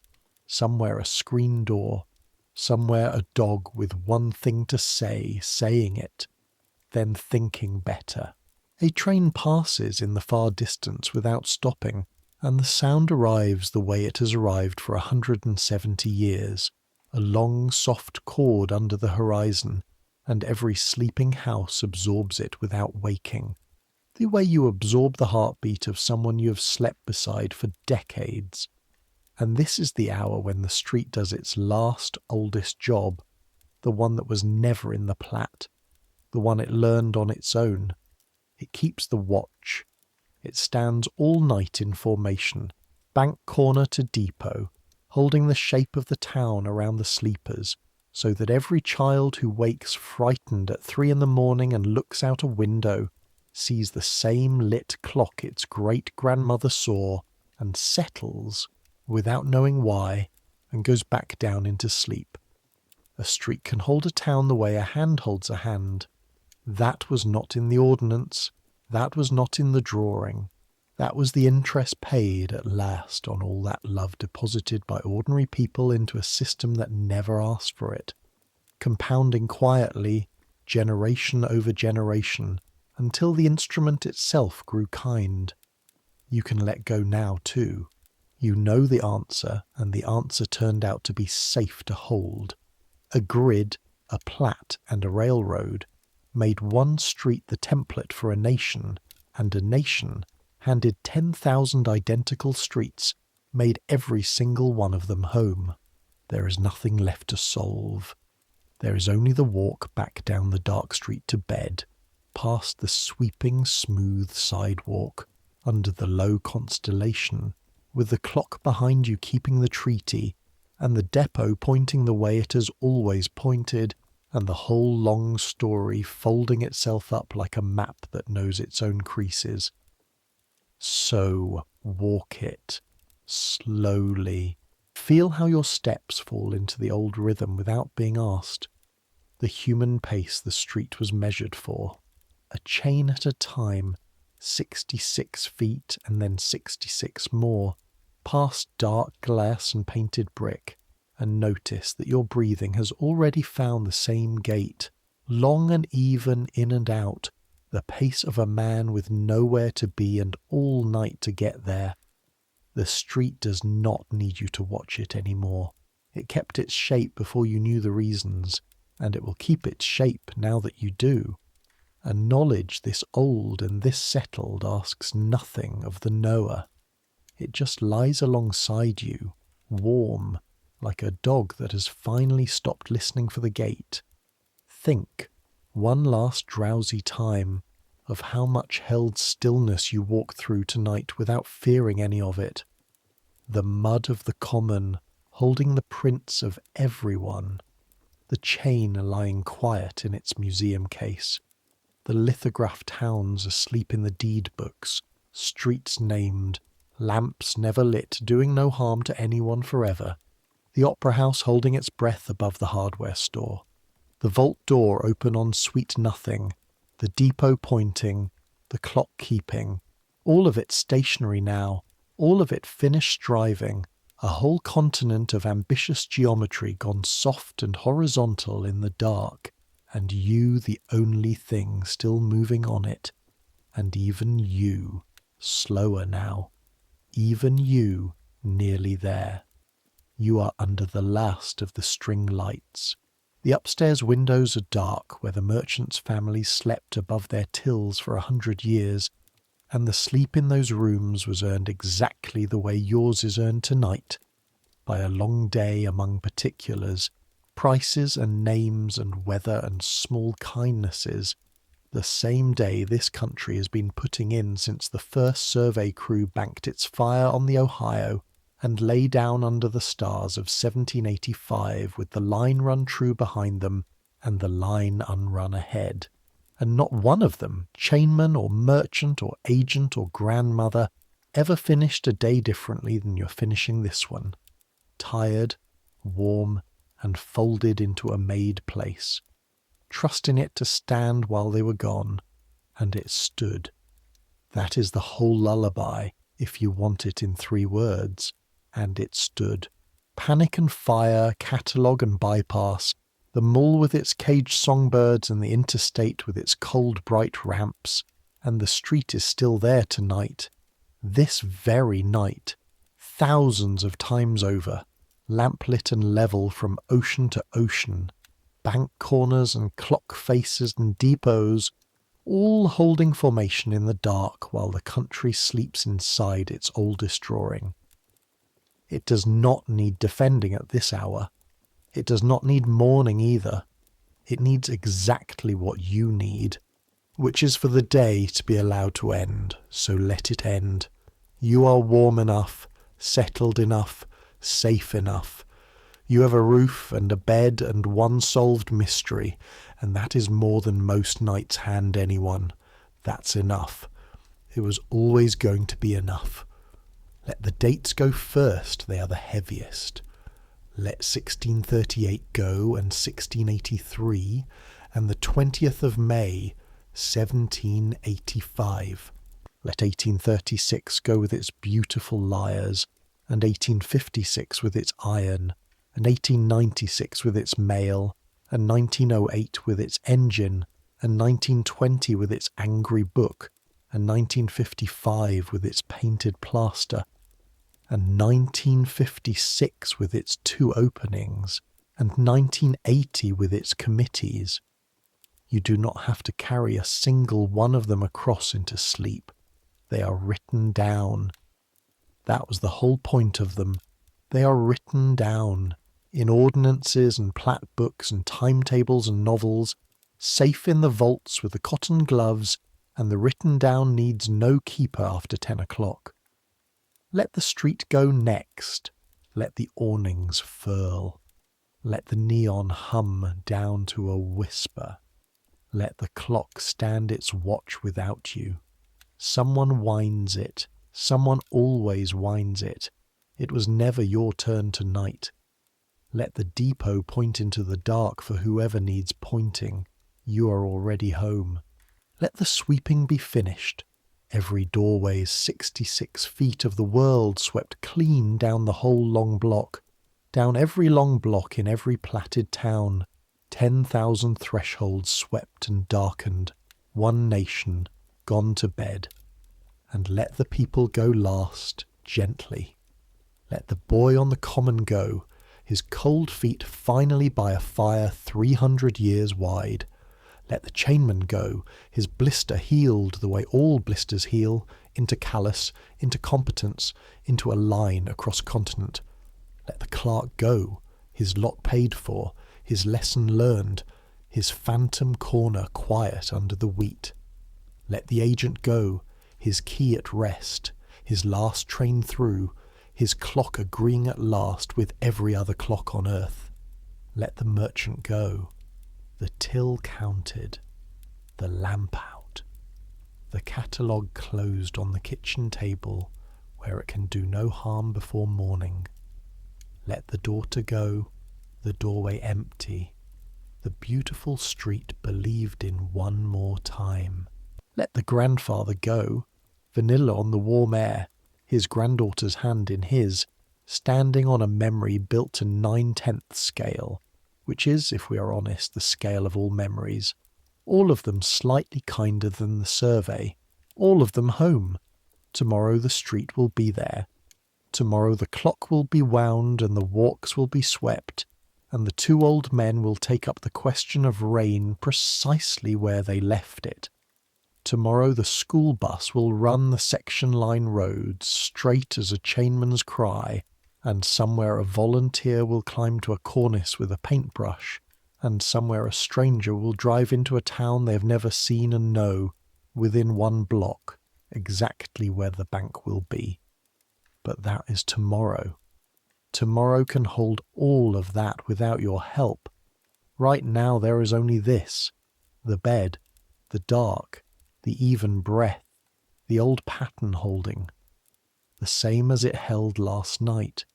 somewhere a screen door, somewhere a dog with one thing to say, saying it, then thinking better. A train passes in the far distance without stopping, and the sound arrives the way it has arrived for 170 years, a long soft chord under the horizon, and every sleeping house absorbs it without waking, the way you absorb the heartbeat of someone you have slept beside for decades. And this is the hour when the street does its last, oldest job, the one that was never in the plat, the one it learned on its own. It keeps the watch. It stands all night in formation, bank corner to depot, holding the shape of the town around the sleepers, so that every child who wakes frightened at 3 a.m. and looks out a window sees the same lit clock its great-grandmother saw and settles, without knowing why, and goes back down into sleep. A street can hold a town the way a hand holds a hand. That was not in the ordinance. That was not in the drawing. That was the interest paid at last on all that love deposited by ordinary people into a system that never asked for it, compounding quietly, generation over generation, until the instrument itself grew kind. You can let go now too. You know the answer, and the answer turned out to be safe to hold. A grid, a plat, and a railroad made one street the template for a nation, and a nation handed 10,000 identical streets, made every single one of them home. There is nothing left to solve. There is only the walk back down the dark street to bed, past the sweeping smooth sidewalk, under the low constellation, with the clock behind you keeping the treaty, and the depot pointing the way it has always pointed, and the whole long story folding itself up like a map that knows its own creases. So walk it, slowly. Feel how your steps fall into the old rhythm without being asked. The human pace the street was measured for. A chain at a time, 66 feet and then 66 more, past dark glass and painted brick, and notice that your breathing has already found the same gait, long and even in and out, the pace of a man with nowhere to be and all night to get there. The street does not need you to watch it anymore. It kept its shape before you knew the reasons, and it will keep its shape now that you do. A knowledge this old and this settled asks nothing of the knower. It just lies alongside you, warm, like a dog that has finally stopped listening for the gate. Think, one last drowsy time, of how much held stillness you walk through tonight without fearing any of it. The mud of the common, holding the prints of everyone. The chain lying quiet in its museum case. The lithographed towns asleep in the deed books, streets named, lamps never lit, doing no harm to anyone forever. The opera house holding its breath above the hardware store. The vault door open on sweet nothing. The depot pointing. The clock keeping. All of it stationary now. All of it finished striving. A whole continent of ambitious geometry gone soft and horizontal in the dark. And you the only thing still moving on it. And even you, slower now. Even you, nearly there. You are under the last of the string lights. The upstairs windows are dark where the merchants' families slept above their tills for 100 years, and the sleep in those rooms was earned exactly the way yours is earned tonight, by a long day among particulars, prices and names and weather and small kindnesses, the same day this country has been putting in since the first survey crew banked its fire on the Ohio and lay down under the stars of 1785 with the line run true behind them and the line unrun ahead. And not one of them, chainman or merchant or agent or grandmother, ever finished a day differently than you're finishing this one. Tired, warm, and folded into a made place, trusting it to stand while they were gone, and it stood. That is the whole lullaby, if you want it in 3 words, and it stood. Panic and fire, catalogue and bypass, the mall with its caged songbirds and the interstate with its cold bright ramps, and the street is still there tonight, this very night, thousands of times over, lamplit and level from ocean to ocean, bank corners and clock faces and depots, all holding formation in the dark while the country sleeps inside its oldest drawing. It does not need defending at this hour. It does not need mourning either. It needs exactly what you need, which is for the day to be allowed to end, so let it end. You are warm enough, settled enough, safe enough. You have a roof and a bed and one solved mystery, and that is more than most nights hand anyone. That's enough. It was always going to be enough. Let the dates go first, they are the heaviest. Let 1638 go and 1683, and the 20th of May, 1785. Let 1836 go with its beautiful lyres, and 1856 with its iron, and 1896 with its mail, and 1908 with its engine, and 1920 with its angry book, and 1955 with its painted plaster, and 1956 with its 2 openings, and 1980 with its committees. You do not have to carry a single one of them across into sleep. They are written down. That was the whole point of them. They are written down, in ordinances and plat books and timetables and novels, safe in the vaults with the cotton gloves, and the written down needs no keeper after 10 o'clock. Let the street go next. Let the awnings furl. Let the neon hum down to a whisper. Let the clock stand its watch without you. Someone winds it. Someone always winds it. It was never your turn tonight. Let the depot point into the dark for whoever needs pointing. You are already home. Let the sweeping be finished. Every doorway's 66 feet of the world swept clean down the whole long block. Down every long block in every platted town. 10,000 thresholds swept and darkened. One nation gone to bed. And let the people go last, gently. Let the boy on the common go, his cold feet finally by a fire 300 years wide. Let the chainman go, his blister healed the way all blisters heal, into callus, into competence, into a line across continent. Let the clerk go, his lot paid for, his lesson learned, his phantom corner quiet under the wheat. Let the agent go, his key at rest, his last train through, his clock agreeing at last with every other clock on earth. Let the merchant go, the till counted, the lamp out, the catalogue closed on the kitchen table where it can do no harm before morning. Let the daughter go, the doorway empty, the beautiful street believed in one more time. Let the grandfather go, vanilla on the warm air, his granddaughter's hand in his, standing on a memory built to 9/10 scale, which is, if we are honest, the scale of all memories, all of them slightly kinder than the survey, all of them home. Tomorrow the street will be there. Tomorrow the clock will be wound and the walks will be swept, and the two old men will take up the question of rain precisely where they left it. Tomorrow the school bus will run the section line roads straight as a chainman's cry, and somewhere a volunteer will climb to a cornice with a paintbrush, and somewhere a stranger will drive into a town they have never seen and know, within 1 block, exactly where the bank will be. But that is tomorrow. Tomorrow can hold all of that without your help. Right now there is only this: the bed, the dark, the even breath, the old pattern holding. The same as it held last night.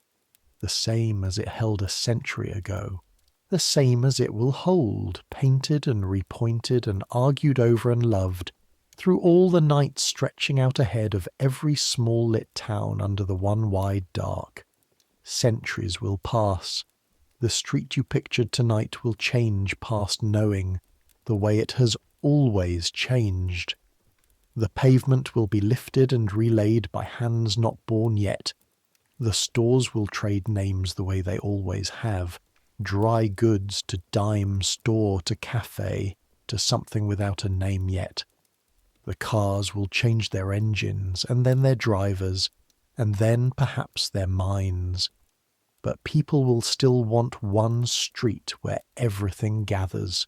The same as it held a century ago. The same as it will hold, painted and repointed and argued over and loved, through all the nights stretching out ahead of every small lit town under the one wide dark. Centuries will pass. The street you pictured tonight will change past knowing, the way it has always changed. The pavement will be lifted and relaid by hands not born yet. The stores will trade names the way they always have. Dry goods to dime store to cafe to something without a name yet. The cars will change their engines and then their drivers, and then perhaps their minds. But people will still want one street where everything gathers.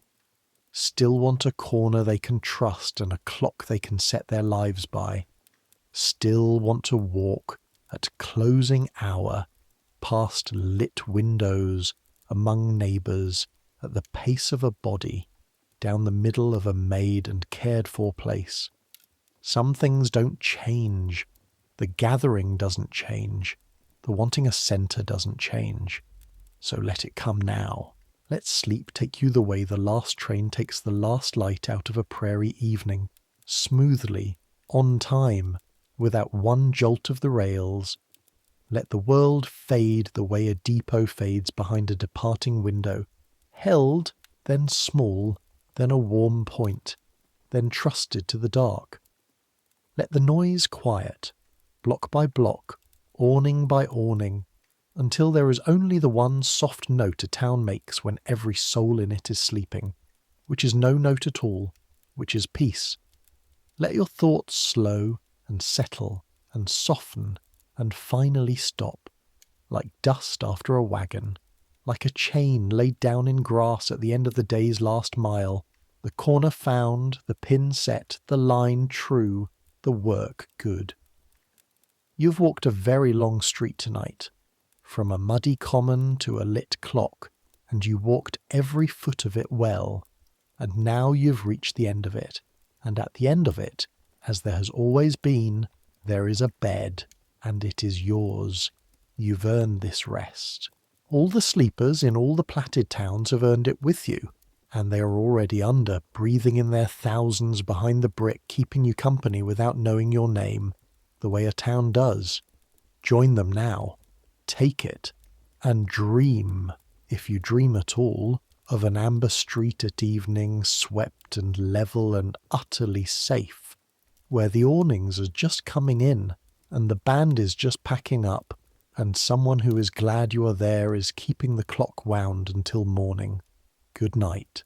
Still want a corner they can trust and a clock they can set their lives by. Still want to walk at closing hour past lit windows, among neighbours, at the pace of a body, down the middle of a made and cared for place. Some things don't change. The gathering doesn't change. The wanting a centre doesn't change. So let it come now. Let sleep take you the way the last train takes the last light out of a prairie evening, smoothly, on time, without one jolt of the rails. Let the world fade the way a depot fades behind a departing window, held, then small, then a warm point, then trusted to the dark. Let the noise quiet, block by block, awning by awning, until there is only the one soft note a town makes when every soul in it is sleeping, which is no note at all, which is peace. Let your thoughts slow and settle and soften and finally stop, like dust after a wagon, like a chain laid down in grass at the end of the day's last mile, the corner found, the pin set, the line true, the work good. You've walked a very long street tonight, from a muddy common to a lit clock, and you walked every foot of it well, and now you've reached the end of it, and at the end of it, as there has always been, there is a bed, and it is yours. You've earned this rest. All the sleepers in all the platted towns have earned it with you, and they are already under, breathing in their thousands behind the brick, keeping you company without knowing your name, the way a town does. Join them now. Take it. And dream, if you dream at all, of an amber street at evening, swept and level and utterly safe, where the awnings are just coming in, and the band is just packing up, and someone who is glad you are there is keeping the clock wound until morning. Good night.